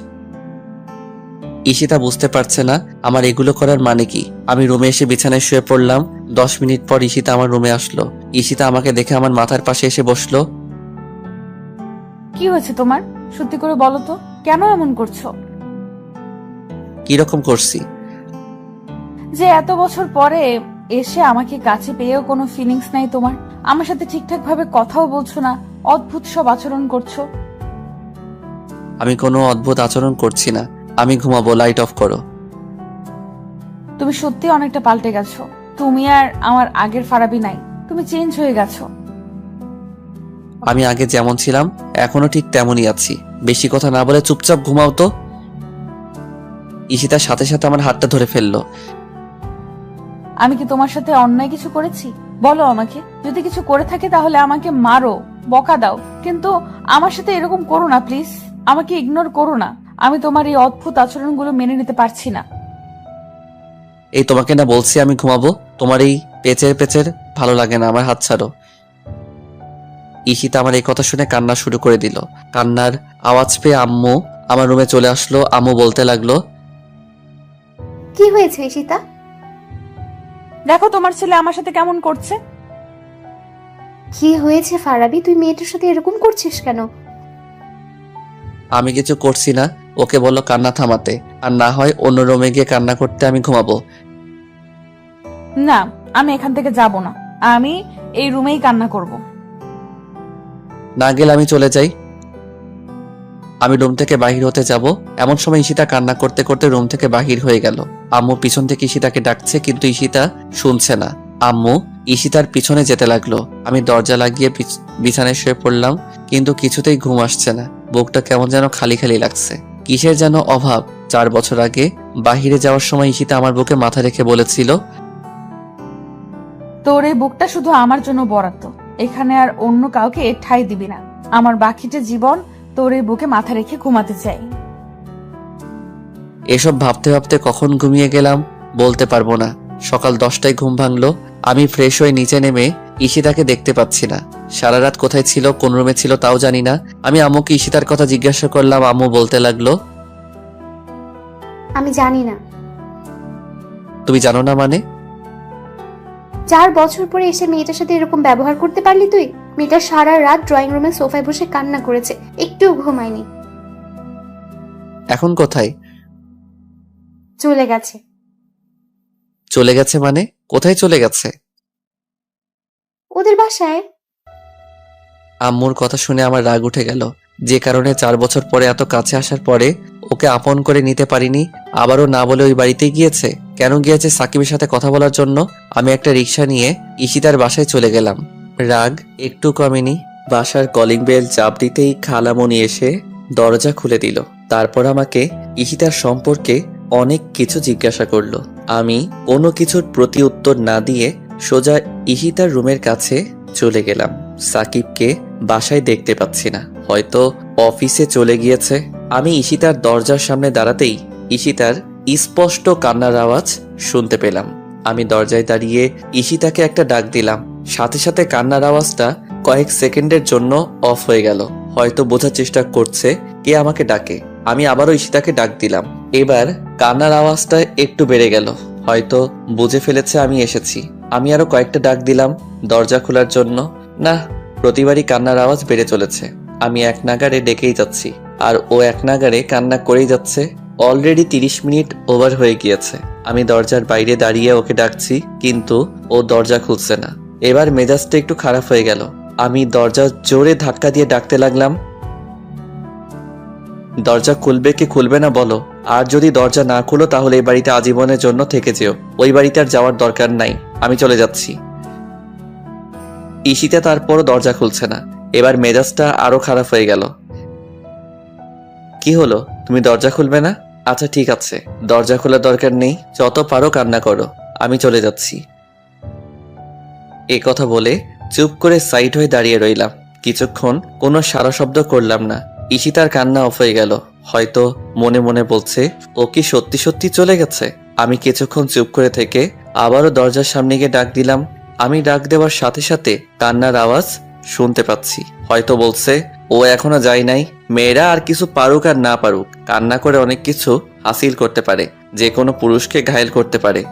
ঈশিতা বুঝতে পারছে না আমার এগুলো করার মানে কি। আমি রুমে এসে বিছানায় শুয়ে পড়লাম। 10 মিনিট পর ঈশিতা আমার রুমে আসলো। ঈশিতা আমাকে দেখে আমার মাথার পাশে এসে বসলো। কি হয়েছে তোমার? সত্যি করে বলো তো, কেন এমন করছো? কিরকম করছি? যে এত বছর পরে এসে আমাকে কাছে পেয়েও কোনো ফিলিংস নাই তোমার। আমার সাথে ঠিকঠাক ভাবে কথাও বলছো না, অদ্ভুত সব আচরণ করছো। আমি কোনো অদ্ভুত আচরণ করছি না। আমি ঘুমাবো, লাইট অফ করো। তুমি সত্যি অনেকটা পাল্টে গেছো। তুমি আর আমার আগের ফারাবি নাই, তুমি চেঞ্জ হয়ে গেছো। আমি আগে যেমন ছিলাম এখনো ঠিক তেমনই আছি। বেশি কথা না বলে চুপচাপ ঘুমাও তো। ঈশিতার সাথে সাথে আমার হাতটা ধরে ফেললো। আমি কি তোমার সাথে অন্যায় কিছু করেছি? বলো আমাকে। যদি কিছু করে থাকি তাহলে আমাকে মারো, বকা দাও, কিন্তু আমার সাথে এরকম করো না প্লিজ। আমাকে ইগনোর করো না। আমি তোমার এই অদ্ভুত আচরণগুলো মেনে নিতে পারছি না। এই তোমাকে না বলছি আমি ঘুমাবো। তোমার এই পেচের পেচের ভালো লাগে না, আমার হাত ছাড়ো। ঈশিতা আমার এই কথা শুনে কান্না শুরু করে দিল। কান্নার আওয়াজ পেয়ে আম্মু আমার রুমে চলে আসলো। আম্মু বলতে লাগলো, কি হয়েছে ঈশিতা? দেখো তোমার ছেলে আমার সাথে কেমন করছে। কি হয়েছে ফারাবি, তুই মেয়েটার সাথে এরকম করছিস কেন? আমি কিছু করছি না। ওকে বললো কান্না থামাতে, আর না হয় অন্য রুমে গিয়ে কান্না করতে আমি ঘুমাবো। না, আমি এখান থেকে যাব না। আমি এই রুমেই কান্না করব। না গেলে আমি চলে যাই। আমি রুম থেকে বাহির হতে যাব, এমন সময় ঈশিতা কান্না করতে করতে রুম থেকে বাহির হয়ে গেল। আম্মু পিছন থেকে ঈশিতাকে ডাকছে, কিন্তু ঈশিতা শুনছে না। আম্মু ঈশিতার পিছনে যেতে লাগলো। আমি দরজা লাগিয়ে বিছানায় শুয়ে পড়লাম, কিন্তু কিছুতেই ঘুম আসছে না। বুকটা কেমন যেন খালি খালি লাগছে। কিসের যেন অভাব 4 বছর আগে বাহিরে যাওয়ার সময় ঈশিতা আমার বুকে মাথা রেখে বলেছিল, তোর এই বুকটা শুধু আমার জন্য বরাদ্দ, এখানে আর অন্য কাউকে ঠাঁই দিবি না। আমার বাকিটা জীবন তোর এই বুকে মাথা রেখে ঘুমাতে চাই। এসব ভাবতে ভাবতে কখন ঘুমিয়ে গেলাম বলতে পারবো না। সকাল 10টায় ঘুম ভাঙলো। আমি ফ্রেশ হয়ে নিচে নেমে ঈশিতাকে দেখতে পাচ্ছি না। সারা রাত কোথায় ছিল, কোন রুমে ছিল তাও জানি না। আমি আম্মুকে ঈশিতার কথা জিজ্ঞাসা করলাম। আম্মু বলতে লাগলো, আমি জানি না। তুমি জানো না মানে? 4 বছর পরে এসে মেয়েটার সাথে এরকম ব্যবহার করতে পারলি তুই? মেয়েটা সারা রাত ড্রয়িং রুমে সোফায় বসে কান্না করেছে, একটুও ঘুমায়নি। এখন কোথায়? চলে গেছে। চলে গেছে মানে? কোথায় চলে গেছে? ওদের বাসায়। আম্মুর কথা শুনে আমার রাগ উঠে গেল। যে কারণে 4 বছর পরে এত কাছে আসার পরে ওকে আপন করে নিতে পারিনি, আবারও না বলে ওই বাড়িতেই গিয়েছে। কেন গিয়েছে? সাকিবের সাথে কথা বলার জন্য। আমি একটা রিক্সা নিয়ে ঈশিতার বাসায় চলে গেলাম। রাগ একটু কমেনি। বাসার কলিং বেল চাপ দিতেই খালামণি এসে দরজা খুলে দিল। তারপর আমাকে ঈশিতার সম্পর্কে অনেক কিছু জিজ্ঞাসা করলো। আমি কোনো কিছুর প্রতি উত্তর না দিয়ে সোজা ঈশিতার রুমের কাছে চলে গেলাম। সাকিবকে বাসায় দেখতে পাচ্ছি না, হয়তো অফিসে চলে গিয়েছে। আমি ঈশিতার দরজার সামনে দাঁড়াতেই ঈশিতার স্পষ্ট কান্নার আওয়াজ শুনতে পেলাম। আমি দরজায় দাঁড়িয়ে ঈশিতাকে একটা ডাক দিলাম। সাথে সাথে কান্নার আওয়াজটা কয়েক সেকেন্ডের জন্য অফ হয়ে গেল। হয়তো বোঝার চেষ্টা করছে কে আমাকে ডাকে। আমি আবারও ঈশিতাকে ডাক দিলাম। এবার কান্নার আওয়াজটা একটু বেড়ে গেল, হয়তো বুঝে ফেলেছে আমি এসেছি। আমি আরো কয়েকটা ডাক দিলাম দরজা খোলার জন্য। না, প্রতিবারই কান্নার আওয়াজ বেড়ে চলেছে। আমি এক নাগাড়ে ডেকেই যাচ্ছি আর ও এক নাগাড়ে কান্না করেই যাচ্ছে। অলরেডি 30 মিনিট ওভার হয়ে গিয়েছে। আমি দরজার বাইরে দাঁড়িয়ে ওকে ডাকছি, কিন্তু ও দরজা খুলছে না। এবার মেজাজটা একটু খারাপ হয়ে গেল। আমি দরজা জোরে ধাক্কা দিয়ে ডাকতে লাগলাম, দরজা খুলবে কি খুলবে না বলো? আর যদি দরজা না খুলো তাহলে এই বাড়িতে আজীবনের জন্য থেকে যেও। ওই বাড়িতে আর যাওয়ার দরকার নাই, আমি চলে যাচ্ছি। ঈশিতা তারপরও দরজা খুলছে না। এবার মেজাজটা আরো খারাপ হয়ে গেল। কি হলো, তুমি দরজা খুলবে না? আচ্ছা ঠিক আছে, দরজা খোলার দরকার নেই, যত পারো কান্না করো, আমি চলে যাচ্ছি। এ কথা বলে চুপ করে সাইড হয়ে দাঁড়িয়ে রইলাম। কিছুক্ষণ কোনো সারা শব্দ করলাম না। ঈশিতার কান্না অফ হয়ে গেল। হয়তো মনে মনে বলছে ও কি সত্যি সত্যি চলে গেছে। আমি কিছুক্ষণ চুপ করে থেকে আবারও দরজার সামনে গিয়ে ডাক দিলাম। আমি ডাক দেওয়ার সাথে সাথে কান্নার আওয়াজ শুনতে পাচ্ছি। হয়তো বলছে ও এখনো যায় নাই। মেয়েরা আর কিছু পারুক আর না পারুক, কান্না করে অনেক কিছু হাসিল করতে পারে, যে কোনো পুরুষকে ঘায়েল করতে পারে।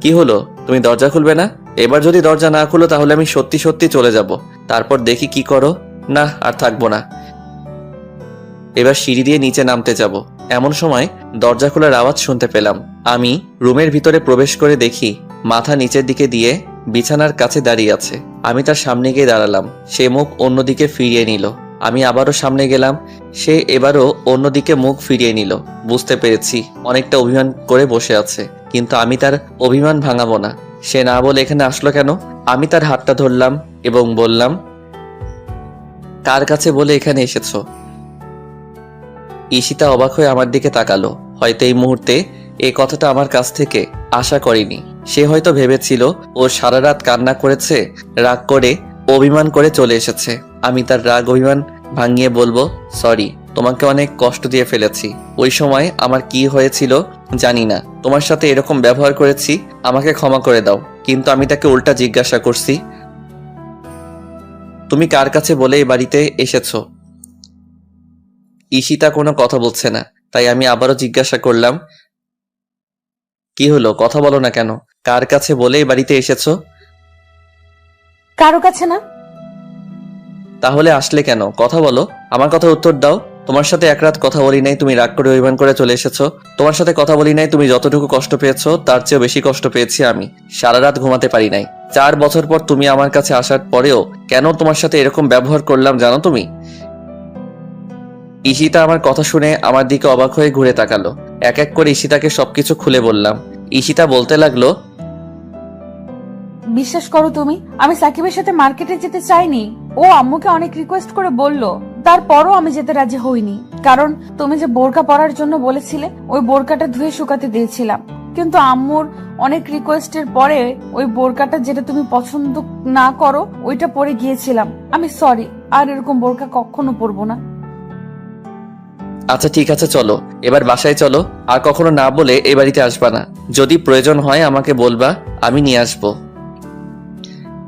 কি হলো, তুমি দরজা খুলবে না? এবার যদি দরজা না খুলো তাহলে আমি সত্যি সত্যি চলে যাব। তারপর দেখি কি করো। না, আর থাকবো না। এবার সিঁড়ি দিয়ে নিচে নামতে যাব। এমন সময় দরজা খোলার আওয়াজ শুনতে পেলাম। আমি রুমের ভিতরে প্রবেশ করে দেখি মাথা নিচের দিকে দিয়ে বিছানার কাছে দাঁড়িয়ে আছে। আমি তার সামনে গিয়ে দাঁড়ালাম। সে মুখ অন্যদিকে ফিরিয়ে নিল। আমি আবারও সামনে গেলাম। সে এবারও অন্যদিকে মুখ ফিরিয়ে নিল। বুঝতে পেরেছি অনেকটা অভিমান করে বসে আছে, কিন্তু আমি তার অভিমান ভাঙাবো না। সে না বলে এখানে আসলো কেন? আমি তার হাতটা ধরলাম এবং বললাম, কার কাছে বলে এখানে এসেছো? ঈশিতা অবাক হয়ে আমার দিকে তাকালো। হয়তো এই মুহূর্তে এই কথাটা আমার কাছ থেকে আশা করেনি। সে হয়তো ভেবেছিল ও সারা রাত কান্না করেছে, রাগ করে অভিমান করে চলে এসেছে। আমি তার রাগ অভিমান ভাঙিয়ে বলবো, সরি, তোমাকে অনেক কষ্ট দিয়ে ফেলেছি। ওই সময় আমার কি হয়েছিল জানি না, তোমার সাথে এরকম ব্যবহার করেছি, আমাকে ক্ষমা করে দাও। কিন্তু আমি তাকে উল্টা জিজ্ঞাসা করছি, তুমি কার কাছে বলে এই বাড়িতে এসেছো? ঈশিতা কোনো কথা বলছে না, তাই আমি আবারও জিজ্ঞাসা করলাম, কি হলো, কথা বলো না কেন? কার কাছে বলে এই বাড়িতে এসেছো? কারো কাছে না। তাহলে আসলে কেন? কথা বলো, আমার কথা উত্তর দাও। তোমার সাথে এক রাত কথা বলি নাই, তুমি রাগ করে অভিমান করে চলে এসেছো। তোমার সাথে কথা বলি নাই, তুমি যতটুকু কষ্ট পেয়েছো তার চেয়েও বেশি কষ্ট পেয়েছি আমি। সারা রাত ঘুমাতে পারি নাই। 4 বছর পর তুমি আমার কাছে আসার পরেও কেন তোমার সাথে এরকম ব্যবহার করলাম জানো তুমি? ঈশিতা আমার কথা শুনে আমার দিকে অবাক হয়ে ঘুরে তাকালো। এক এক করে ঈশিতাকে সবকিছু খুলে বললাম। ঈশিতা বলতে লাগলো, বিশ্বাস করো তুমি, আমি সাকিবের সাথে মার্কেটে যেতে চাইনি। ও আম্মুকে অনেক রিকোয়েস্ট করে বলল, তারপরও আমি যেতে রাজি হইনি, কারণ তুমি যে বোরকা পরার জন্য বলেছিলে ওই বোরকাটা ধুয়ে শুকাতে দিয়েছিলাম, কিন্তু আম্মুর অনেক রিকোয়েস্টের পরে ওই বোরকাটা যেটা তুমি পছন্দ না করো ওইটা পরে গিয়েছিলাম। আমি সরি, আর এরকম বোরকা কখনো পরবো না। আচ্ছা ঠিক আছে, চলো এবার বাসায় চলো। আর কখনো না বলে এ বাড়িতে আসবা না। যদি প্রয়োজন হয় আমাকে বলবা, আমি নিয়ে আসবো।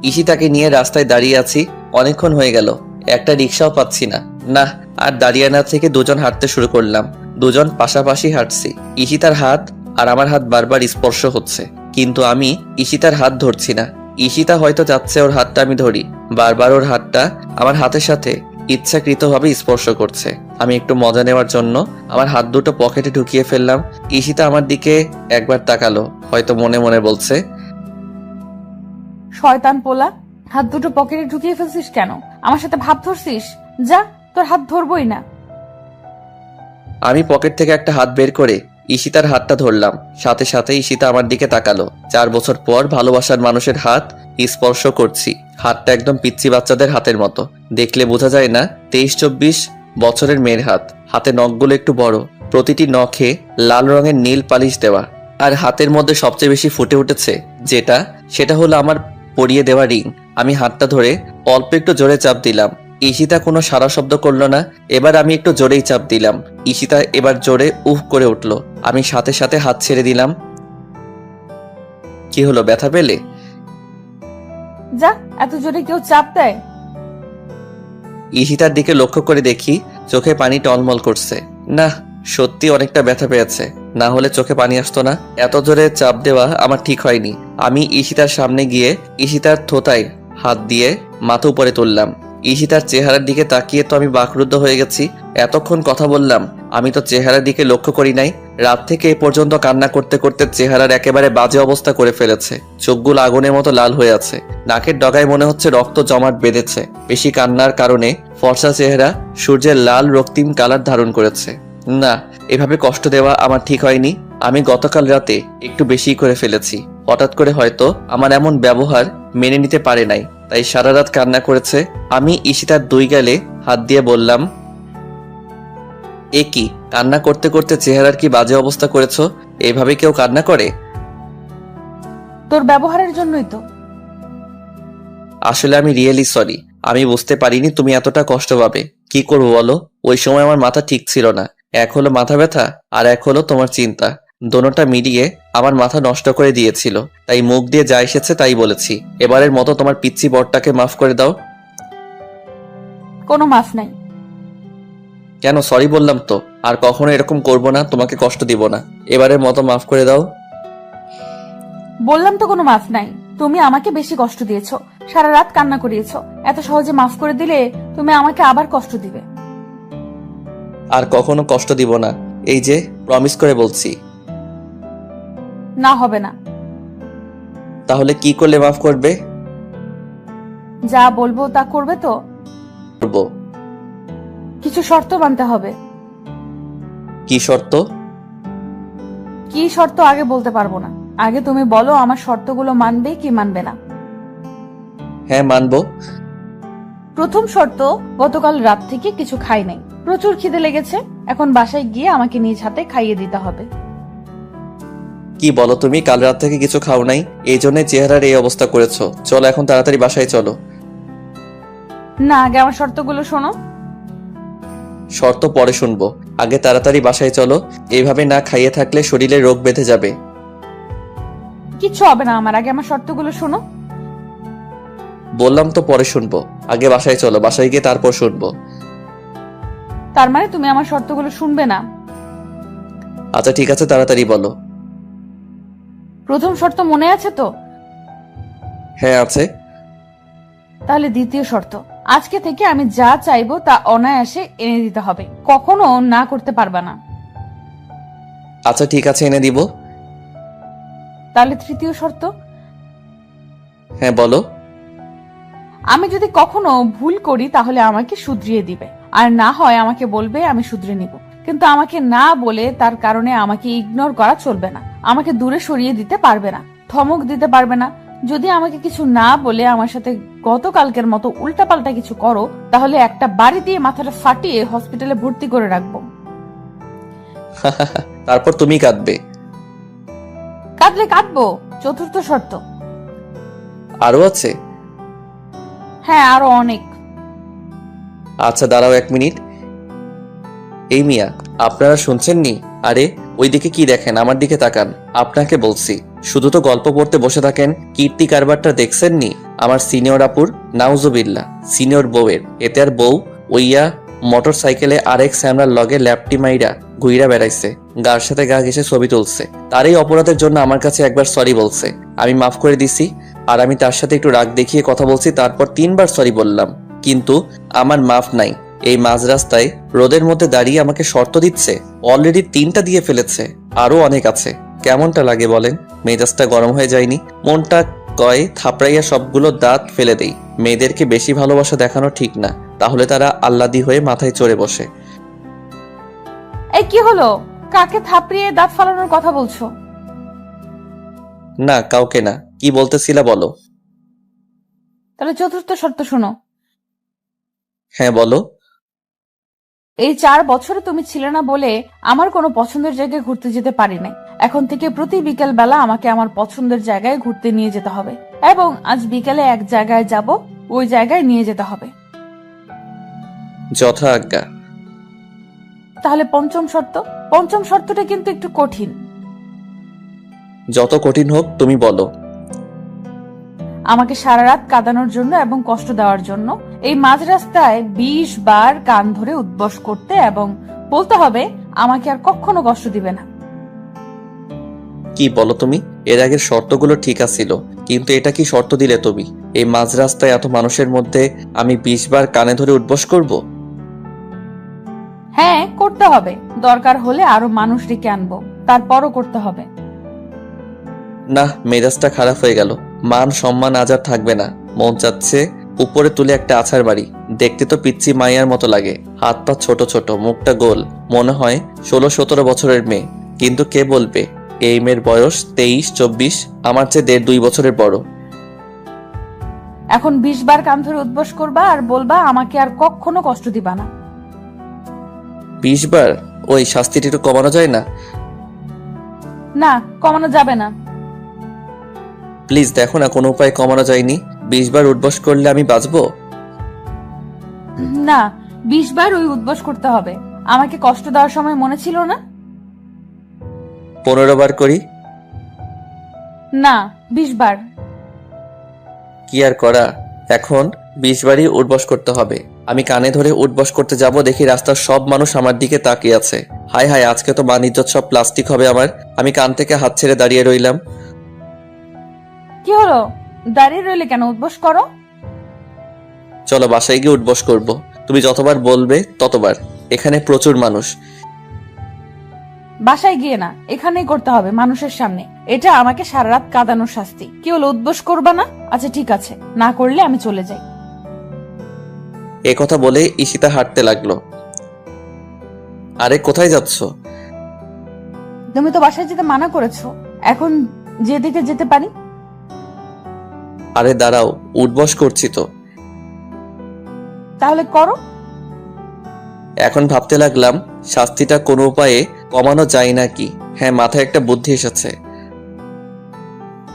ঈশিতাকে নিয়ে রাস্তায় দাঁড়িয়ে আছি, অনেকক্ষণ হয়ে গেল, একটা রিক্সাও পাচ্ছি না। না, আর দাঁড়িয়ে না থেকে দুজন হাঁটতে শুরু করলাম। দুজন পাশাপাশি হাঁটছি। ঈশিতার হাত আর আমার হাত বারবার স্পর্শ হচ্ছে, কিন্তু আমি ঈশিতার হাত ধরছি না। ঈশিতা হয়তো চাচ্ছে ওর হাতটা আমি ধরি, বারবার ওর হাতটা আমার হাতের সাথে ইচ্ছাকৃতভাবে স্পর্শ করছে। আমি একটু মজা নেওয়ার জন্য আমার হাত দুটো পকেটে ঢুকিয়ে ফেললাম। ঈশিতা আমার দিকে একবার তাকালো, হয়তো মনে মনে বলছে, শয়তান পোলা, হাত দুটো পকেটে ঢুকিয়ে ফেলছিস কেন? আমার সাথে ভাব ধরছিস? যা, তোর হাত ধরবই না। আমি পকেট থেকে একটা হাত বের করে ঈশিতার হাতটা ধরলাম। সাথে সাথে ঈশিতা আমার দিকে তাকালো। 4 বছর পর ভালোবাসার মানুষের হাত স্পর্শ করছি। হাতটা একদম পিচ্চি বাচ্চাদের হাতের মতো, দেখলে বোঝা যায় না 23-24 বছরের মেয়ের হাত। হাতে নখগুলো একটু বড়, প্রতিটি নখে লাল রঙের নীল পালিশ দেওয়া। আর হাতের মধ্যে সবচেয়ে বেশি ফুটে উঠেছে সেটা হলো আমার পরিয়ে দেওয়া রিং। আমি হাতটা ধরে অল্প একটু জোরে চাপ দিলাম। ঈশিতা কোনো সারা শব্দ করলো না। এবার আমি একটু জোরেই চাপ দিলাম। ঈশিতা এবার জোরে উফ করে উঠলো। আমি সাথে সাথে হাত ছেড়ে দিলাম। কি হলো, ব্যথা পেলে? যা, এত জোরে কেউ চাপ দেয়? ঈশিতার দিকে লক্ষ্য করে দেখি চোখে পানি টলমল করছে। না, সত্যি অনেকটা ব্যথা পেয়েছে, না হলে চোখে পানি আসতো না। এত জোরে চাপ দেওয়া আমার ঠিক হয়নি। আমি ঈশিতার সামনে গিয়ে ঈশিতার থোতায় হাত দিয়ে মাথা উপরে তুললাম। ঈশিতার চেহারার দিকে তাকিয়ে তো আমি বাকরুদ্ধ হয়ে গেছি। এতক্ষণ কথা বললাম, আমি তো চেহারার দিকে লক্ষ্য করি নাই। রাত থেকে এ পর্যন্ত কান্না করতে করতে চেহারার একেবারে বাজে অবস্থা করে ফেলেছে। চোখগুলো আগুনের মতো লাল হয়ে আছে, নাকের ডগায় মনে হচ্ছে রক্ত জমাট বেঁধেছে। বেশি কান্নার কারণে ফর্সা চেহারা সূর্যের লাল রক্তিম কালার ধারণ করেছে। না, এভাবে কষ্ট দেওয়া আমার ঠিক হয়নি। আমি গতকাল রাতে একটু বেশি করে ফেলেছি। হঠাৎ করে হয়তো আমার এমন ব্যবহার মেনে নিতে পারে নাই, তাই সারা রাত কান্না করেছে। আমি ঈশিতার 2 গালে হাত দিয়ে বললাম, এ কি, কান্না করতে করতে চেহারার কি বাজে অবস্থা করেছো? এইভাবে কেউ কান্না করে? তোর ব্যবহারের জন্যই তো। আসলে আমি রিয়েলি সরি। আমি বুঝতে পারিনি তুমি এতটা কষ্ট পাবে। কি করবো বলো, ওই সময় আমার মাথা ঠিক ছিল না। এক হলো মাথা ব্যথা, আর এক হলো তোমার চিন্তা। দোনোটা মিলিয়ে আমার মাথা নষ্ট করে দিয়েছিল। তাই মুখ দিয়ে যা এসেছে তাই বলেছি। এবারের মতো তোমার পিচ্চি বরটাকে মাফ করে দাও। কোনো মাফ নাই। কেন, সরি বললাম তো, আর কখনো এরকম করবো না, তোমাকে কষ্ট দিব না। এবারের মতো মাফ করে দাও। বললাম তো কোনো মাফ নাই। তুমি আমাকে বেশি কষ্ট দিয়েছো, সারা রাত কান্না করিয়েছো। এত সহজে মাফ করে দিলে তুমি আমাকে আবার কষ্ট দিবে। আর কখনো কষ্ট দিব না, এই যে প্রমিস করে বলছি। না, হবে না। তাহলে কি করলে মাফ করবে? যা বলবো তা করবে তো? করবো। কিছু শর্ত মানতে হবে। কি শর্ত? কি শর্ত আগে বলতে পারবো না। আগে তুমি বলো আমার শর্তগুলো মানবে কি মানবে না। হ্যাঁ, মানবো। প্রথম শর্ত, গতকাল রাত থেকে কিছু খাই নাই। প্রচুর খিদে লেগেছে। এখন বাসায় গিয়ে আমাকে নিজ হাতে খাইয়ে দিতে হবে। কি বলো তুমি, কাল রাত থেকে কিছু খাও নাই, এই জন্য চেহারার এই অবস্থা করেছো। চলো এখন তাড়াতাড়ি বাসায় চলো। না, আগে আমার শর্তগুলো শোনো। শর্ত পরে শুনবো, আগে তাড়াতাড়ি বাসায় চলো। এইভাবে না খাইয়ে থাকলে শরীরে রোগ বেঁধে যাবে। কিচ্ছু হবে না আমার, আগে আমার শর্তগুলো শোনো। বললাম তো পরে শুনবো, আগে বাসায় চলো। বাসায় গিয়ে তারপর শুনবো। তার মানে তুমি আমার শর্তগুলো শুনবে না? আচ্ছা ঠিক আছে, তাড়াতাড়ি বলো। প্রথম শর্ত মনে আছে তো? হ্যাঁ আছে। তাহলে দ্বিতীয় শর্ত, আজকে থেকে আমি যা চাইবো তা অনায়াসে এনে দিতে হবে, কখনো না করতে পারবা না। আচ্ছা ঠিক আছে, এনে দিব। তাহলে তৃতীয় শর্ত, হ্যাঁ বলো। আমি যদি কখনো ভুল করি তাহলে আমাকে শুধরিয়ে দিবে, আর না হয় আমাকে বলবে, আমি শুধরে নিব। কিন্তু আমাকে না বলে তার কারণে আমাকে ইগনোর করা চলবে না। আমাকে দূরে সরিয়ে দিতে পারবে না, ধমক দিতে পারবে না, যদি আমাকে কিছু না বলে আমার সাথে গতকালকের মতো উল্টাপাল্টা কিছু করো, তাহলে একটা বাড়ি দিয়ে মাথাটা ফাটিয়ে হসপিটালে ভর্তি করে রাখবো। তারপর তুমি কাঁদবে। কাঁদলে কাঁদবো, চতুর্থ শর্ত। আরো আছে? হ্যাঁ, আরো অনেক। আচ্ছা দাঁড়াও 1 মিনিট। এই মিয়া, আপনারা শুনছেননি? আরে ওইদিকে কি দেখেন? আমার দিকে তাকান। আপনাকে বলছি, শুধু তো গল্প পড়তে বসে থাকেন। কীর্তি কারবারটা দেখছেননি? আমার সিনিয়র আপুর, নাউজুবিল্লাহ, সিনিয়র বউয়ের। এতে আর বউ ওইয়া মোটর সাইকেলে আরেক স্যামরার লগে ল্যাপটি মাইরা ঘুইরা বেড়াইছে, গার সাথে গা ঘেসে ছবি তুলছে। তার এই অপরাধের জন্য আমার কাছে একবার সরি বলছে, আমি মাফ করে দিছি। আর আমি তার সাথে একটু রাগ দেখিয়ে কথা বলছি, তারপর 3 বার সরি বললাম, কিন্তু আমার মাফ নাই। এই মাঝ রাস্তায় রোদের মধ্যে দাঁড়িয়ে আমাকে শর্ত দিচ্ছে। অলরেডি 3টা দিয়ে ফেলেছে, আরো অনেক আছে। কেমনটা লাগে বলেন? মেজাজটা গরম হয়ে যায়নি? মনটা কয় থাপড়াইয়া সবগুলো দাঁত ফেলে দেই। মেয়েদেরকে বেশি ভালোবাসা দেখানো ঠিক না, তাহলে তারা আল্লাদি হয়ে মাথায় চড়ে বসে। এই কি হলো? কাকে থাপড়িয়ে দাঁত ফালানোর কথা বলছো? না, কাউকে না। কি বলতেছিলা বলো। তাহলে চতুর্থ শর্ত শোনো। হ্যাঁ বলো। এই 4 বছরে তুমি ছিলে না বলে আমার কোনো পছন্দের জায়গায় ঘুরতে যেতে পারি নাই। এখন থেকে প্রতি বিকেল বেলা আমাকে আমার পছন্দের জায়গায় ঘুরতে নিয়ে যেতে হবে, এবং আজ বিকেলে এক জায়গায় যাব, ওই জায়গায় নিয়ে যেতে হবে। যথা আজ্ঞা। তাহলে পঞ্চম শর্ত। পঞ্চম শর্তটা কিন্তু একটু কঠিন। যত কঠিন হোক তুমি বলো। আমাকে সারা রাত কাঁদানোর জন্য এবং কষ্ট দেওয়ার জন্য এই মাঝ রাস্তায় 20 বার কান ধরে উদ্বস করতে এবং বলতে হবে আমাকে আর কখনো কষ্ট দিবে না। কি বলো তুমি? এর আগের শর্তগুলো ঠিক আছিল, কিন্তু এটা কি শর্ত দিলে তুমি? এই মাঝ রাস্তায় এত মানুষের মধ্যে আমি 20 বার কানে ধরে উঠবস করব? হ্যাঁ, করতে হবে। দরকার হলে আরো মানুষ ডেকে আনবো, তারপরও করতে হবে। না, মেজাজটা খারাপ হয়ে গেল। মান সম্মান আজ আর থাকবে না। মন চাচ্ছে উপরে তুলে একটা আছাড় বাড়ি। দেখতে তো পিচ্চি মাইয়ার মতো লাগে, হাত পা ছোট ছোট, মুখটা গোল, মনে হয় 16-17 বছরের মেয়ে। কিন্তু কে বলবে এই মেয়ের বয়স 23-24, আমার চেয়ে 1.5-2 বছরের বড়। এখন 20 বার কান ধরে উদ্বস করবা আর বলবা আমাকে আর কখনো কষ্ট দিবা না। 20 বার? ওই শাস্তিটা একটু কমানো যায় না? না, কমানো যাবে না। প্লিজ দেখো না, কোনো উপায় কমানো যায়নি? 20 বার উঠবস করলে আমি বাঁচবো? না, 20 বার ওই উদ্বস করতে হবে। আমাকে কষ্ট দেওয়ার সময় মনে ছিল না? 15 বার করি? না, 20 বার। কি আর করা, এখন 20 বারই উঠবস করতে হবে। আমি কানে ধরে উঠবস করতে যাব, দেখি রাস্তার সব মানুষ আমার দিকে তাকিয়ে আছে। হায় হায়, আজকে তো মান ইজ্জত সব প্লাস্টিক হবে আমার। আমি কান থেকে হাত ছেড়ে দাঁড়িয়ে রইলাম। কি হলো? দাঁড়িয়ে রইলে কেন? উদ্বস করো। চলো বাসায় গিয়ে উঠবস করব। তুমি যতবার বলবে ততবার। এখানে প্রচুর মানুষ। বাসায় গিয়ে না, এখানেই করতে হবে, মানুষের সামনে। এটা আমাকে সারা রাত কাঁদানোর শাস্তি। কি হলো, উদ্বস করবা না? আচ্ছা ঠিক আছে, না করলে আমি চলে যাই। এ কথা বলে ঈশিতা হাঁটতে লাগলো। আরে কোথায় যাচ্ছ? তুমি তো বাসায় যেতে মানা করেছো, এখন যেদিকে যেতে পারি। আরে দাঁড়াও, উঠবস করছি তো। তাহলে করো। এখন ভাবতে লাগলাম শাস্তিটা কোনো উপায়ে কমানো যায় নাকি। হ্যাঁ, মাথায় একটা বুদ্ধি এসেছে।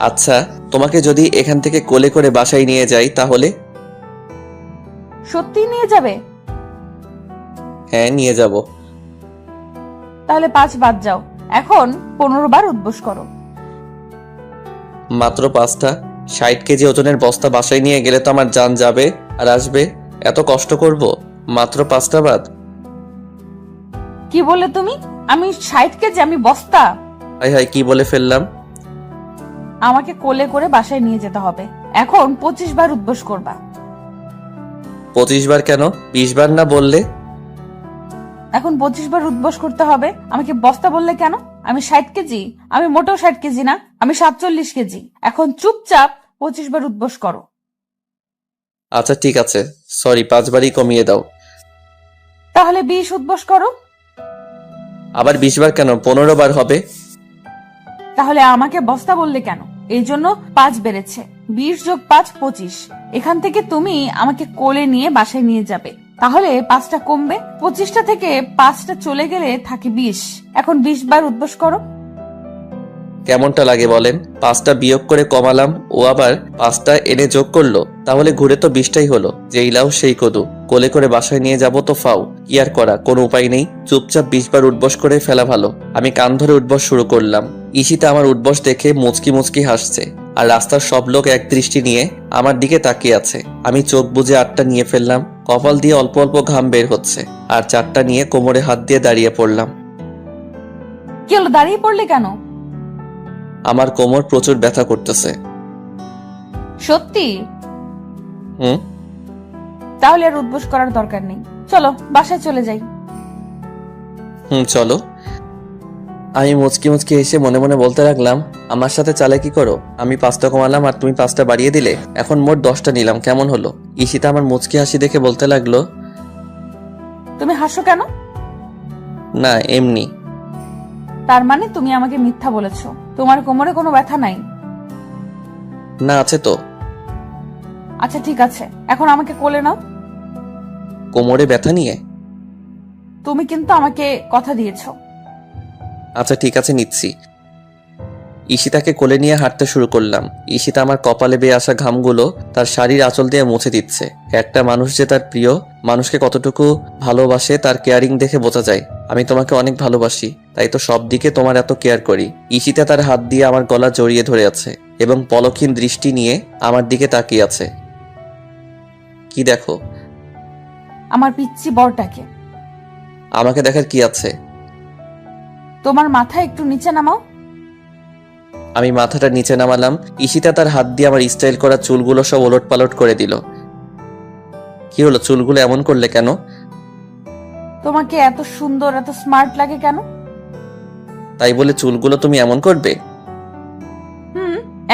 আচ্ছা, তোমাকে যদি এখান থেকে কোলে করে বাসায় নিয়ে যাই তাহলে? সত্যি নিয়ে যাবে? হ্যাঁ, নিয়ে যাব। তাহলে 5 বাদ যাও। এখন 15 বার উদ্বস করো। মাত্র 5টা? 60 কেজি ওজনের বস্তা বাসায় নিয়ে গেলে তো আমার জান যাবে আর আসবে। এত কষ্ট করব? মাত্র 5টা বাদ? কি বললে তুমি? আমি 60 কেজি? আমি বস্তা? হাই হাই, কি বলে ফেললাম। আমাকে কোলে করে বাসায় নিয়ে যেতে হবে। এখন 25 বার উদ্বস করবা। 25 বার কেন? 20 বার না বললে? এখন 25 বার উদ্বস করতে হবে। আমাকে বস্তা বললে কেন? আমি 60 কেজি? আমি মোটেও 60 কেজি না, আমি 47 কেজি। এখন চুপচাপ 25 বার উদ্বস করো। আচ্ছা ঠিক আছে, সরি, 5 বারই কমিয়ে দাও। তাহলে 20 উদ্বস করো। আবার 20 বার কেন? 15 বার হবে। তাহলে আমাকে বস্তা বললে কেন? এই জন্য 5 বেড়েছে। 20 যোগ 5 25। এখান থেকে তুমি আমাকে কোলে নিয়ে বাসায় নিয়ে যাবে, তাহলে 5টা কমবে। 25টা থেকে 5টা চলে গেলে থাকে 20। এখন 20 বার উদ্বোস করো। কেমনটা লাগে বলেন? 5টা বিয়োগ করে কমালাম, ও আবার 5টা এনে যোগ করলো, তাহলে ঘুরে তো 20টাই হলো। যেই লাও সেই কদু, কোলে করে বাসায় নিয়ে যাব তো ফাও। কি আর করা, কোনো উপায় নেই। চুপচাপ 20 বার উঠবস করে ফেলা ভালো। আমি কান ধরে উঠবস শুরু করলাম। ঈশিতা আমার উঠবস দেখে মুচকি মুচকি হাসছে, আর রাস্তার সব লোক এক দৃষ্টি নিয়ে আমার দিকে তাকিয়ে আছে। আমি চোখ বুজে 8টা নিয়ে ফেললাম। কপাল দিয়ে অল্প অল্প ঘাম বের হচ্ছে, আর 4টা নিয়ে কোমরে হাত দিয়ে দাঁড়িয়ে পড়লাম। কি হলো, দাঁড়িয়ে পড়লে কেন? আমার কোমর প্রচুর ব্যথা করতেছে। সত্যি? হুম। তাহলে আর উদ্বোস করার দরকার নেই, চলো বাসায় চলে যাই। চলো। আমি মুচকি মুচকি এসে মনে মনে বলতে লাগলাম, আমার সাথে চালাকি করো। আমি 5টা কমালাম আর তুমি 5টা বাড়িয়ে দিলে, এখন মোট 10টা নিলাম, কেমন হলো? ঈশিতা আমার মুচকি হাসি দেখে বলতে লাগলো, তুমি হাসো কেন? না এমনি। তার মানে তুমি আমাকে মিথ্যা বলেছো, তোমার কোমরে কোনো ব্যথা নাই? না আছে তো। আচ্ছা ঠিক আছে, এখন আমাকে কোলে নাও। কোমরে ব্যথা নিয়ে? তুমি কিন্তু আমাকে কথা দিয়েছো। আচ্ছা ঠিক আছে, নিচ্ছি। ঈশিতাকে কোলে নিয়ে হাঁটতে শুরু করলাম। ঈশিতা আমার কপালে বেয়ে আসা ঘামগুলো তার শাড়ির আঁচল দিয়ে মুছে দিচ্ছে। একটা মানুষ যে তার প্রিয় মানুষকে কতটুকু ভালোবাসে তার কেয়ারিং দেখে বোঝা যায়। আমি তোমাকে অনেক ভালোবাসি, তাই তো সব দিকে তোমার এত কেয়ার করি। ঈশিতা তার হাত দিয়ে আমার গলা জড়িয়ে ধরে আছে এবং পলকহীন দৃষ্টি নিয়ে আমার দিকে তাকিয়ে আছে। কি দেখো? আমার পিচ্চি বরটাকে। আমাকে দেখার কি আছে? তোমার মাথা একটু নিচে নামাও। আমি মাথাটা নিচে নামালাম। ঈশিতা তার হাত দিয়ে আমার স্টাইল করা চুলগুলো সব ওলট পালট করে দিল। কি হলো, চুলগুলো এমন করলে কেন? তোমাকে এত সুন্দর, এত স্মার্ট লাগে কেন? তাই বলে চুলগুলো তুমি এমন করবে?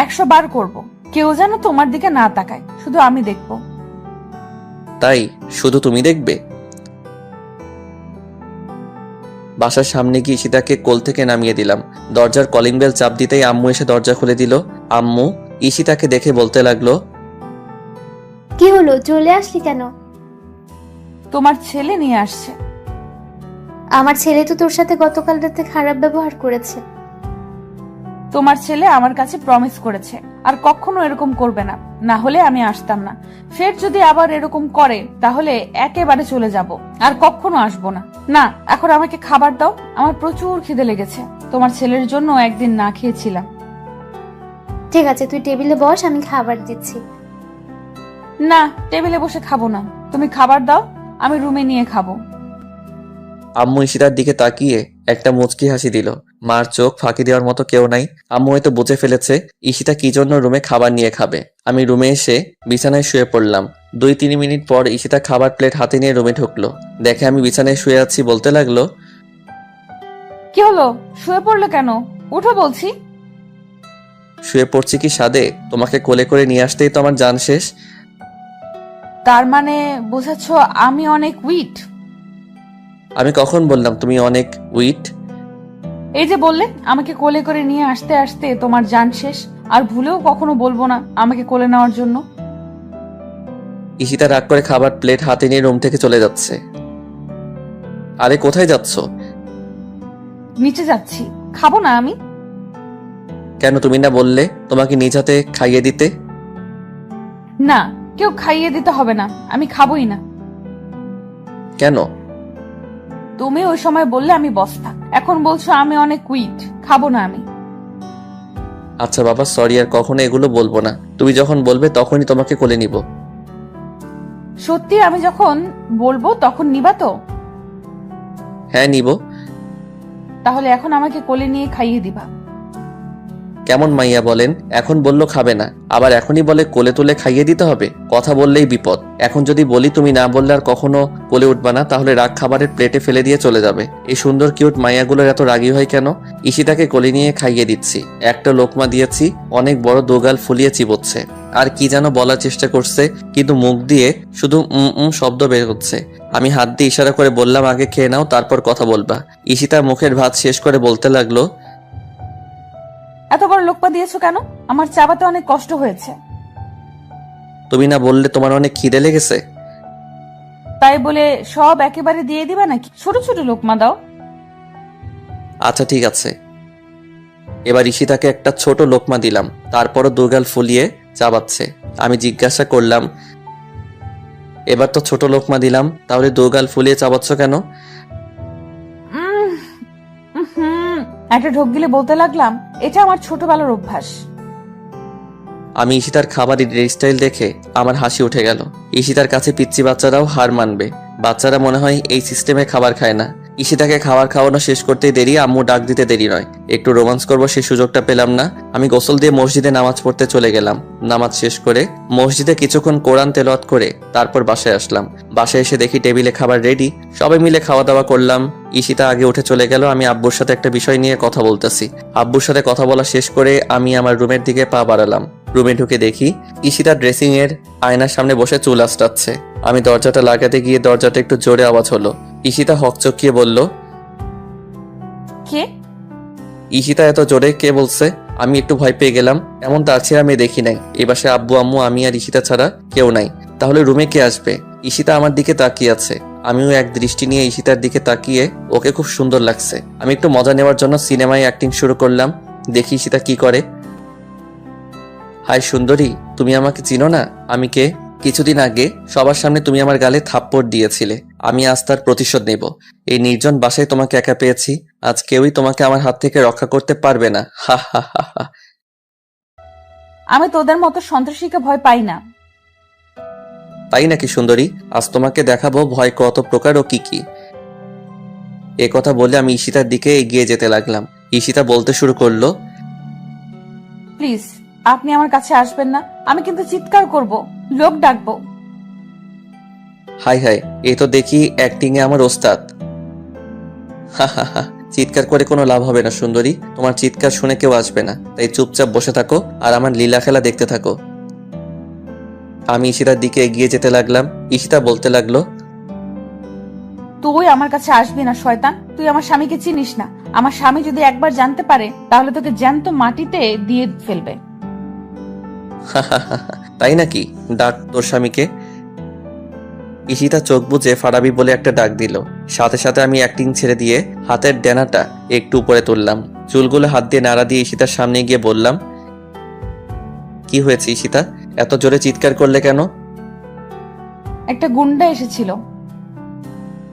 100 বার করব। কেউ যেন তোমার দিকে না তাকায়, শুধু আমি দেখবো। তাই শুধু তুমি দেখবে? বাসার সামনে গিয়ে ঈশিতাকে কোল থেকে নামিয়ে দিলাম। দরজার কলিং বেল চাপ দিতেই আম্মু এসে দরজা খুলে দিল। আম্মু ঈশিতাকে দেখে বলতে লাগলো, কি হলো, চলে আসলি কেন? তোমার ছেলে নিয়ে আসছে। আমার ছেলে তো তোর সাথে গতকাল রাতে খারাপ ব্যবহার করেছে। তোমার ছেলে আমার কাছে প্রমিস করেছে আর কখনো এরকম করবে না, না হলে আমি আসতাম না। ফের যদি আবার এরকম করে তাহলে একেবারে চলে যাব, আর কখনো আসবো না। না, এখন আমাকে খাবার দাও, আমার প্রচুর খিদে লেগেছে। তোমার ছেলের জন্য একদিন না খেয়েছিলাম। ঠিক আছে, তুই টেবিলে বস, আমি খাবার দিচ্ছি। না, টেবিলে বসে খাবো না, তুমি খাবার দাও, আমি রুমে নিয়ে খাবো। আম্মু ঈশিতার দিকে তাকিয়ে একটা মুচকি হাসি দিল। মার চোখ ফাঁকি দেওয়ার মতো কেউ নাই। আম্মু হয়তো বুঝে ফেলেছে ঈশিতা কি জন্য রুমে খাবার নিয়ে খাবে। আমি রুমে এসে বিছানায় শুয়ে পড়লাম। 2-3 মিনিট পর ঈশিতা খাবার প্লেট হাতে নিয়ে রুমে ঢুকলো। দেখে আমি বিছানায় শুয়ে আছি বলতে লাগলো, কি হলো, শুয়ে পড়লে কেন? উঠো বলছি। শুয়ে পড়ছি কি সাদে? তোমাকে কোলে করে নিয়ে আসতেই তো আমার জান শেষ। তার মানে বোঝাচ্ছ আমি অনেক উইট? আমি কখন বললাম তুমি অনেক উইট? এই যে বললে আমাকে কোলে করে নিয়ে আসতে আসতে তোমার জান শেষ, আর ভুলেও কখনো বলবো না আমাকে কোলে নেওয়ার জন্য। ঈশিতা রাগ করে খাবার প্লেট হাতে নিয়ে রুম থেকে চলে যাচ্ছে। আরে কোথায় যাচ্ছ? নিচে যাচ্ছি, খাবো না আমি? কেন, তুমি না বললে তোমাকে নিজ হাতে খাইয়ে দিতে? না, কেউ খাইয়ে দিতে হবে না, আমি খাবোই না। কেন? তুমি ওই সময় বললে আমি বস্তা, এখন বলছো আমি অনেক উইট, খাবো না আমি। আচ্ছা বাবা, সরি, আর কখনো এগুলো বলবো না। তুমি যখন বলবে তখনই তোমাকে কোলে নিব। সত্যি আমি যখন বলবো তখন নিবা তো? হ্যাঁ নিব। তাহলে এখন আমাকে কোলে নিয়ে খাইয়ে দিবা। কেমন মাইয়া বলেন, এখন বললো খাবে না, আবার এখনই বলে কোলে তুলে খাইয়ে দিতে হবে। কথা বললেই বিপদ। এখন যদি বলি তুমি না বললে আর কখনো কোলে উঠবা না, তাহলে রাগ খাবারের প্লেটে ফেলে দিয়ে চলে যাবে। এই সুন্দর কিউট মাইয়াগুলোর এত রাগী হয় কেন? ঈশিতাকে কোলে নিয়ে খাইয়ে দিচ্ছি। একটা লোকমা দিয়েছি, অনেক বড় দোগাল ফুলিয়ে চিবোচ্ছে, আর কি যেন বলার চেষ্টা করছে, কিন্তু মুখ দিয়ে শুধু শব্দ বের হচ্ছে। আমি হাত দিয়ে ইশারা করে বললাম, আগে খেয়ে নাও, তারপর কথা বলবা। ঈশিতা মুখের ভাত শেষ করে বলতে লাগলো, এত বড় লোকমা দিয়েছো কেন? আমার চাবাতে অনেক কষ্ট হয়েছে। তুমি না বললে তোমার অনেক খিদে লেগেছে? তাই বলে সব একেবারে দিয়ে দিবা নাকি? ছোট ছোট লোকমা দাও। আচ্ছা ঠিক আছে। এবার ঈশিতাকে একটা ছোট লোকমা দিলাম, তারপরও দুগাল ফুলিয়ে চাবাচ্ছে। আমি জিজ্ঞাসা করলাম, এবার তো ছোট লোকমা দিলাম, তাহলে দুগাল ফুলিয়ে চাবাচ্ছ কেন? একটা ঢোক গিলে বলতে লাগলাম, এটা আমার ছোটবেলার অভ্যাস। আমি ঈশিতার খাবারের স্টাইল দেখে আমার হাসি উঠে গেল। ঈশিতার কাছে পিচ্চি বাচ্চারাও হার মানবে। বাচ্চারা মনে হয় এই সিস্টেমে খাবার খায় না। ঈশিতাকে খাবার খাওয়ানো শেষ করতেই দেরি, আম্মু ডাক দিতে দেরি নয়। একটু রোমান্স করবো সেই সুযোগটা পেলাম না। আমি গোসল দিয়ে মসজিদে নামাজ পড়তে চলে গেলাম। নামাজ শেষ করে মসজিদে কিছুক্ষণ কোরআন তেলাওয়াত করে তারপর বাসায় আসলাম। বাসায় এসে দেখি টেবিলে খাবার রেডি, সবাই মিলে খাওয়া দাওয়া করলাম। ঈশিতা আগে উঠে চলে গেল। আমি আব্বুর সাথে একটা বিষয় নিয়ে কথা বলতেছি। আব্বুর সাথে কথা বলা শেষ করে আমি আমার রুমের দিকে পা বাড়ালাম। রুমে ঢুকে দেখি ঈশিতা ড্রেসিং এর আয়নার সামনে বসে চুল আঁচড়াচ্ছে। আমি দরজাটা লাগাতে গিয়ে দরজাটা একটু জোরে আওয়াজ হলো। ঈশিতা হকচকিয়ে বলল, কে? ঈশিতা এত জোরে কে বলছে? আমি একটু ভয় পেয়ে গেলাম। এমন তার চেয়ে আমি দেখি নাই। এই বাসায় আব্বু আম্মু আমি আর ঈশিতা ছাড়া কেউ নাই। তাহলে রুমে কে আসবে? ঈশিতা আমার দিকে তাকিয়ে আছে। আমিও এক দৃষ্টি নিয়ে ঈশিতার দিকে তাকিয়ে ওকে খুব সুন্দর লাগছে। আমি একটু মজা নেওয়ার জন্য সিনেমায় অ্যাক্টিং শুরু করলাম। দেখি ঈশিতা কি করে। হাই সুন্দরী, তুমি আমাকে চিনো না? আমি কে? কিছুদিন আগে সবার সামনে তুমি আমার গালে থাপ্পড় দিয়েছিলে। আমি আজ তার প্রতিশোধ নেব। এই নির্জন বাসায় তোমাকে একা পেয়েছি। আজ কেউই তোমাকে আমার হাত থেকে রক্ষা করতে পারবে না। হা হা হা হা। আমি তোদের মতো সন্ত্রাসীকে ভয় পাই না। তাই নাকি সুন্দরী? আজ তোমাকে দেখাবো ভয় কত প্রকার ও কি কি। এ কথা বলে আমি ঈশিতার দিকে এগিয়ে যেতে লাগলাম। ঈশিতা বলতে শুরু করলো, প্লিজ আপনি আমার কাছে আসবেন না। আমি কিন্তু চিৎকার করব, লোক ডাকবো। হাই হাই, এ তো দেখি অ্যাক্টিং এ আমার ওস্তাদ। হা হা হা। চিৎকার করে কোনো লাভ হবে না সুন্দরী। তোমার চিৎকার শুনে কেউ আসবে না। তাই চুপচাপ বসে থাকো আর আমার লীলা খেলা দেখতে থাকো। আমি ঈশিতার দিকে এগিয়ে যেতে লাগলাম। ঈশিতা বলতে লাগলো, তুই আমার কাছে আসবি না শয়তান। তুই আমার স্বামীকে চিনিস না। আমার স্বামী যদি একবার জানতে পারে তাহলে তোকে জ্যান্ত মাটিতে দিয়ে ফেলবে। হা হা হা হা। তাই নাকি? ডাক তোর স্বামীকে। ঈশিতা চোখ বুজে ফারাবি বলে একটা ডাক দিল। সাথে সাথে আমি অ্যাক্টিং ছেড়ে দিয়ে হাতের ডেনাটা একটু উপরে তুললাম। চুলগুলো হাত দিয়ে নাড়া দিয়ে ঈশিতার সামনে গিয়ে বললাম, কি হয়েছে ঈশিতা? এত জোরে চিৎকার করলে কেন? একটা গুন্ডা এসেছিল।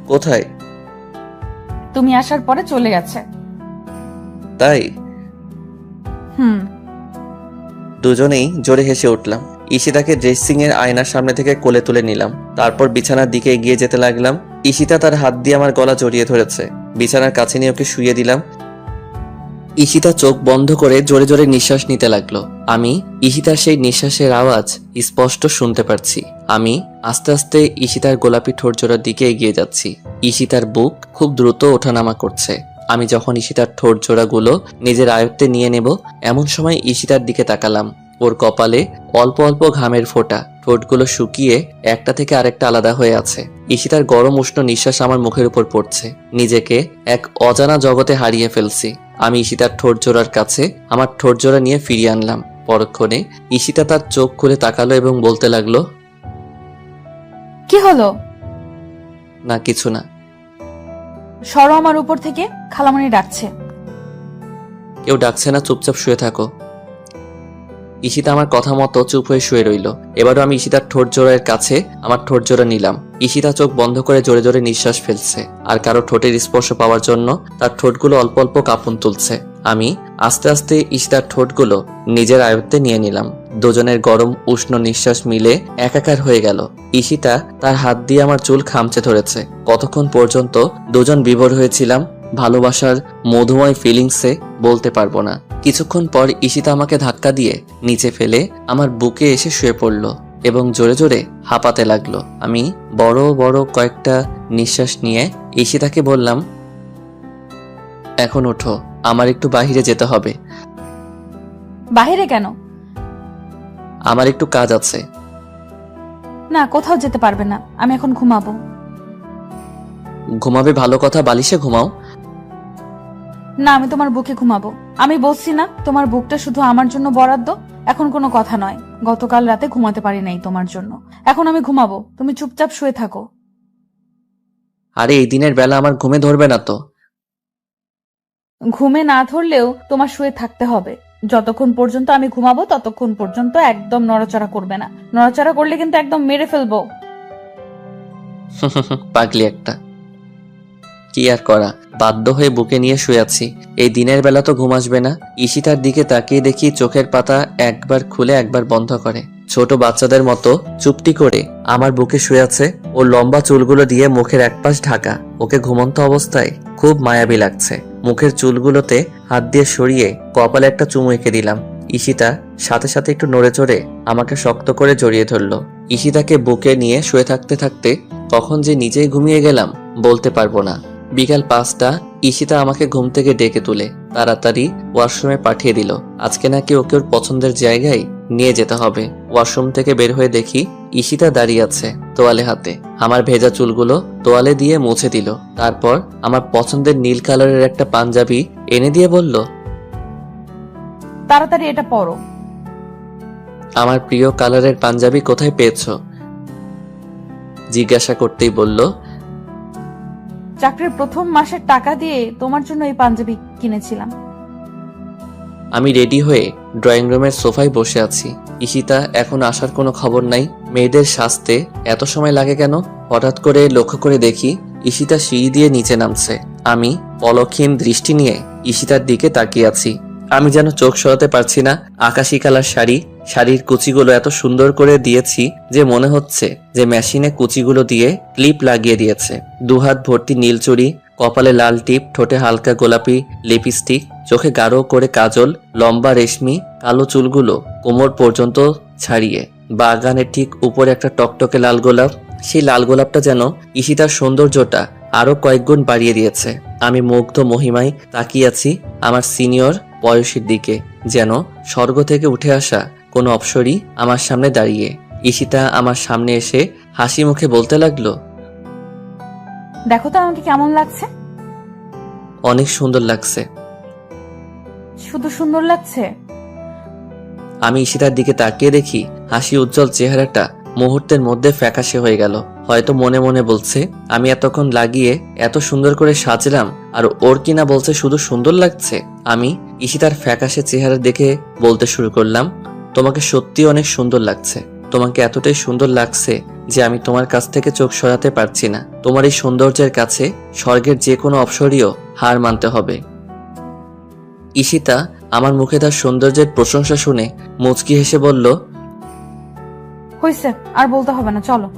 কোথায়? তুমি আসার পরে চলে গেছে। তাই? হুম। দুজনেই জোরে হেসে উঠলাম। ঈশিতাকে ড্রেসিং এর আয়নার সামনে থেকে কোলে তুলে নিলাম। তারপর বিছানার দিকে এগিয়ে যেতে লাগলাম। ঈশিতা তার হাত দিয়ে আমার গলা জড়িয়ে ধরেছে। বিছানার কাছে নিয়ে ওকে শুইয়ে দিলাম। ঈশিতা চোখ বন্ধ করে জোরে জোরে নিঃশ্বাস নিতে লাগলো। আমি ঈশিতার সেই নিঃশ্বাসের আওয়াজ স্পষ্ট শুনতে পারছি। আমি আস্তে আস্তে ঈশিতার গোলাপি ঠোঁট জোড়ার দিকে এগিয়ে যাচ্ছি। ঈশিতার বুক খুব দ্রুত ওঠানামা করছে। আমি যখন ঈশিতার ঠোঁট জোড়াগুলো নিজের আয়ত্তে নিয়ে নেব, এমন সময় ঈশিতার দিকে তাকালাম। ওর কপালে অল্প অল্প ঘামের ফোঁটা। ঠোঁটগুলো শুকিয়ে একটা থেকে আরেকটা আলাদা হয়ে আছে। ঈশিতার গরম উষ্ণ নিঃশ্বাস আমার মুখের উপর পড়ছে। নিজেকে এক অজানা জগতে হারিয়ে ফেলছি। আমি ঈশিতার ঠোঁট জোড়ার কাছে আমার ঠোঁট জোড়া নিয়ে ফিরিয়ে আনলাম। পরক্ষণে ঈশিতা তার চোখ খুলে তাকালো এবং বলতে লাগলো, কি হলো? না কিছু না। সরো আমার উপর থেকে, খালামণি ডাকছে। কেউ ডাকছে না, চুপচাপ শুয়ে থাকো। ঈশিতা আমার কথা মতো চুপ হয়ে শুয়ে রইল। এবারও আমি ঈশিতার ঠোঁট জোড়ার কাছে আমার ঠোঁট জোড়া নিলাম। ঈশিতা চোখ বন্ধ করে জোরে জোরে নিঃশ্বাস ফেলছে আর কারো ঠোঁটের স্পর্শ পাওয়ার জন্য তার ঠোঁটগুলো অল্প অল্প কাঁপুন তুলছে। আমি আস্তে আস্তে ঈশিতার ঠোঁটগুলো নিজের আয়ত্তে নিয়ে নিলাম। দুজনের গরম উষ্ণ নিঃশ্বাস মিলে একাকার হয়ে গেল। ঈশিতা তার হাত দিয়ে আমার চুল খামচে ধরেছে। কতক্ষণ পর্যন্ত দুজন বিভোর হয়েছিলাম ভালোবাসার মধুময় ফিলিংসে বলতে পারবো না। কিছুক্ষণ পর ঈশিতা আমাকে ধাক্কা দিয়ে নিচে ফেলে আমার বুকে এসে শুয়ে পড়ল এবং জোরে জোরে হাঁপাতে লাগলো। আমি বড় বড় কয়েকটা নিঃশ্বাস নিয়ে ঈশিতাকে বললাম, এখন ওঠো, আমার একটু বাহিরে যেতে হবে। বাহিরে কেন? আমার একটু কাজ আছে। না, কোথাও যেতে পারবে না। আমি এখন ঘুমাবো। ঘুমাবে ভালো কথা, বালিশে ঘুমাও। না, আমি তোমার বুকে ঘুমাবো। আমি বলছি না তোমার বুকটা শুধু আমার জন্য বরাদ্দ। এখন কোনো কথা নয়, গতকাল রাতে ঘুমাতে পারি নাই তোমার জন্য। এখন আমি ঘুমাবো, তুমি চুপচাপ শুয়ে থাকো। আরে এই দিনের বেলা আমার ঘুমে ধরবে না তো? ঘুমে না ধরলেও তোমার শুয়ে থাকতে হবে। যতক্ষণ পর্যন্ত আমি ঘুমাবো ততক্ষণ পর্যন্ত একদম নড়াচড়া করবে না। নড়াচড়া করলে কিন্তু একদম মেরে ফেলবো। পাগলি একটা। কি আর করা, বাধ্য হয়ে বুকে নিয়ে শুয়ে আছি। এই দিনের বেলা তো ঘুম আসবে না। ঈশিতার দিকে তাকিয়ে দেখি চোখের পাতা একবার খুলে একবার বন্ধ করে, ছোট বাচ্চাদের মতো চুপটি করে আমার বুকে শুয়ে আছে। ওর লম্বা চুলগুলো দিয়ে মুখের একপাশ ঢাকা। ওকে ঘুমন্ত অবস্থায় খুব মায়াবী লাগছে। মুখের চুলগুলোতে হাত দিয়ে সরিয়ে কপালে একটা চুমু এঁকে দিলাম। ঈশিতা সাথে সাথে একটু নড়ে চড়ে আমাকে শক্ত করে জড়িয়ে ধরলো। ঈশিতাকে বুকে নিয়ে শুয়ে থাকতে থাকতে কখন যে নিজেই ঘুমিয়ে গেলাম বলতে পারবো না। বিকাল 5টা ঈশিতা আমাকে ঘুম থেকে ডেকে তুলে তাড়াতাড়ি ওয়াশরুমে পাঠিয়ে দিল। আজকে নাকি ওকে ওর পছন্দের জায়গায় নিয়ে যেতে হবে। ওয়াশরুম থেকে বের হয়ে দেখি ঈশিতা দাঁড়িয়ে আছে তোয়ালে হাতে। আমার ভেজা চুলগুলো তোয়ালে দিয়ে মুছে দিল। তারপর আমার পছন্দের নীল কালারের একটা পাঞ্জাবি এনে দিয়ে বলল, তাড়াতাড়ি এটা পরো। আমার প্রিয় কালারের পাঞ্জাবি কোথায় পেয়েছো জিজ্ঞাসা করতেই বলল, চাকরির প্রথম মাসের টাকা দিয়ে তোমার জন্য এই পাঞ্জাবি কিনেছিলাম। আমি রেডি হয়ে ড্রয়িং রুমের সোফায় বসে আছি। ঈশিতা এখন আসার কোনো খবর নাই। মেয়েদের সাজতে এত সময় লাগে কেন? হঠাৎ করে লক্ষ্য করে দেখি ঈশিতা সিঁড়ি দিয়ে নিচে নামছে। আমি পলকহীন দৃষ্টি নিয়ে ঈশিতার দিকে তাকিয়ে আছি। আমি যেন চোখ সরাতে পারছি না। আকাশি কালার শাড়ি, শাড়ির কুচিগুলো এত সুন্দর করে দিয়েছি যে মনে হচ্ছে যে মেশিনে কুচিগুলো দিয়ে ক্লিপ লাগিয়ে দিয়েছে। দুহাত ভর্তি নীল চুড়ি, কপালে লাল টিপ, ঠোঁটে হালকা গোলাপি লিপস্টিক, চোখে গাঢ় করে কাজল, লম্বা রেশমি কালো চুলগুলো কোমর পর্যন্ত ছাড়িয়ে, বাগানের ঠিক উপরে একটা টকটকে লাল গোলাপ। সেই লাল গোলাপটা যেন ঈশিতার সৌন্দর্যটা আরো কয়েকগুণ বাড়িয়ে দিয়েছে। আমি মুগ্ধ মহিমায় তাকিয়ে আছি আমার সিনিয়র বয়সীর দিকে, যেন স্বর্গ থেকে উঠে আসা কোনো অপ্সরী আমার সামনে দাঁড়িয়ে। ঈশিতা আমার সামনে এসে হাসি মুখে বলতে লাগলো, দেখো তো আমাকে কেমন লাগছে। অনেক সুন্দর লাগছে। শুধু সুন্দর লাগছে? আমি ঈশিতার দিকে তাকিয়ে দেখি হাসি উজ্জ্বল চেহারাটা মুহূর্তের মধ্যে ফ্যাকাশে হয়ে গেল। হয়তো মনে মনে বলছে, আমি এতক্ষণ লাগিয়ে এত সুন্দর করে সাজলাম আর ওর কিনা বলছে শুধু সুন্দর লাগছে। আমি ঈশিতার ফ্যাকাশে চেহারা দেখে বলতে শুরু করলাম, তোমাকে সত্যি অনেক সুন্দর লাগছে। তোমাকে এতটাই সুন্দর লাগছে যে আমি তোমার কাছ থেকে চোখ সরাতে পারছি না। তোমার এই সৌন্দর্যের কাছে স্বর্গের যে কোনো অপ্সরীয় হার মানতে হবে। ঈশিতা আমার মুখে তার সৌন্দর্যের প্রশংসা শুনে মুচকি হেসে বলল, হইছে, আর বলতে হবে না, চলো।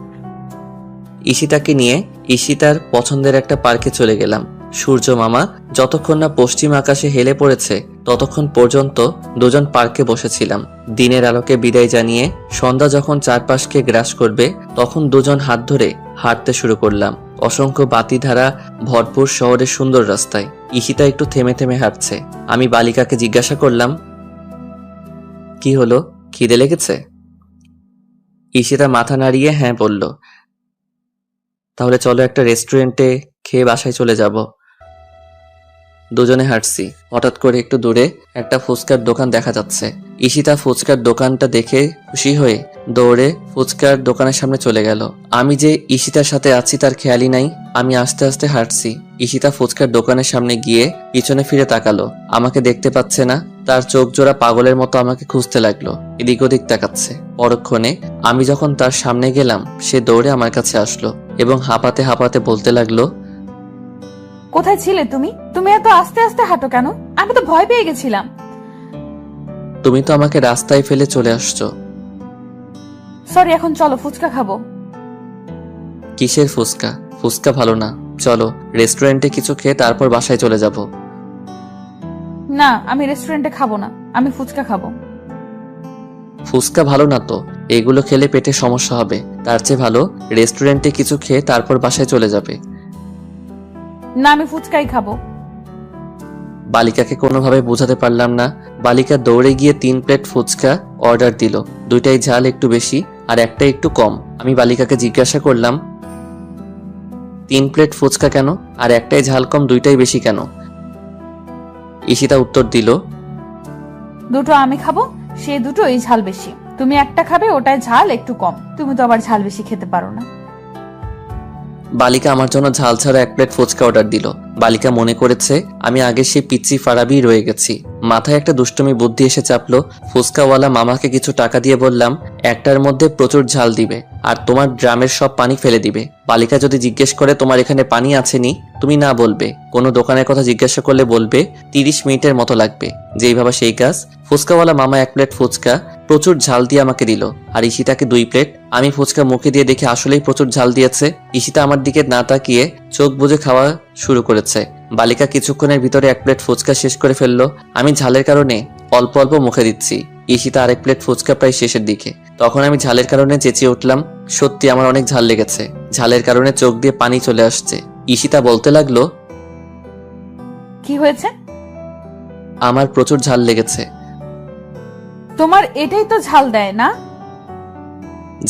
ঈশিতাকে নিয়ে ঈশিতার পছন্দের একটা পার্কে চলে গেলাম। সূর্য মামা যতক্ষণ না পশ্চিম আকাশে হেলে পড়েছে ততক্ষণ পর্যন্ত দুজন পার্কে বসেছিলাম। দিনের আলোকে বিদায় জানিয়ে সন্ধ্যা যখন চারপাশকে গ্রাস করবে তখন দুজন হাত ধরে হাঁটতে শুরু করলাম অসংখ্য বাতিধারা ভরপুর শহরের সুন্দর রাস্তায়। ঈশিতা একটু থেমে থেমে হাঁটছে। আমি বালিকাকে জিজ্ঞাসা করলাম, কি হলো, খিদে লেগেছে? ঈশিতা মাথা নাড়িয়ে হ্যাঁ বলল। তাহলে চলো একটা রেস্টুরেন্টে খেয়ে বাসায় চলে যাব। দুজনে হাঁটছি। হঠাৎ করে একটু দূরে একটা ফুচকার দোকান দেখা যাচ্ছে। ঈশিতা ফুচকার দোকানটা দেখে খুশি হয়ে দৌড়ে ফুচকার দোকানের সামনে চলে গেল। আমি যে ঈশিতার সাথে আছি তার খেয়ালই নাই। আমি আস্তে আস্তে হাঁটছি। ঈশিতা ফুচকার দোকানের সামনে গিয়ে পিছনে ফিরে তাকালো। আমাকে দেখতে পাচ্ছে না। তার চোখ জোড়া পাগলের মতো আমাকে খুঁজতে লাগলো, এদিক ওদিক তাকাচ্ছে। পরক্ষণে আমি যখন তার সামনে গেলাম সে দৌড়ে আমার কাছে আসলো এবং হাঁপাতে হাঁপাতে বলতে লাগলো, কোথায় ছিলে তুমি? তুমি এত আস্তে আস্তে হাঁটো কেন? আমি তো ভয় পেয়ে গেছিলাম। তুমি তো আমাকে রাস্তায় ফেলে চলে আসছো। সরি, এখন চলো ফুচকা খাবো। কিসের ফুচকা? ফুচকা ভালো না, চলো রেস্টুরেন্টে কিছু খেয়ে তারপর বাসায় চলে যাব। না, আমি রেস্টুরেন্টে খাবো না, আমি ফুচকা খাবো। ফুচকা ভালো না তো, এগুলো খেলে পেটে সমস্যা হবে। তার চেয়ে ভালো রেস্টুরেন্টে কিছু খেয়ে তারপর বাসায় চলে যাবে। না, আমি ফুচকাই খাবো। বালিকাকে কোনোভাবে বোঝাতে পারলাম না। বালিকা দৌড়ে গিয়ে 3 প্লেট ফুচকা অর্ডার দিল। দুইটাই ঝাল একটু বেশি আর একটা একটু কম। আমি বালিকাকে জিজ্ঞাসা করলাম, 3 প্লেট ফুচকা কেন আর একটাই ঝাল কম, দুইটাই বেশি কেন? ঈশিতা উত্তর দিল, দুটো আমি খাবো, সে দুটো এই ঝাল বেশি। তুমি একটা খাবে, ওটায় ঝাল একটু কম। তুমি তো আবার ঝাল বেশি খেতে পারো না। বালিকা আমার জন্য ঝাল ছাড়া 1 প্লেট ফুচকা অর্ডার দিল। বালিকা মনে করেছে আমি আগে সেই পিচ্চি ফারাবি রয়ে গেছি। মাথায় একটা দুষ্টুমি বুদ্ধি এসে চাপলো। ফুচকাওয়ালা মামাকে কিছু টাকা দিয়ে বললাম, একটার মধ্যে প্রচুর ঝাল দিবে আর তোমার ড্রামের সব পানি ফেলে দিবে। বালিকা যদি জিজ্ঞেস করে তোমার এখানে পানি আছেনি, তুমি না বলবে। কোনো দোকানের কথা জিজ্ঞাসা করলে বলবে 30 মিনিটের মতো লাগবে। যেই ভাবা সেই কাজ। ফুচকাওয়ালা মামা 1 প্লেট ফুচকা প্রচুর ঝাল দিয়ে আমাকে দিল, আর ঈশিতাকে 2 প্লেট। আমি ফুচকা মুখে দিয়ে দেখে আসলেই প্রচুর ঝাল দিয়েছে। ঈশিতা আমার দিকে না তাকিয়ে চোখ বুজে খাওয়া শুরু করেছে। বালিকা কিছুক্ষণের ভিতরে 1 প্লেট ফুচকা শেষ করে ফেললো। আমি ঝালের কারণে অল্প অল্প মুখে দিচ্ছি। ঈশিতা আরেক প্লেট ফুচকা প্রায় শেষের দিকে। তখন আমি ঝালের কারণে চেঁচিয়ে উঠলাম, সত্যি আমার অনেক ঝাল লেগেছে। ঝালের কারণে চোখ দিয়ে পানি চলে আসছে। ঈশিতা বলতে লাগলো, কি হয়েছে? আমার প্রচুর ঝাল লেগেছে। তোমার এটাই তো ঝাল দেয় না?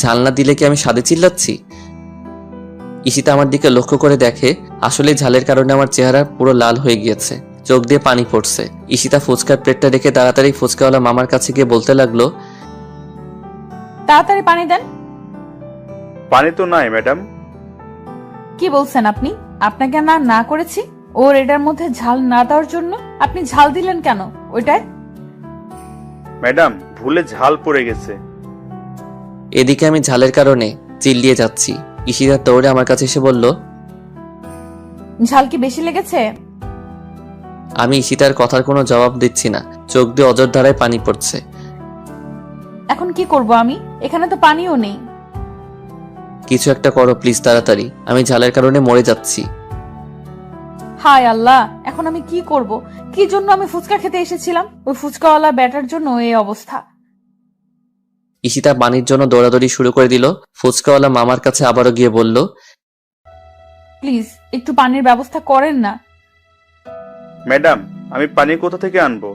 ঝাল না দিলে কি আমি স্বাদে চিল্লাচ্ছি? ঈশিতা আমার দিকে লক্ষ্য করে দেখে আসলে ঝালের কারণে আমার চেহারা পুরো লাল হয়ে গিয়েছে, চোখ দিয়ে পানি পড়ছে। ঈশিতা ফুচকার প্লেটটা রেখে তাড়াতাড়ি ফুচকাওয়ালা মামার কাছে গিয়ে বলতে লাগলো, তাড়াতাড়ি পানি দেন। পানি তো নাই ম্যাডাম। কি বলছেন আপনি? আপনাকে না না করেছি ওর এটার মধ্যে ঝাল না দেওয়ার জন্য? আপনি ঝাল দিলেন কেন ওইটায়? ম্যাডাম ভুলে ঝাল পড়ে গেছে। এদিকে আমি ঝালের কারণে চিল্লিয়ে যাচ্ছি। ঈশিতা দৌড়ে আমার কাছে এসে বলল, ঝাল কি বেশি লেগেছে? আমি ঈশিতার কথার কোনো জবাব দিচ্ছি না। চোখ দিয়ে অজর ধারায় পানি পড়ছে। এখন কি করব আমি? এখানে তো পানিও নেই। কিছু একটা করো প্লিজ, তাড়াতাড়ি। আমি ঝালের কারণে মরে যাচ্ছি। হায় আল্লাহ, এখন আমি কি করব? কি জন্য আমি ফুচকা খেতে এসেছিলাম? ওই ফুচকাওয়ালা ব্যাটার জন্য এই অবস্থা। ঈশিতা পানির জন্য দৌড়াদৌড়ি শুরু করে দিল। ফুচকাওয়ালা মামার কাছে আবারও গিয়ে বলল, প্লিজ একটু পানির ব্যবস্থা করেন না। ম্যাডাম আমি পানি কোথা থেকে আনবো?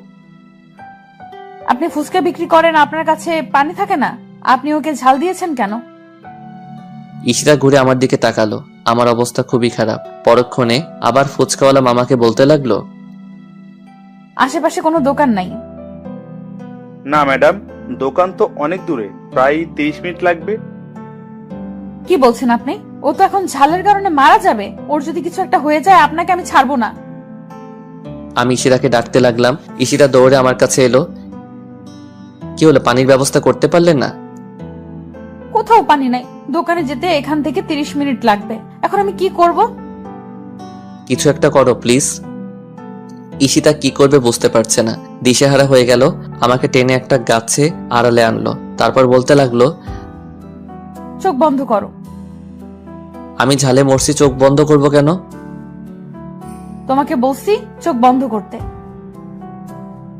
আপনি ফুচকা বিক্রি করেন, আপনার কাছে পানি থাকে না? আপনি ওকে ঝাল দিয়েছেন কেন? ঈশিতা ঘুরে আমার দিকে তাকালো। আমার অবস্থা খুবই খারাপ। পরক্ষণে আবার ফুচকাওয়ালা মামাকে বলতে লাগলো, আশেপাশে কোনো দোকান নাই? না ম্যাডাম, দোকান তো অনেক দূরে, প্রায় 30 মিনিট লাগবে। কি বলছেন আপনি? ও তো এখন ঝালের কারণে মারা যাবে। ওর যদি কিছু একটা হয়ে যায় আপনাকে আমি ছাড়বো না। আমি ঈশিতাকে ডাকতে লাগলাম। ঈশিতা দৌড়ে আমার কাছে এলো। কি হলো, পানির ব্যবস্থা করতে পারলেন না? কোথাও পানি নাই। দোকানে যেতে এখান থেকে 30 মিনিট লাগবে। এখন আমি কি করব? কিছু একটা করো প্লিজ। ঈশিতা কি করবে বুঝতে পারছে না। দিশেহারা হয়ে গেল। আমাকে টেনে একটা গাছে আড়ালে আনলো। তারপর বলতে লাগলো, চোখ বন্ধ করো। আমি ঝালে মরছি, চোখ বন্ধ করব কেন? তোমাকে বলছি চোখ বন্ধ করতে।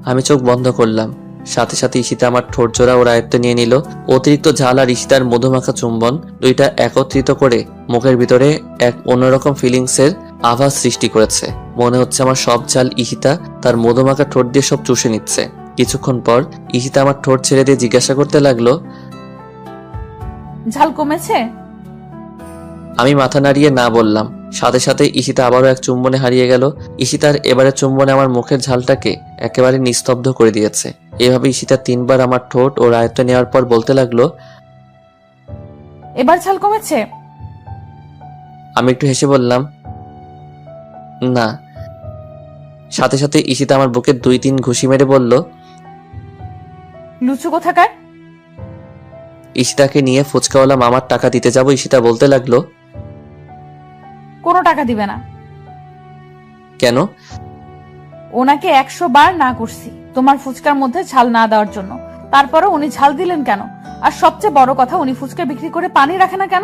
আমি চোখ বন্ধ করলাম। সাথে সাথে ঈশিতা আমার ঠোঁট জোড়া ওর আয়ত্তে নিয়ে নিল। অতিরিক্ত ঝাল আর ঈশিতার মধুমাখা চুম্বন দুইটা একত্রিত করে মুখের ভিতরে এক অন্যরকম ফিলিংসের আভাস সৃষ্টি করেছে। মনে হচ্ছে আমার সব ঝাল ঈশিতা তার মধুমাখা ঠোঁট দিয়ে সব চুষে নিচ্ছে। কিছুক্ষণ পর ঈশিতা আমার ঠোঁট ছেড়ে দিয়ে জিজ্ঞাসা করতে লাগলো, ঝাল কমেছে? আমি মাথা নাড়িয়ে না বললাম। সাথে সাথে ঈশিতা আবারও এক চুম্বনে হারিয়ে গেল। ঈশিতার এবারে চুম্বনে আমার মুখের ঝালটাকে একেবারে নিস্তব্ধ করে দিয়েছে। এভাবে ঈশিতা 3 বার আমার ঠোঁট ও আয়ত্তে নেওয়ার পর বলতে লাগলো, এবার ঝাল কমেছে? আমি একটু হেসে বললাম, না। সাথে সাথে ঈশিতা আমার বুকে 2-3 ঘুষি মেরে বলল, লুচু কোথাকার। ঈশিতাকে নিয়ে ফুচকাওয়ালা মামার টাকা দিতে যাব। ঈশিতা বলতে লাগলো, কোনো টাকা দিবে না। কেন? ওনাকে 100 বার না করছি তোমার ফুচকার মধ্যে ঝাল না দেওয়ার জন্য, তারপরে উনি ঝাল দিলেন কেন? আর সবচেয়ে বড় কথা, উনি ফুচকা বিক্রি করে পানি রাখে না কেন?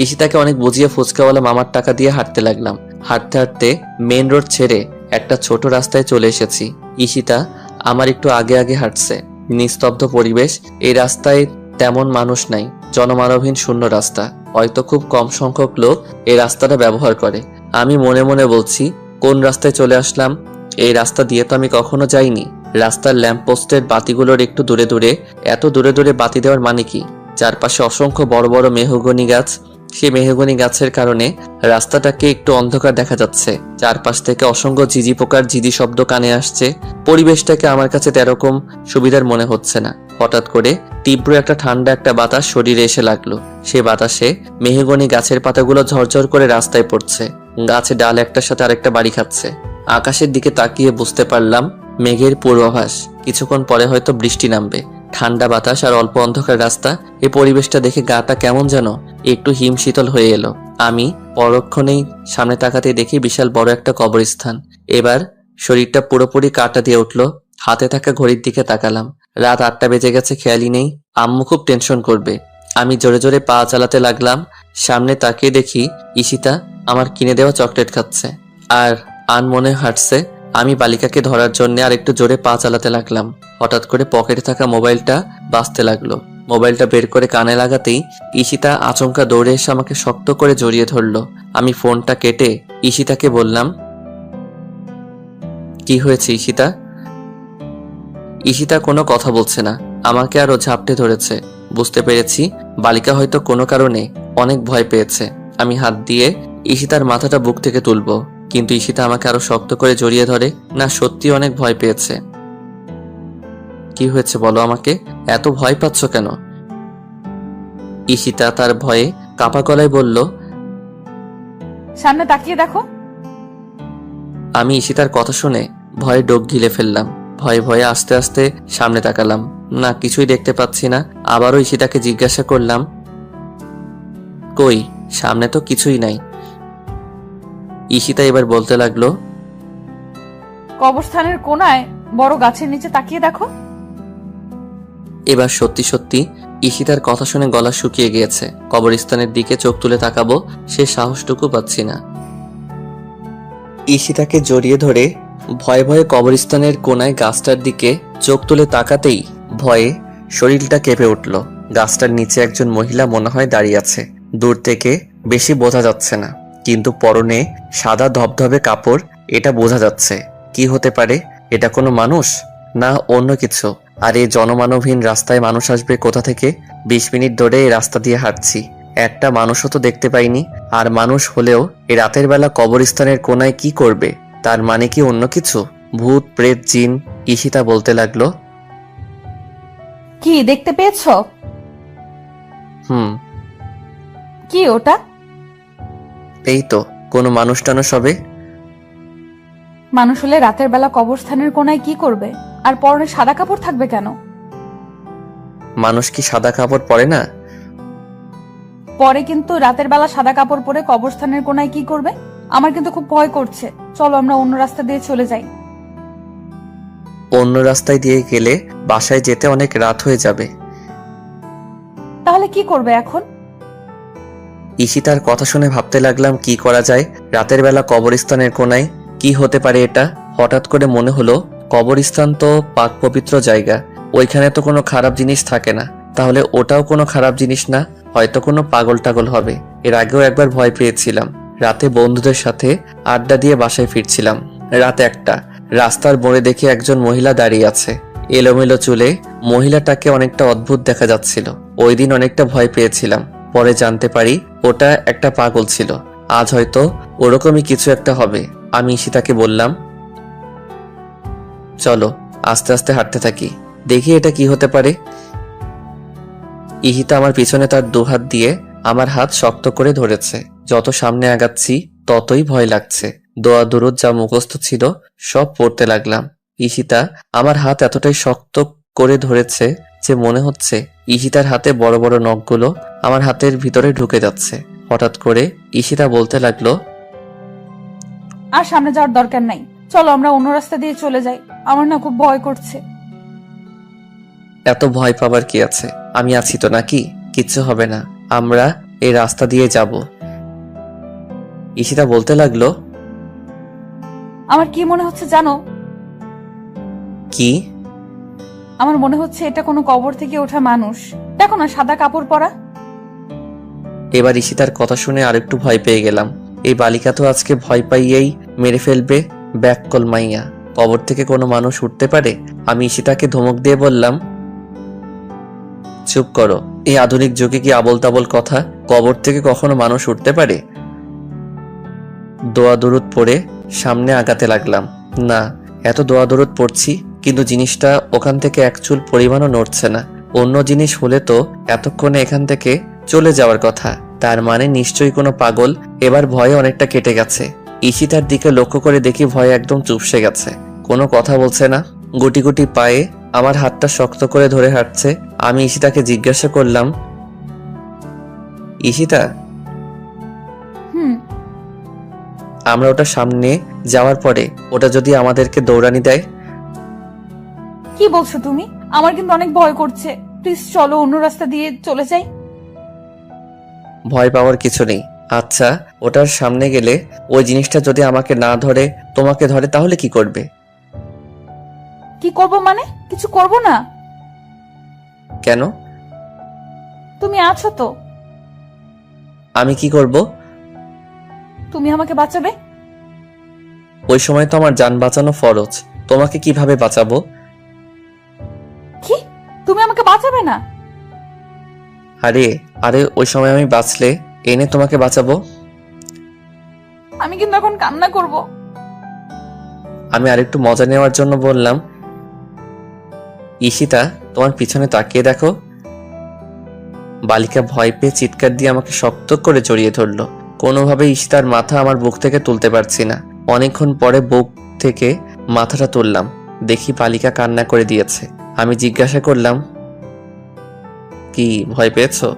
ঈশিতাকে অনেক বুঝিয়ে ফুচকাওয়ালা মামার টাকা দিয়ে হাঁটতে লাগলাম। হাঁটতে হাঁটতে মেইন রোড ছেড়ে একটা ছোট রাস্তায় চলে এসেছি। ঈশিতা আমার একটু আগে আগে হাঁটছে। নিস্তব্ধ পরিবেশ। এই রাস্তায় তেমন মানুষ নাই, জনমানবহীন শূন্য রাস্তা। হয়তো খুব কম সংখ্যক লোক এই রাস্তাটা ব্যবহার করে। আমি মনে মনে বলছি, কোন রাস্তায় চলে আসলাম? এই রাস্তা দিয়ে তো আমি কখনো যাইনি। রাস্তার ল্যাম্পপোস্টের বাতিগুলোর একটু দূরে দূরে, এত দূরে দূরে বাতি দেওয়ার মানে কি? চারপাশে অসংখ্য বড় বড় মেহগনি গাছ। সেই মেহগনি গাছের কারণে রাস্তাটাকে একটু অন্ধকার দেখা যাচ্ছে। চারপাশ থেকে অসংখ্য ঝিঝি পোকার ঝিঝি শব্দ কানে আসছে। পরিবেশটাকে আমার কাছে তেরকম সুবিধার মনে হচ্ছে না। হঠাৎ করে তীব্র একটা ঠান্ডা একটা বাতাস শরীরে এসে লাগলো। সে বাতাসে মেহগনি গাছের পাতাগুলো ঝরঝর করে রাস্তায় পড়ছে। গাছে ডাল একটার সাথে আরেকটা বাড়ি খাচ্ছে। আকাশের দিকে তাকিয়ে বুঝতে পারলাম মেঘের পূর্বাভাস, কিছুক্ষণ পরে হয়তো বৃষ্টি নামবে। ঠান্ডা বাতাস আর অল্প অন্ধকার রাস্তা, এই পরিবেশটা দেখে গাটা কেমন যেন একটু হিমশীতল হয়ে এলো। আমি পরক্ষণেই সামনে তাকাতে দেখি বিশাল বড় একটা কবরস্থান। এবার শরীরটা পুরোপুরি কাঁটা দিয়ে উঠলো। হাতে থাকা ঘড়ির দিকে তাকালাম, রাত 8টা বেজে গেছে, খেয়ালই নেই। আম্মু খুব টেনশন করবে। আমি জোরে জোরে পা চালাতে লাগলাম। সামনে তাকিয়ে দেখি ঈশিতা আমার কিনে দেওয়া চকলেট খাচ্ছে আর আনমনে হাঁটছে। আমি বালিকাকে ধরার জন্য আর একটু জোরে পা চালাতে লাগলাম। হঠাৎ করে পকেটে থাকা মোবাইলটা বাজতে লাগলো। মোবাইলটা বের করে কানে লাগাতেই ঈশিতা আচমকা দৌড়ে এসে আমাকে শক্ত করে জড়িয়ে ধরলো। আমি ফোনটা কেটে ঈশিতাকে বললাম, কি হয়েছে ঈশিতা? ঈশিতা কোনো কথা বলছে না, আমাকে আরো ঝাপটে ধরেছে। বুঝতে পেরেছি বালিকা হয়তো কোনো কারণে অনেক ভয় পেয়েছে। আমি হাত দিয়ে ঈশিতার মাথাটা বুক থেকে তুলবো, কিন্তু ঈশিতা আমাকে আরো শক্ত করে জড়িয়ে ধরে। না, সত্যি অনেক ভয় পেয়েছে। কি হয়েছে বলো আমাকে, এত ভয় পাচ্ছ কেন? ঈশিতা তার ভয়ে কাপা গলায় বলল, সামনে তাকিয়ে দেখো। আমি ঈশিতার কথা শুনে ভয়ে ডোক গিলে ফেললাম। ভয়ে ভয়ে আস্তে আস্তে সামনে তাকালাম, না কিছুই দেখতে পাচ্ছি না। আবারও ঈশিতাকে জিজ্ঞাসা করলাম, কই? সামনে তো কিছুই নাই। ঈশিতা এবার বলতে লাগলো, কবরস্থানের কোনায় বড় গাছের নিচে তাকিয়ে দেখো। এবার সত্যি সত্যি ঈশিতার কথা শুনে গলা শুকিয়ে গিয়েছে। কবরস্থানের দিকে চোখ তুলে তাকাবো, সে সাহসটুকু পাচ্ছি না। ঈশিতাকে জড়িয়ে ধরে ভয়ে ভয়ে কবরস্থানের কোনায় গাছটার দিকে চোখ তুলে তাকাতেই ভয়ে শরীরটা কেঁপে উঠল। গাছটার নিচে একজন মহিলা মনে হয় দাঁড়িয়ে আছে। দূর থেকে বেশি বোঝা যাচ্ছে না, কিন্তু পরনে সাদা ধবধবে কাপড়, এটা বোঝা যাচ্ছে। কি হতে পারে? এটা কোনো মানুষ না অন্য কিছু? আর এই জনমানবহীন রাস্তায় মানুষ আসবে কোথা থেকে? 20 মিনিট ধরে এই রাস্তা দিয়ে হাঁটছি, একটা মানুষও তো দেখতে পাইনি। আর মানুষ হলেও এই রাতের বেলা কবরস্থানের কোনায় কি করবে? তার মানে কি অন্য কিছু? ভূত, প্রেত, জিন? ঈশিতা বলতে লাগলো, কি দেখতে পেয়েছো? কি ওটা? এই তো কোনো মানুষ টানুষ হবে। মানুষ হলে রাতের বেলা কবরস্থানের কোনায় কি করবে? আর পরনে সাদা কাপড় থাকবে কেন? মানুষ কি সাদা কাপড় পরে না? পরে, কিন্তু রাতের বেলা সাদা কাপড় পরে কবরস্থানের কোনায় কি করবে? আমার কিন্তু খুব ভয় করছে। চলো আমরা অন্য রাস্তা দিয়ে চলে যাই। অন্য রাস্তায় দিয়ে গেলে বাসায় যেতে অনেক রাত হয়ে যাবে। তাহলে কি করবে এখন? ঈশিতার কথা শুনে ভাবতে লাগলাম কি করা যায়। রাতের বেলা কবরস্থানের কোনায় কি হতে পারে এটা? হঠাৎ করে মনে হলো কবরস্থান তো পাক পবিত্র জায়গা, ওইখানে তো কোনো খারাপ জিনিস থাকে না। তাহলে ওটাও কোনো খারাপ জিনিস না, হয়তো কোনো পাগল টাগল হবে। এর আগেও একবার ভয় পেয়েছিলাম। রাতে বন্ধুদের সাথে আড্ডা দিয়ে বাসায় ফিরছিলাম। রাত 1টা। রাস্তার মোড়ে দেখে একজন মহিলা দাঁড়িয়ে আছে, এলোমেলো চুলে। মহিলাটাকে অনেকটা অদ্ভুত দেখা যাচ্ছিল। ওই দিন অনেকটা ভয় পেয়েছিলাম, পরে জানতে পারি ওটা একটা পাগল ছিল। আজ হয়তো ওরকমই কিছু একটা হবে। আমি ঈশিতাকে বললাম, চলো আস্তে আস্তে হাঁটতে থাকি, দেখি এটা কি হতে পারে। ঈশিতা আমার পিছনে তার 2 হাত দিয়ে আমার হাত শক্ত করে ধরেছে। যত সামনে আগাচ্ছি ততই ভয় লাগছে। দোয়া দুরুদ যা মুখস্থ ছিল সব পড়তে লাগলাম। ঈশিতা আমার হাত এতটাই শক্ত করে ধরেছে যে মনে হচ্ছে ঈশিতার হাতে বড় বড় নখগুলো আমার হাতের ভিতরে ঢুকে যাচ্ছে। হঠাৎ করে ঈশিতা বলতে লাগলো, আর সামনে যাওয়ার দরকার নাই, চলো আমরা অন্য রাস্তা দিয়ে চলে যাই। আমার না খুব ভয় করছে। এত ভয় পাবার কি আছে? আমি আছি তো নাকি, কিচ্ছু হবে না, আমরা এই রাস্তা দিয়ে যাব। ঈশিতা বলতে লাগলো, আমার কি মনে হচ্ছে জানো? কি? আমার মনে হচ্ছে এটা কোনো কবর থেকে ওঠা মানুষ। দেখো না, সাদা কাপড় পরা। এবার ঈশিতার কথা শুনে আরেকটু ভয় পেয়ে গেলাম। এই বালিকা তো আজকে ভয় পাইয়েই মেরে ফেলবে। ব্যাককল মাইয়া, কবর থেকে কোনো মানুষ উঠতে পারে? আমি ঈশিতাকে ধমক দিয়ে বললাম, চুপ করো, এই আধুনিক যুগে কি আবল তাবল কথা? কবর থেকে কখনো মানুষ উঠতে পারে? দোয়া দরুদ পড়ে সামনে আগাতে লাগলাম। না, এত দোয়া দরুদ পড়ছি কিন্তু জিনিসটা ওখান থেকে এক চুল পরিমাণও নড়ছে না। অন্য জিনিস হলে তো এতক্ষণে এখান থেকে চলে যাওয়ার কথা। তার মানে নিশ্চয়ই কোনো পাগল। এবার ভয়ে অনেকটা কেটে গেছে। ঈশিতার দিকে লক্ষ্য করে দেখি ভয়ে একদম চুপসে গেছে, কোনো কথা বলছে না। গুটি গুটি পায়ে আমার হাতটা শক্ত করে ধরে হাঁটছে। আমি ঈশিতাকে জিজ্ঞাসা করলাম, ঈশিতা, হুম। আমরা ওটা সামনে যাওয়ার পরে ওটা যদি আমাদেরকে দৌড়ানি দেয়? কি বলছো তুমি? আমার কিন্তু অনেক ভয় করছে। প্লিজ চলো অন্য রাস্তা দিয়ে চলে যাই। ভয় পাওয়ার কিছু নেই। আচ্ছা, ওটার সামনে গেলে ওই জিনিসটা যদি আমাকে না ধরে তোমাকে ধরে তাহলে কি করবে? কি করব মানে? কিছু করব না। কেন? তুমি আছো তো। আমি কি করব? তুমি আমাকে বাঁচাবে। ওই সময় তো আমার জান বাঁচানো ফরজ। তোমাকে কিভাবে বাঁচাবো? কি? তুমি আমাকে বাঁচাবে না? আরে আরে ওই সময় আমি বাঁচলে এনে তোমাকে বাঁচাবো। আমি কিন্তু এখন কান্না করব। আমি আরেকটু মজা নেওয়ার জন্য বললাম, ঈশিতা, তোমার পিছনে তাকিয়ে দেখো। বালিকা ভয় পেয়ে চিৎকার দিয়ে আমাকে শক্ত করে জড়িয়ে ধরলো। কোনোভাবে ঈশিতার মাথা আমার বুক থেকে তুলতে পারছি না। অনেকক্ষণ পরে বুক থেকে মাথাটা তুললাম, দেখি বালিকা কান্না করে দিয়েছে। আমি জিজ্ঞাসা করলাম, কি ভয় পেয়েছো?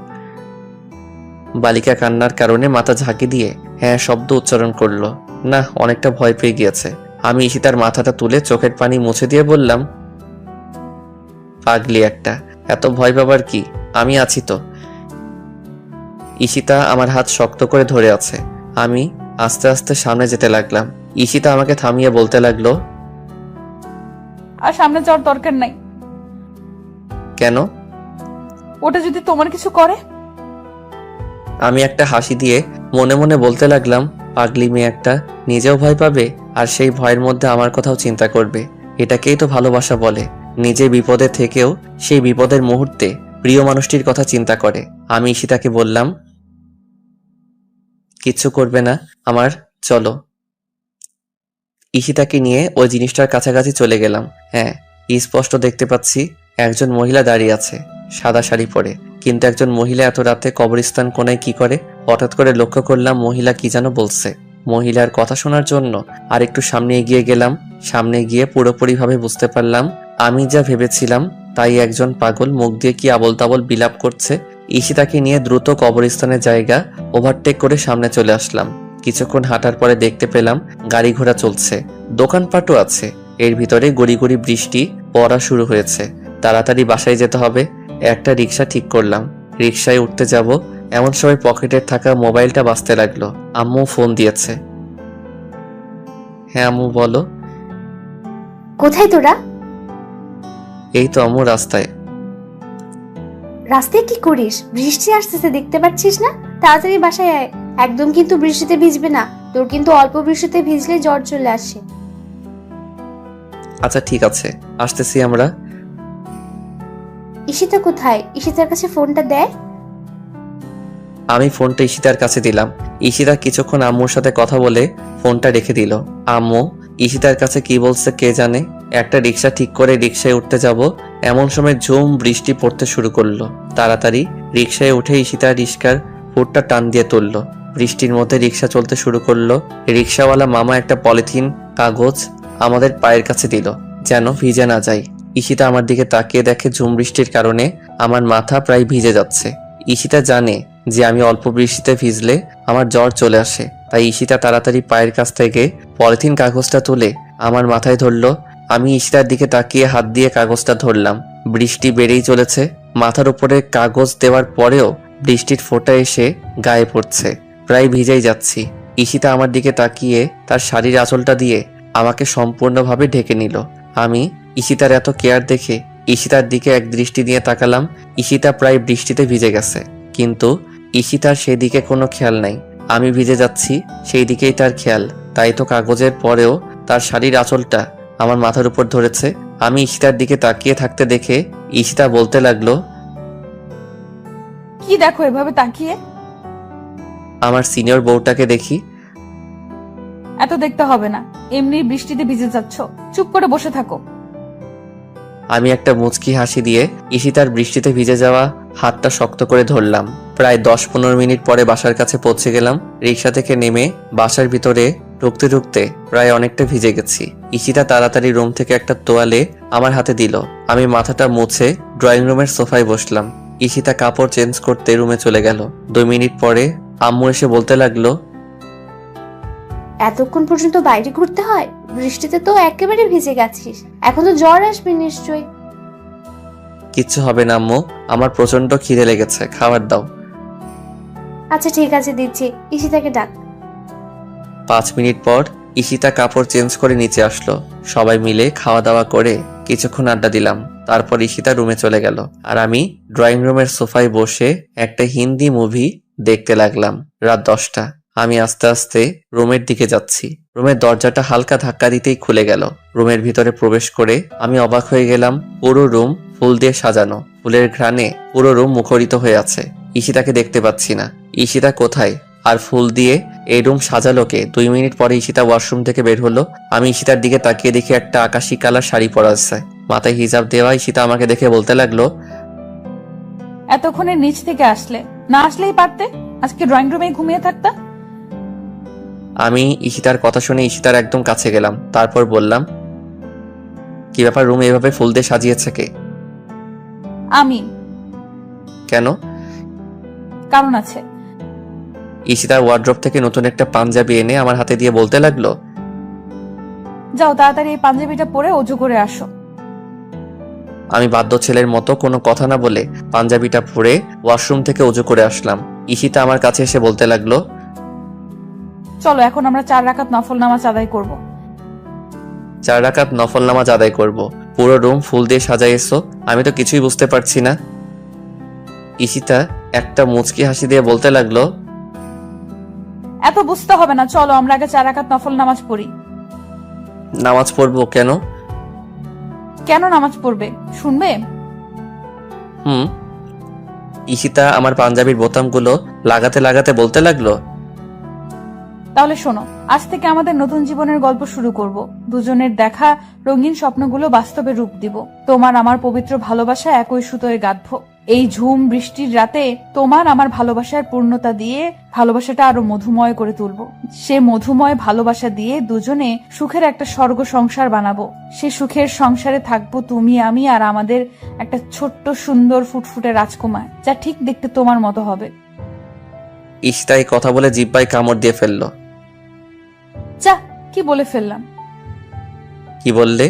বালিকা কান্নার কারণে মাথা ঝাঁকি দিয়ে হ্যাঁ শব্দ উচ্চারণ করলো। না, অনেকটা ভয় পেয়ে গিয়েছে। আমি ঈশিতার মাথাটা তুলে চোখের পানি মুছে দিয়ে বললাম, পাগলি একটা, এত ভয় পাবার কি, আমি আছি তো। ঈশিতা আমার হাত শক্ত করে ধরে আছে। আমি আস্তে আস্তে সামনে যেতে লাগলাম। ঈশিতা আমাকে থামিয়ে বলতে লাগলো, আর সামনে যাওয়ার দরকার নাই। কেন? ওটা যদি তোমার কিছু করে? আমি একটা হাসি দিয়ে মনে মনে বলতে লাগলাম, পাগলি মেয়ে একটা, নিজেও ভয় পাবে আর সেই ভয়ের মধ্যে আমার কথাও চিন্তা করবে। এটাকেই তো ভালোবাসা বলে। নিজে বিপদে থেকেও সেই বিপদের মুহূর্তে প্রিয় মানুষটির কথা চিন্তা করে। আমি ঈশিতাকে বললাম, কিচ্ছু করবে না আমার, চলো। ঈশিতাকে নিয়ে ওই জিনিসটার কাছাকাছি চলে গেলাম। হ্যাঁ, স্পষ্ট দেখতে পাচ্ছি একজন মহিলা দাঁড়িয়ে আছে সাদা শাড়ি পরে। কিন্তু একজন মহিলা এত রাতে কবরস্থান কোনায় কি করে? হঠাৎ করে লক্ষ্য করলাম মহিলা কি যেন বলছে। মহিলার কথা শোনার জন্য আর একটু সামনে এগিয়ে গেলাম। সামনে গিয়ে পুরোপুরিভাবে বুঝতে পারলাম আমি যা ভেবেছিলাম তাই। একজন পাগল মুখ দিয়ে কি আবল তাবল বিলাপ করছে। ঈশিতাকে নিয়ে দ্রুত কবরস্থানের জায়গা ওভারটেক করে সামনে চলে আসলাম। কিছুক্ষণ হাঁটার পরে দেখতে পেলাম গাড়ি ঘোড়া চলছে, দোকানপাটও আছে। এর ভিতরে গড়ি গড়ি বৃষ্টি পড়া শুরু হয়েছে। তাড়াতাড়ি বাসায় যেতে হবে। একটা রিক্সা ঠিক করলাম। রিক্সায় উঠতে যাব এমন সময় পকেটে থাকা মোবাইলটা বাজতে লাগলো। আম্মু ফোন দিয়েছে। হ্যাঁ আম্মু বলো। কোথায় তোরা? এই তো আম্মু, রাস্তায়। রাস্তায় কি করিস? বৃষ্টি আসতেছে, দেখতে পাচ্ছিস না? তাড়াতাড়ি বাসায় আয়। একদম কিন্তু বৃষ্টিতে ভিজবে না, তোর কিন্তু অল্প বৃষ্টিতে ভিজলে জ্বর চলে আসে। আচ্ছা ঠিক আছে, আসতেছি আমরা। ঈশিতা কোথায়? ঈশিতার কাছে ফোনটা দেয়। আমি ফোনটা ঈশিতার কাছে দিলাম। ঈশিতা কিছুক্ষণ আম্মুর সাথে কথা বলে ফোনটা রেখে দিল। আম্মু ঈশিতার কাছে কি বলছে কে জানে। একটা রিক্সা ঠিক করে রিক্সায় উঠতে যাব এমন সময় ঝুম বৃষ্টি পড়তে শুরু করলো। তাড়াতাড়ি রিক্সায় উঠে ঈশিতা রিক্সার হুডটা টান দিয়ে তুললো। বৃষ্টির মধ্যে রিক্সা চলতে শুরু করলো। রিক্সাওয়ালা মামা একটা পলিথিন কাগজ আমাদের পায়ের কাছে দিল যেন ভিজে না যায়। ঈশিতা আমার দিকে তাকিয়ে দেখে ঝুম বৃষ্টির কারণে আমার মাথা প্রায় ভিজে যাচ্ছে। ঈশিতা জানে যে আমি অল্প বৃষ্টিতে ভিজলে আমার জ্বর চলে আসে, তাই ঈশিতা তাড়াতাড়ি পায়ের কাছ থেকে পলিথিন কাগজটা তুলে আমার মাথায় ধরলো। আমি ঈশিতার দিকে তাকিয়ে হাত দিয়ে কাগজটা ধরলাম। বৃষ্টি বেড়েই চলেছে। মাথার উপরে কাগজ দেওয়ার পরেও বৃষ্টির ফোঁটা এসে গায়ে পড়ছে। প্রায় ভিজেই যাচ্ছি। ঈশিতা আমার দিকে তাকিয়ে তার শাড়ির আঁচলটা দিয়ে আমাকে সম্পূর্ণভাবে ঢেকে নিল। আমি ঈশিতার এত কেয়ার দেখে ঈশিতার দিকে এক দৃষ্টি দিয়ে তাকালাম। ঈশিতা প্রায় বৃষ্টিতে ভিজে গেছে, কিন্তু ঈশিতার সেই দিকে কোনো খেয়াল নাই। আমি ভিজে যাচ্ছি সেই দিকেই তার খেয়াল। তাই তো কাগজের পরেও তার শাড়ির আঁচলটা আমার মাথার উপর ধরেছে। আমি ঈশিতার দিকে তাকিয়ে থাকতে দেখে ঈশিতা বলতে লাগলো, কি দেখো এভাবে তাকিয়ে? আমার সিনিয়র বউটাকে দেখি। এত দেখতে হবে না, এমনি বৃষ্টিতে ভিজে যাচ্ছ, চুপ করে বসে থাকো। আমি একটা মুচকি হাসি দিয়ে ঈশিতার বৃষ্টিতে ভিজে যাওয়া হাতটা শক্ত করে ধরলাম। প্রায় 10-15 মিনিট পরে বাসার কাছে পৌঁছে গেলাম। রিক্সা থেকে নেমে বাসার ভিতরে ঢুকতে ঢুকতে প্রায় অনেকটা ভিজে গেছি। ঈশিতা তাড়াতাড়ি রুম থেকে একটা তোয়ালে আমার হাতে দিল। আমি মাথাটা মুছে ড্রয়িং রুমের সোফায় বসলাম। ঈশিতা কাপড় চেঞ্জ করতে রুমে চলে গেল। 2 মিনিট পরে আম্মু এসে বলতে লাগলো, এতক্ষণ পর্যন্ত বাইরে ঘুরতে হয়? বৃষ্টিতে তো একেবারে ভিজে গেছিস, এখন তো জ্বর আসবে নিশ্চয়ই। কিচ্ছু হবে না আম্মু, আমার প্রচন্ড খিদে লেগেছে, খাবার দাও। আচ্ছা ঠিক আছে, দিচ্ছি। ঈশিতাকে ডাক। 5 মিনিট পর ঈশিতা কাপড় চেঞ্জ করে নিচে আসলো। সবাই মিলে খাওয়া দাওয়া করে কিছুক্ষণ আড্ডা দিলাম। তারপর ঈশিতা রুমে চলে গেল আর আমি ড্রয়িং রুমের সোফায় বসে একটা হিন্দি মুভি দেখতে লাগলাম। রাত 10টা। আমি আস্তে আস্তে রুমের দিকে যাচ্ছি। রুমের দরজাটা হালকা ধাক্কা দিতেই খুলে গেল। রুমের ভিতরে প্রবেশ করে আমি অবাক হয়ে গেলাম। পুরো রুম ফুল দিয়ে সাজানো, ফুলের ঘ্রাণে পুরো রুম মুখরিত হয়ে আছে। ঈশিতাকে দেখতে পাচ্ছি না। ঈশিতা কোথায় আর ফুল দিয়ে এই রুম সাজালো কে? 2 মিনিট পরে ঈশিতা ওয়াশরুম থেকে বের হলো। আমি ঈশিতার দিকে তাকিয়ে দেখি একটা আকাশি কালার শাড়ি পরা আছে, মাথায় হিজাব দেওয়া। ঈশিতা আমাকে দেখে বলতে লাগলো, এতক্ষণে নিচ থেকে আসলে, না আসলেই পারতে, আজকে ড্রয়িং রুমে ঘুমিয়ে থাকতা। আমি ঈশিতার কথা শুনে ঈশিতার একদম কাছে গেলাম। তারপর বললাম, কি ব্যাপার, রুম এভাবে ফুল দিয়ে সাজিয়েছে কে? আমি। কেন? কারণ আছে। ঈশিতার ওয়ার্ড্রপ থেকে নতুন একটা পাঞ্জাবি এনে আমার হাতে দিয়ে বলতে লাগলো, যাও তাড়াতাড়ি এই পাঞ্জাবিটা পরে অজু করে আসো। আমি বাধ্য ছেলের মতো কোনো কথা না বলে পাঞ্জাবিটা পরে ওয়াশরুম থেকে অজু করে আসলাম। ঈশিতা আমার কাছে এসে বলতে লাগলো, চলো এখন আমরা 4 রাকাত নফল নামাজ আদায় করব। 4 রাকাত নফল নামাজ আদায় করব? পুরো রুম ফুল দিয়ে সাজাইছো, আমি তো কিছুই বুঝতে পারছি না। ঈশিতা একটা মুচকি হাসি দিয়ে বলতে লাগলো, এত বুঝতে হবে না, চলো আমরা আগে 4 রাকাত নফল নামাজ পড়ি। নামাজ পড়বো কেন? কেন নামাজ পড়বে শুনবে? ঈশিতা আমার পাঞ্জাবির বোতামগুলো লাগাতে লাগাতে বলতে লাগলো, তাহলে শোনো, আজ থেকে আমাদের নতুন জীবনের গল্প শুরু করব। দুজনের দেখা রঙিন স্বপ্নগুলো বাস্তবে রূপ দিব। তোমার আমার পবিত্র ভালোবাসা একই সুতোয় গাঁথবো। এই ঝুম বৃষ্টির রাতে তোমার আমার ভালোবাসার পূর্ণতা দিয়ে ভালোবাসাটা আরো মধুময় করে তুলবো। সে মধুময় ভালোবাসা দিয়ে দুজনে সুখের একটা স্বর্গ সংসার বানাবো। সে সুখের সংসারে থাকবো তুমি, আমি আর আমাদের একটা ছোট্ট সুন্দর ফুটফুটে রাজকুমার, যা ঠিক দেখতে তোমার মতো হবে। ঈশিতা এই কথা বলে জিহ্বায় কামড় দিয়ে ফেললো। যা, কি বলে ফেললাম? কি বললে?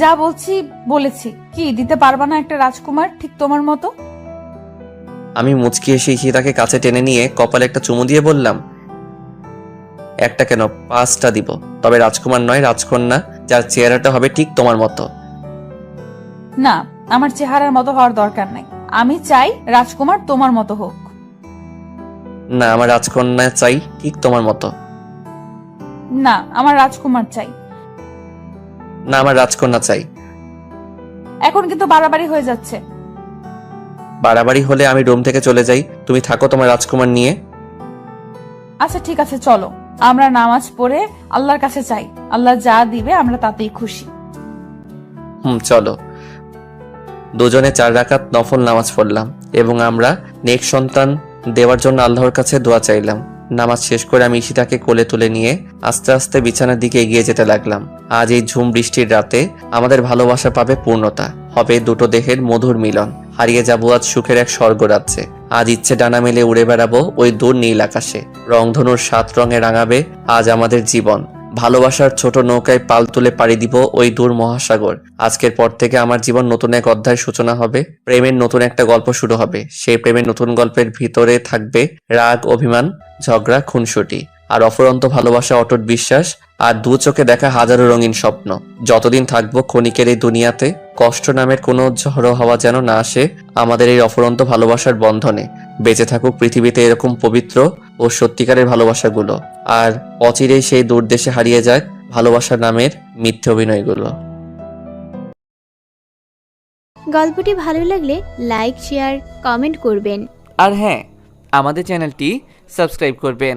যা বলছি বলেছি। কি দিতে পারবা না একটা রাজকুমার ঠিক তোমার মতো? আমি মুচকি এসে ঈশিতাকে কাছে টেনে নিয়ে কপালে একটা চুমু দিয়ে বললাম, একটা কেন 5টা দিব, তবে রাজকুমার নয়, রাজকন্যা, যার চেহারাটা হবে ঠিক তোমার মতো। না, আমার চেহারার মতো হওয়ার দরকার নাই। আমি চাই রাজকুমার তোমার মতো হোক। না, আমার রাজকন্যা চাই ঠিক তোমার মতো। না, আমার রাজকুমার চাই। না, আমার রাজকন্যা চাই। এখন কিন্তু বাড়াবাড়ি হয়ে যাচ্ছে। বাড়াবাড়ি হলে আমি রুম থেকে চলে যাই, তুমি থাকো তোমার রাজকুমার নিয়ে। আচ্ছা ঠিক আছে, চলো আমরা নামাজ পড়ে আল্লাহর কাছে চাই। আল্লাহ যা দিবে আমরা তাতেই খুশি। চলো। দুজনে 4 রাকাত নফল নামাজ পড়লাম এবং আমরা নেক্সট সন্তান দেওয়ার জন্য আল্লাহর কাছে দোয়া চাইলাম। নামাজ শেষ করে আমি ঈশিতাকে কোলে তুলে নিয়ে আস্তে আস্তে বিছানার দিকে এগিয়ে যেতে লাগলাম। আজ এই ঝুম বৃষ্টির রাতে আমাদের ভালোবাসা পাবে পূর্ণতা, হবে দুটো দেহের মধুর মিলন। হারিয়ে যাবো আজ সুখের এক স্বর্গরাজ্যে। আজ ইচ্ছে ডানা মেলে উড়ে বেড়াবো ওই দূর নীল আকাশে। রংধনুর 7 রঙে রাঙাবে আজ আমাদের জীবন। ভালোবাসার ছোট নৌকায় পাল তুলে পাড়ি দিব ওই দূর মহাসাগর। আজকের পর থেকে আমার জীবন নতুন এক অধ্যায়ের সূচনা হবে। প্রেমের নতুন একটা গল্প শুরু হবে। সেই প্রেমের নতুন গল্পের ভিতরে থাকবে রাগ, অভিমান, ঝগড়া, খুনসুটি, আর অফুরন্ত ভালোবাসা, অটুট বিশ্বাস, আর 2 চোখে দেখা হাজারো রঙিন স্বপ্ন। যতদিন থাকবো ক্ষণিকের এই দুনিয়াতে, কষ্ট নামের কোনো ঝড়ো হাওয়া যেন না আসে আমাদের এই অফুরন্ত ভালোবাসার বন্ধনে। বেঁচে থাকুক পৃথিবীতে এরকম পবিত্র ও সত্যিকারের ভালোবাসাগুলো, আর অচিরেই সেই দূর দেশে হারিয়ে যাক ভালোবাসা নামের মিথ্যে অভিনয়গুলো। গল্পটি ভালো লাগলে লাইক, শেয়ার, কমেন্ট করবেন। আর হ্যাঁ, আমাদের চ্যানেলটি সাবস্ক্রাইব করবেন।